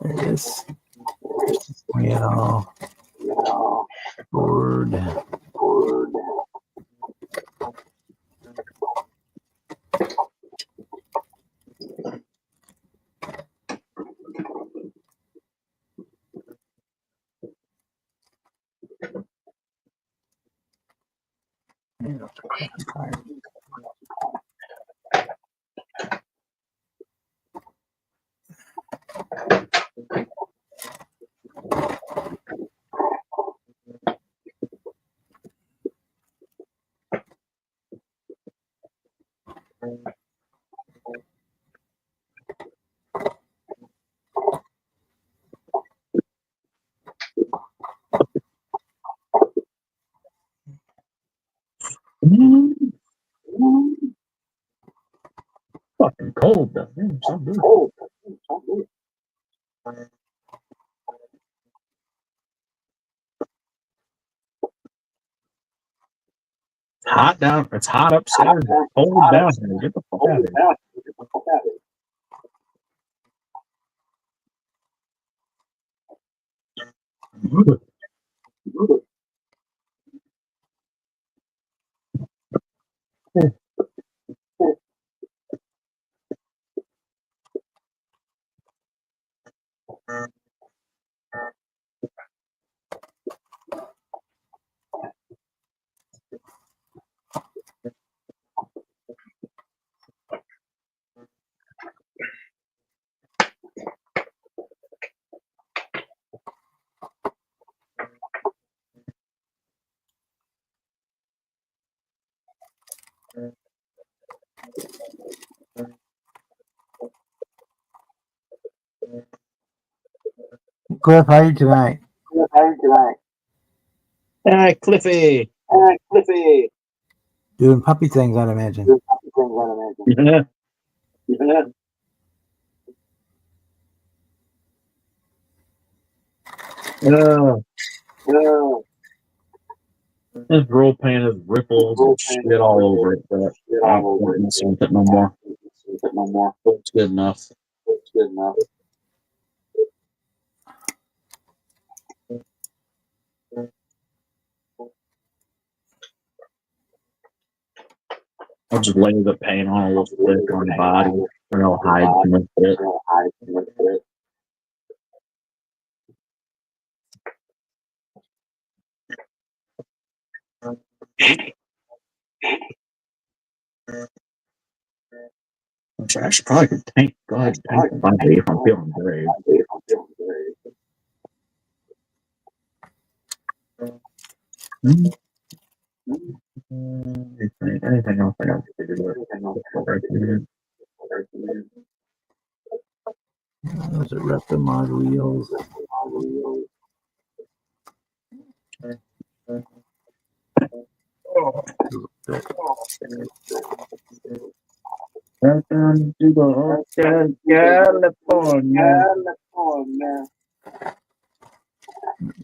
Speaker 1: There it is. Well, Ford.
Speaker 7: Fucking cold though. Damn, so good. Hot down. It's hot upstairs. Cold down here. Get the fuck out of here.
Speaker 1: Cliff, how are you tonight?
Speaker 7: Hey, Cliffy.
Speaker 1: Doing puppy things, I'd imagine.
Speaker 7: Yeah. This roll paint has ripples and shit all over it, but I don't mess with it no more. It's good enough. I'll just lay the paint on a little thick on the body, and I'll hide too much of it. Which I should probably could paint. Go ahead and paint the body if I'm feeling brave. Anything else I got to figure out?
Speaker 1: Those are Repa mod wheels.
Speaker 7: Welcome to the Hotel California.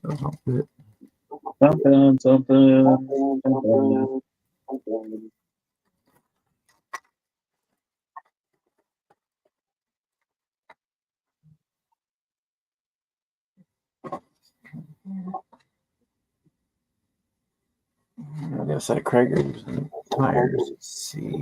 Speaker 1: Those don't fit.
Speaker 7: Something.
Speaker 1: a set of Kragers and tires. Let's see.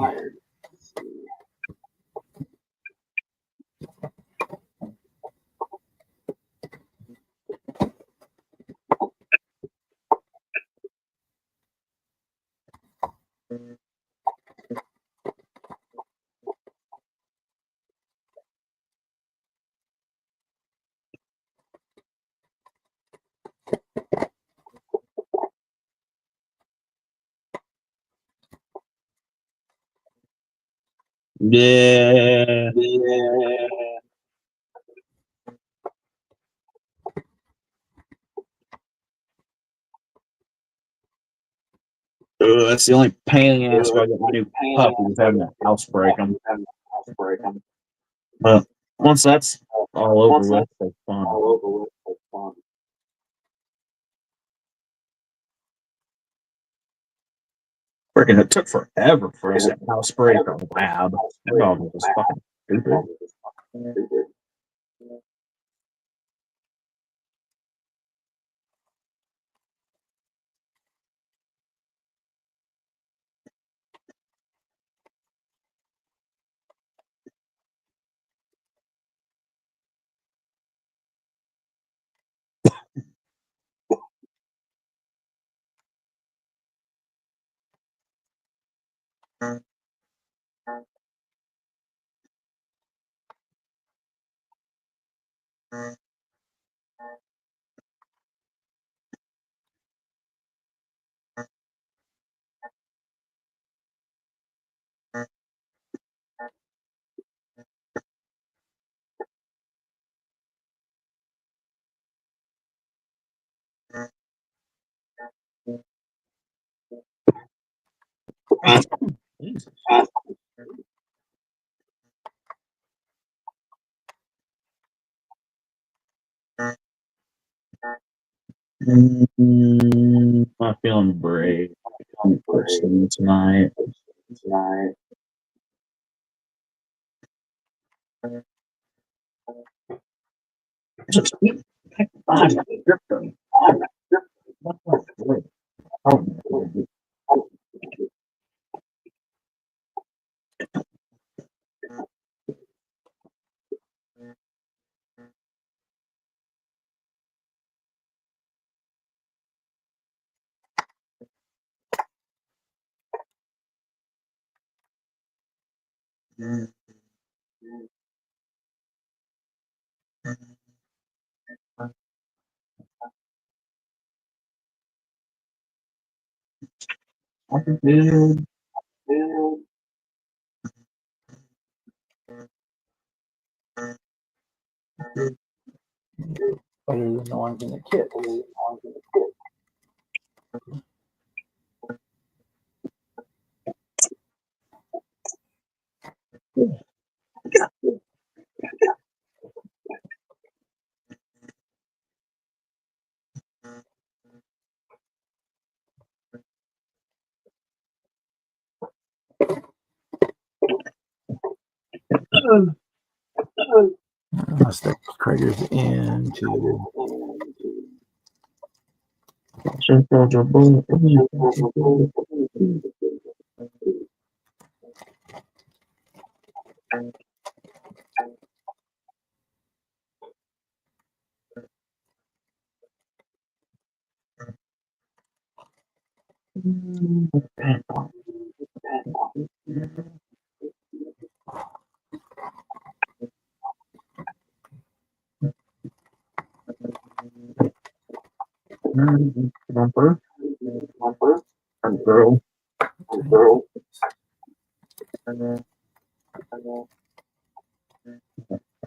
Speaker 7: Yeah. That's the only pain in the ass about getting a new puppy is having a house break them. But once that's all over with, it's fun. Freaking, it took forever for us to house break a lab. That dog was just fucking stupid. Jesus. Not feeling brave. First thing tonight. Just
Speaker 1: Better than the ones in the kit. Let's stick Kragers into.
Speaker 7: Bumper. Girl.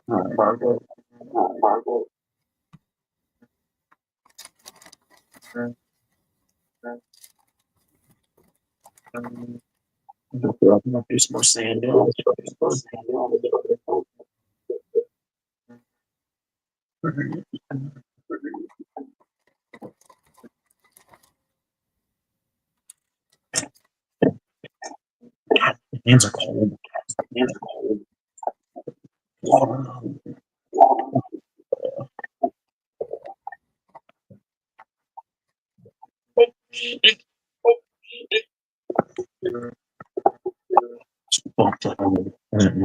Speaker 7: Margot. Do some more sand down. Hands are cold.
Speaker 1: Give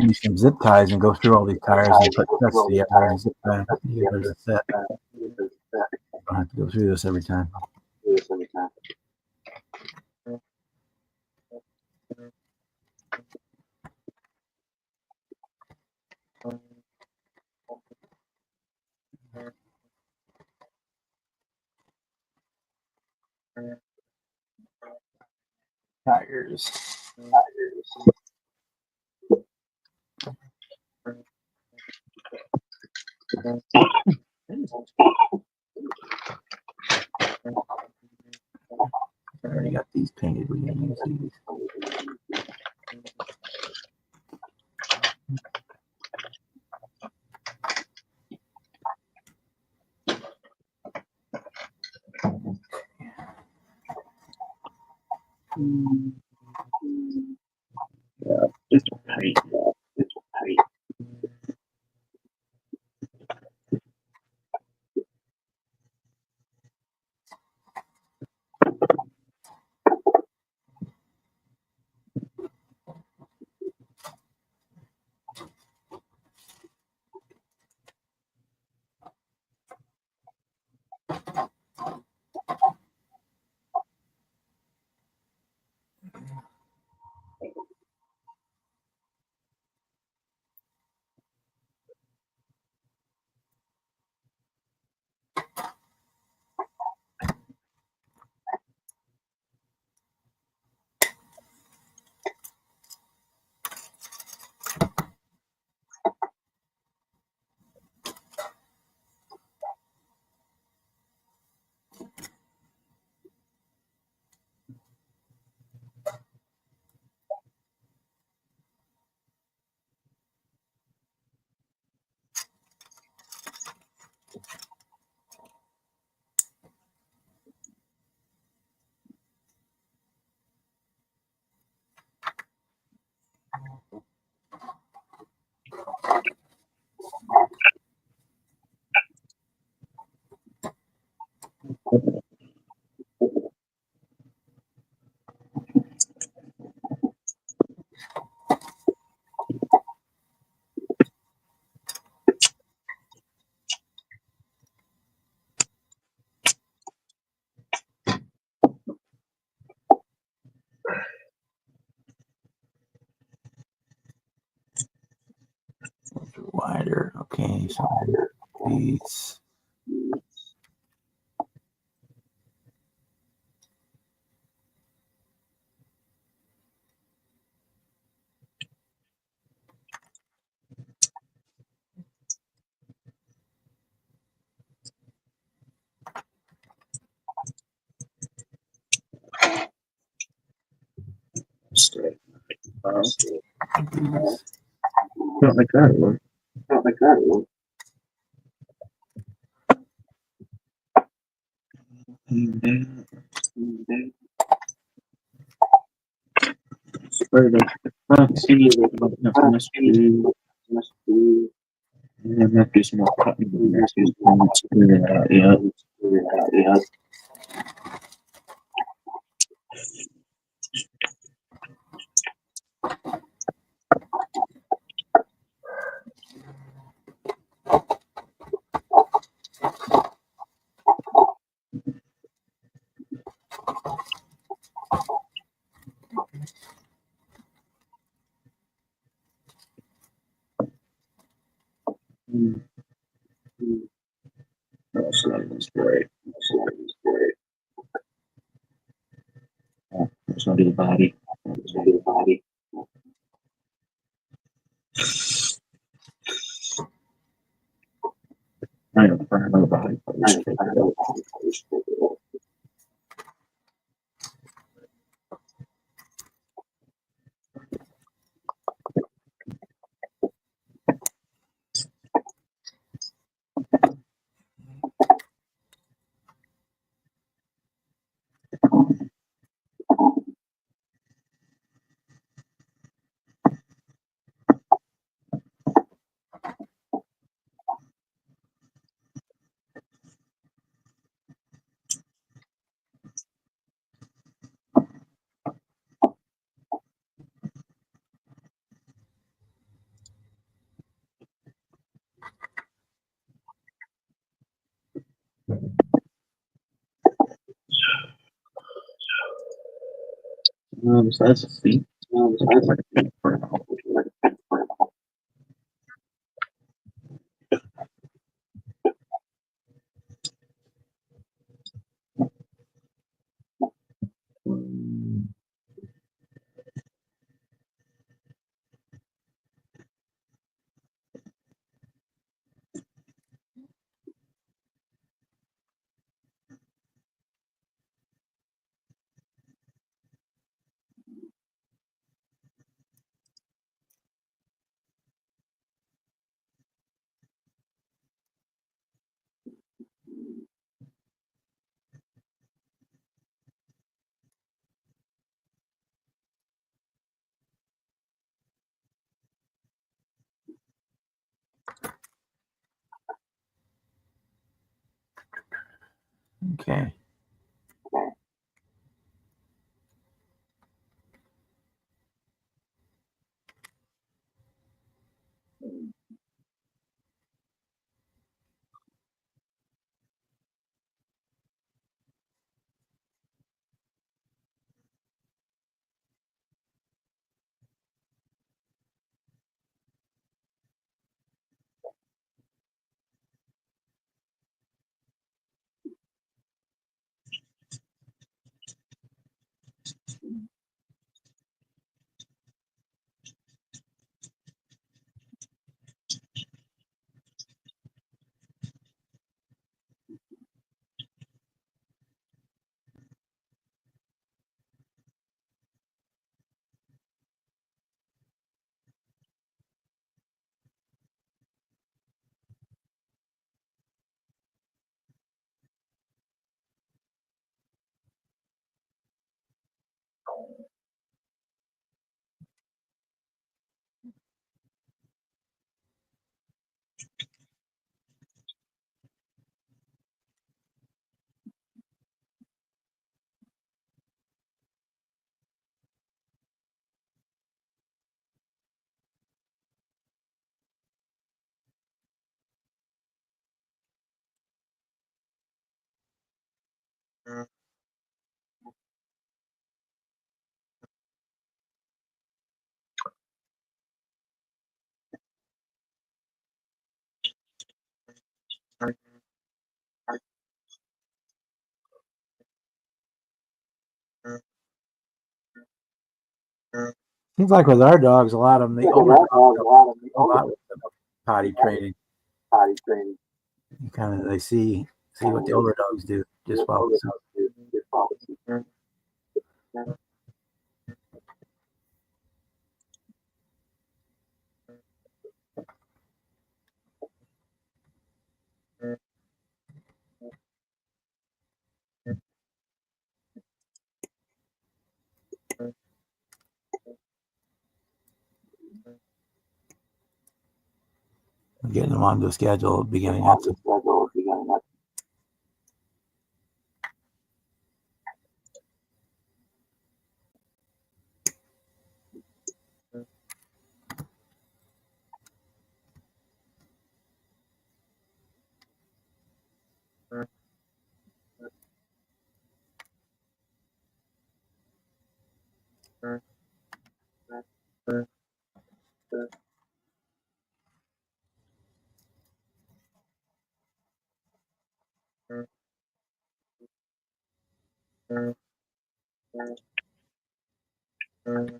Speaker 1: me some zip ties and go through all these tires and put sets together and zip tie. There's a set. You don't have to go through this every time. Tires. I already got these painted. We're gonna use these.
Speaker 7: Just paint.
Speaker 1: Wider. Okay, so these.
Speaker 7: Straight.
Speaker 1: These.
Speaker 7: Not like that one. Spray the front seat. Must be. I'm not do some more cutting. Screw that out. Yeah. That's not even great. There's not even body. I don't know another body. But we should take it out. So that's a seat. That's like a pin for an hour.
Speaker 1: Okay. Seems like with our dogs, a lot of them, the older dogs help a lot with the potty training. You kind of they see what the older dogs do. Just follow suit. Getting them onto the schedule at the beginning. Yes.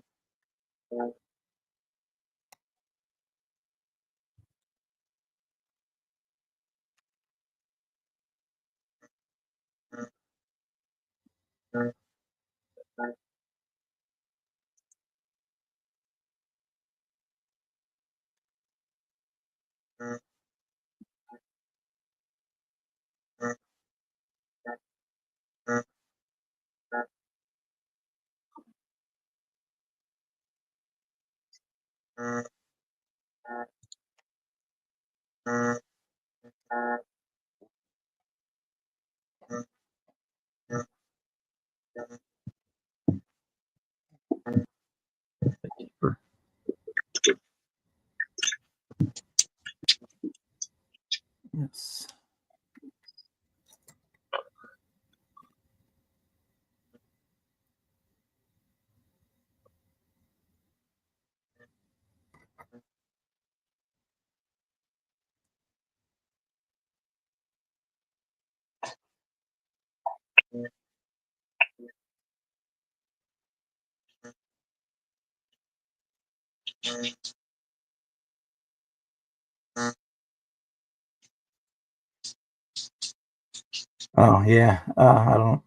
Speaker 1: Oh yeah. I don't.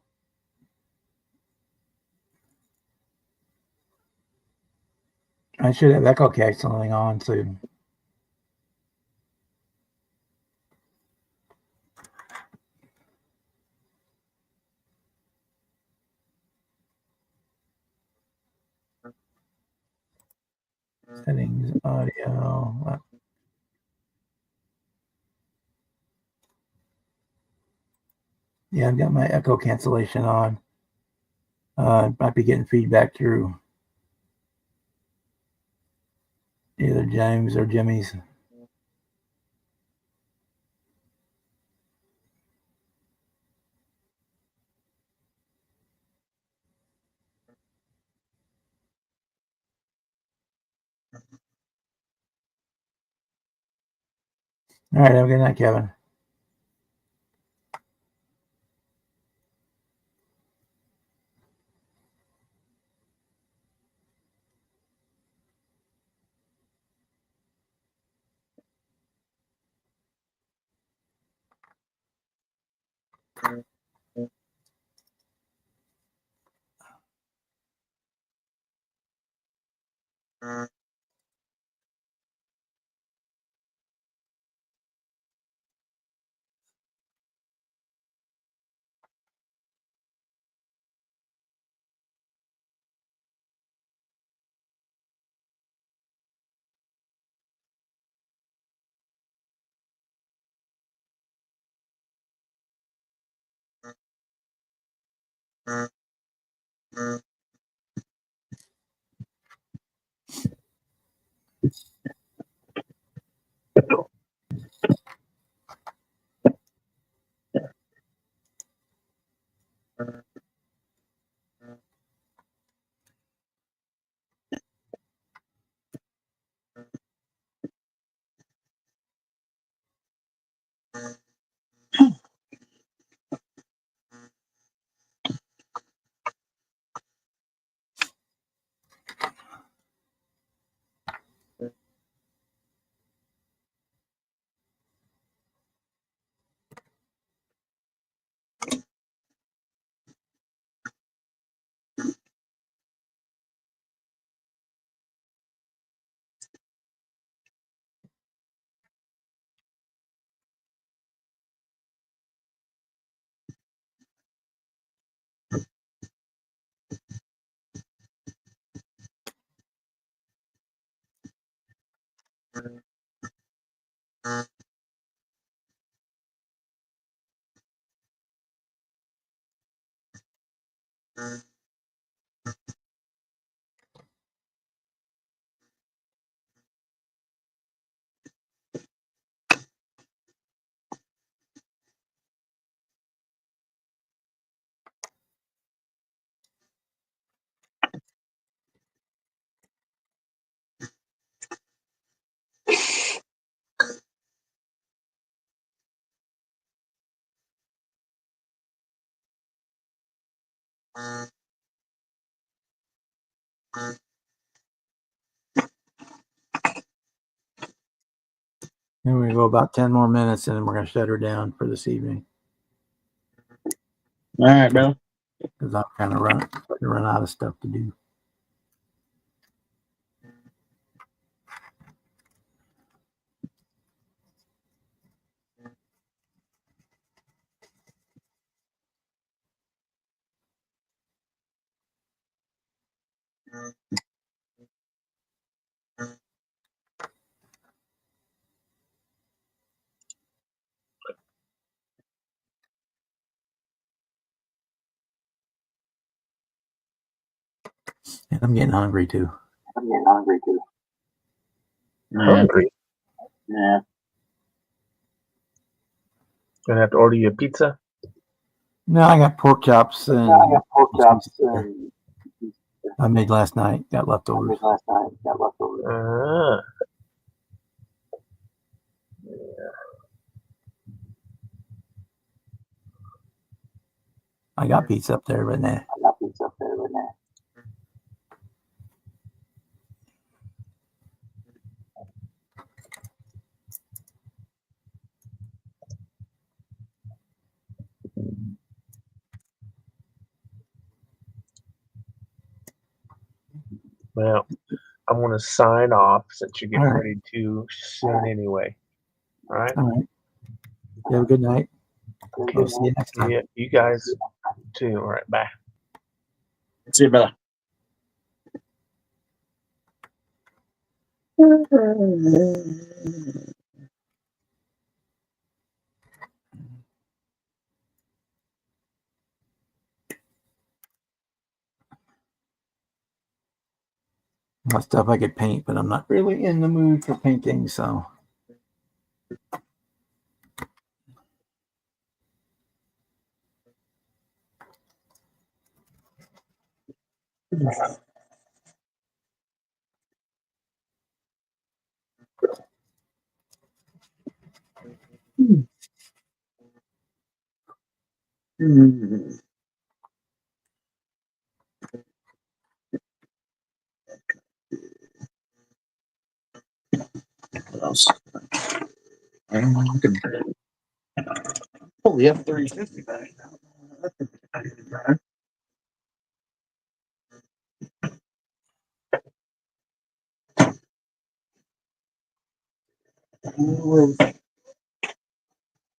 Speaker 1: I should have echo canceling on too. Settings, audio. Yeah, I've got my echo cancellation on. Might be getting feedback through either James or Jimmy's. All right, have a good night, Kevin. And we're gonna go about 10 more minutes, and then we're gonna shut her down for this evening
Speaker 7: All right, bro.
Speaker 1: because I'm kind of run out of stuff to do. And I'm getting hungry too.
Speaker 6: I'm getting hungry too.
Speaker 5: Hungry.
Speaker 6: Yeah.
Speaker 5: Gonna have to order you a pizza.
Speaker 1: No, I got pork chops and
Speaker 6: I got pork chops and
Speaker 1: I made last night. Got leftovers.
Speaker 6: last night. Got leftovers.
Speaker 5: Ah,
Speaker 1: I got pizza up there, but nah.
Speaker 6: I got pizza up there right now.
Speaker 5: well, I'm gonna sign off since you're getting
Speaker 1: All right.
Speaker 5: ready to soon anyway. All right.
Speaker 1: All right. You have a good night. I'll see you next time.
Speaker 5: Yeah, you guys too. All right. Bye.
Speaker 7: See you, brother.
Speaker 1: My stuff I could paint, but I'm not really in the mood for painting, so.
Speaker 7: What else? I can pull the F-350 back.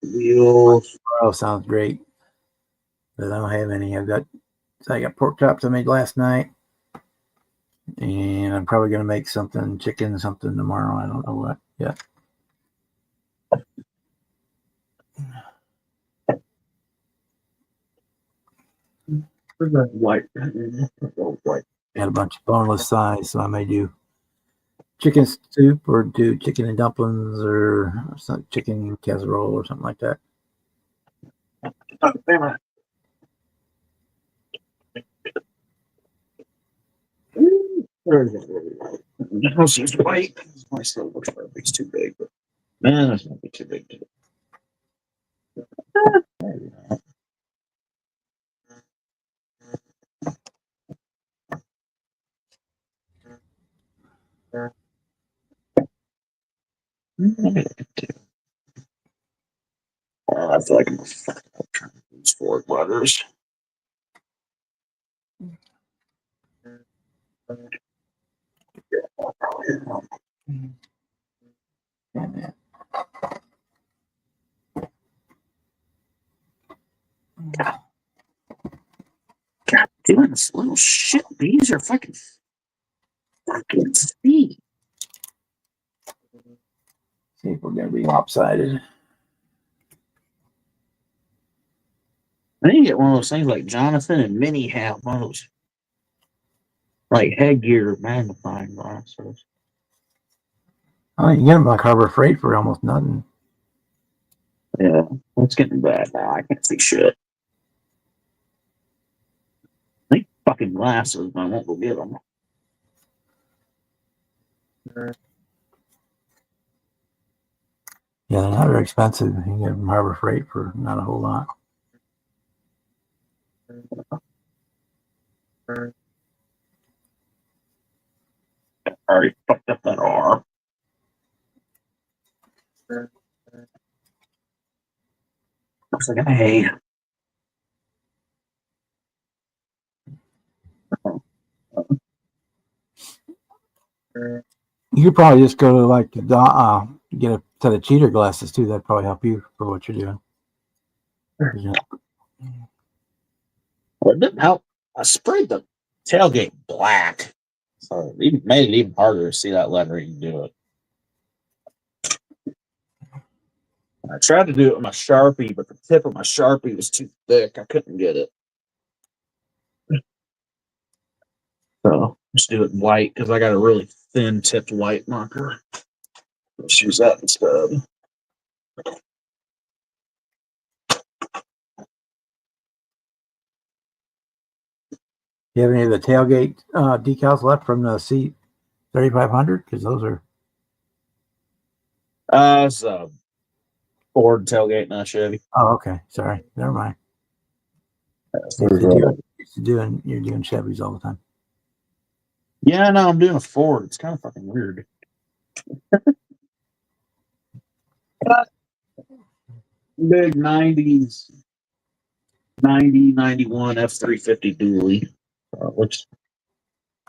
Speaker 7: Wheels.
Speaker 1: Oh, sounds great. But I don't have any. I got pork chops I made last night. And I'm probably gonna make something chicken something tomorrow. I don't know what yet.
Speaker 7: White. White.
Speaker 1: Got a bunch of boneless thighs, so I may do chicken soup or do chicken and dumplings or some chicken casserole or something like that.
Speaker 7: This one seems white. My still looks like it's too big, but man, that's not be too big. I feel like I'm trying to use 4 letters. God damn, this little shit. These are fucking speed.
Speaker 1: See if we're gonna be lopsided.
Speaker 7: I need to get one of those things like Jonathan and Minnie have, one of those like headgear magnifying glasses.
Speaker 1: Oh, you can get them like Harbor Freight for almost nothing.
Speaker 7: Yeah, it's getting bad now. I can't see shit. I think fucking glasses, but I won't go get them.
Speaker 1: Yeah, they're not very expensive. You can get them Harbor Freight for not a whole lot.
Speaker 7: already fucked up that R. Looks like an A.
Speaker 1: You could probably just go to like get a set of cheater glasses too. That'd probably help you for what you're doing. Yeah.
Speaker 7: Well, it didn't help. I sprayed the tailgate black, so it made it even harder to see that lettering do it. I tried to do it with my Sharpie, but the tip of my Sharpie was too thick. I couldn't get it. So just do it white because I got a really thin tipped white marker. Let's use that instead.
Speaker 1: You have any of the tailgate decals left from the C3500? Because those are
Speaker 7: It's a Ford tailgate, not Chevy.
Speaker 1: okay. Sorry, never mind.
Speaker 7: You're
Speaker 1: doing Chevys all the time.
Speaker 7: Yeah, no, I'm doing a Ford. It's kind of fucking weird. Big 90s, 90, 91 F350 dually, which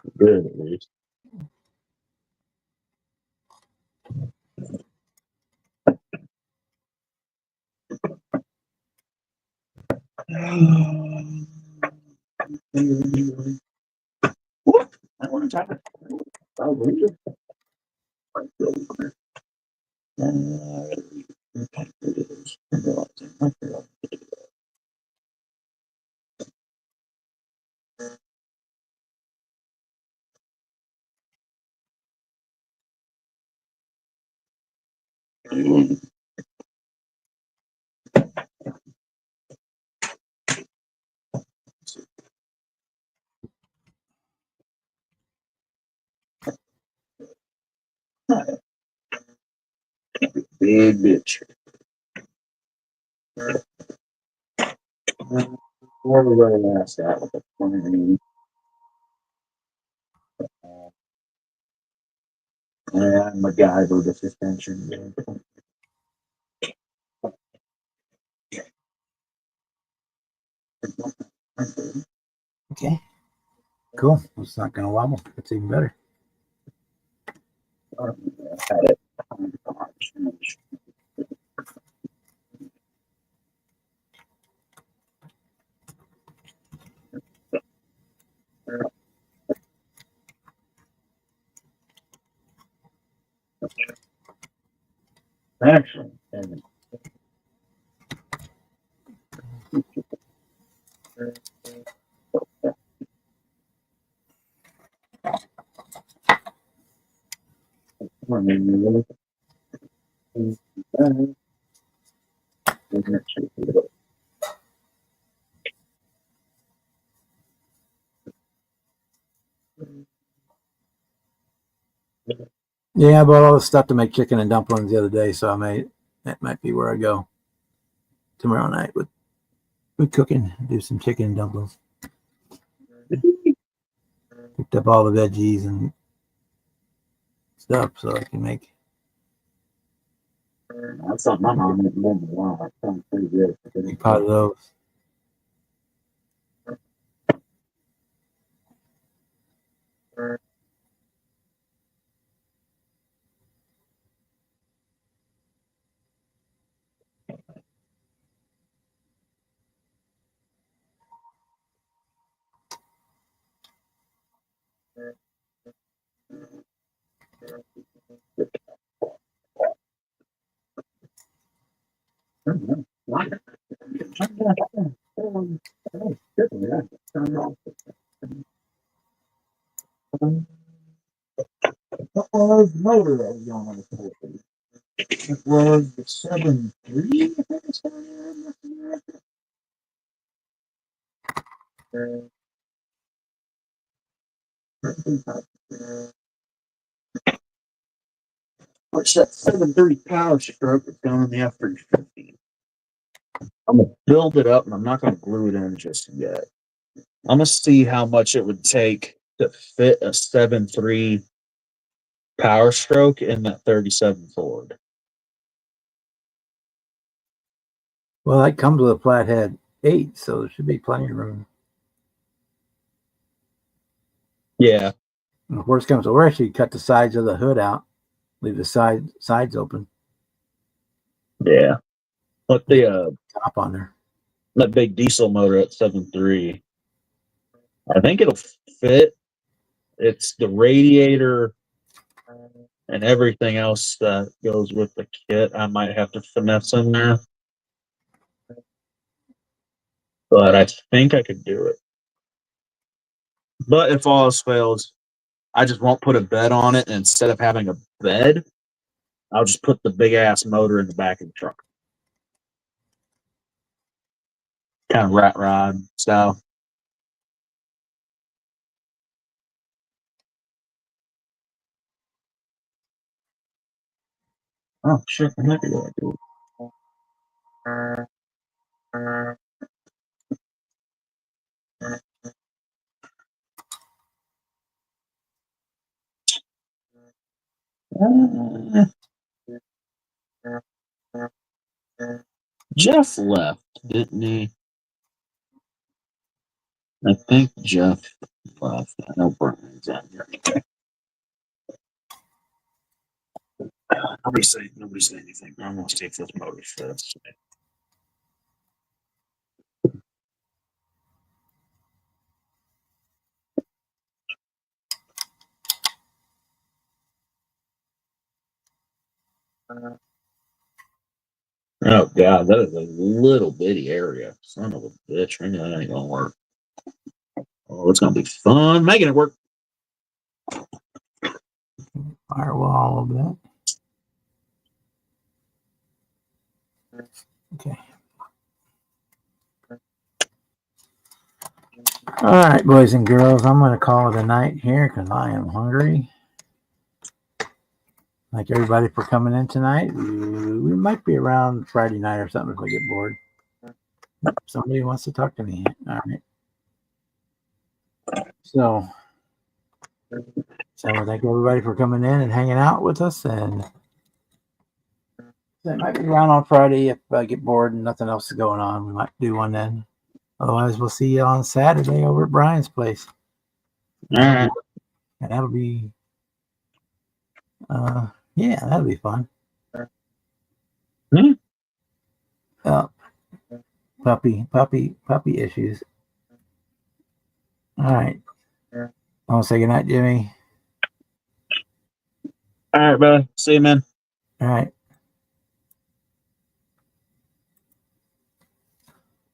Speaker 7: is good at least. What? I want to type it. I'll read it. Big bitch. Where we going last at with the 20. And MacGyver the suspension.
Speaker 1: Okay. Cool. It's not going to wobble. That's even better.
Speaker 7: Had it. Actually,
Speaker 1: Yeah, I bought all this stuff to make chicken and dumplings the other day, so that might be where I go tomorrow night with cooking. Do some chicken and dumplings. Picked up all the veggies and stuff so I can make.
Speaker 7: that's something my mom didn't remember. Wow, that sounds pretty good.
Speaker 1: Big pot of those.
Speaker 7: Motor that was on the floor. It was the 7.3. I think it's which that 730 power stroke is going in the F350. I'm gonna build it up, and I'm not gonna glue it in just yet. I'm gonna see how much it would take to fit a 7.3 Power Stroke and that 37 Ford.
Speaker 1: Well, that comes with a flathead 8, so there should be plenty of room.
Speaker 7: Yeah.
Speaker 1: And if worst comes to worst, you cut the sides of the hood out, leave the sides open,
Speaker 7: Yeah. But the
Speaker 1: top on there.
Speaker 7: that big diesel motor at 7.3, I think it'll fit. It's the radiator and everything else that goes with the kit. I might have to finesse in there, but I think I could do it. But if all else fails, I just won't put a bed on it. And instead of having a bed, I'll just put the big ass motor in the back of the truck. Kind of rat rod style. Oh, shit. I'm not going to do it. Jeff left, didn't he? I think Jeff left. I know Brian's out here. Nobody say anything. I'm gonna see if this motor fits. Oh god, that is a little bitty area. Son of a bitch. Maybe that ain't gonna work. Oh, it's gonna be fun making it work.
Speaker 1: Firewall a little bit. Okay. All right, boys and girls, I'm going to call it a night here because I am hungry. Thank everybody for coming in tonight. We might be around Friday night or something if I get bored. Somebody wants to talk to me. All right. So thank everybody for coming in and hanging out with us. And I might be around on Friday if I get bored and nothing else is going on. We might do one then. Otherwise, we'll see you on Saturday over at Brian's place.
Speaker 7: All right.
Speaker 1: And that'll be, yeah, that'll be fun. Puppy issues. All right. I want to say goodnight, Jimmy.
Speaker 7: All right, brother. See you, man.
Speaker 1: All right.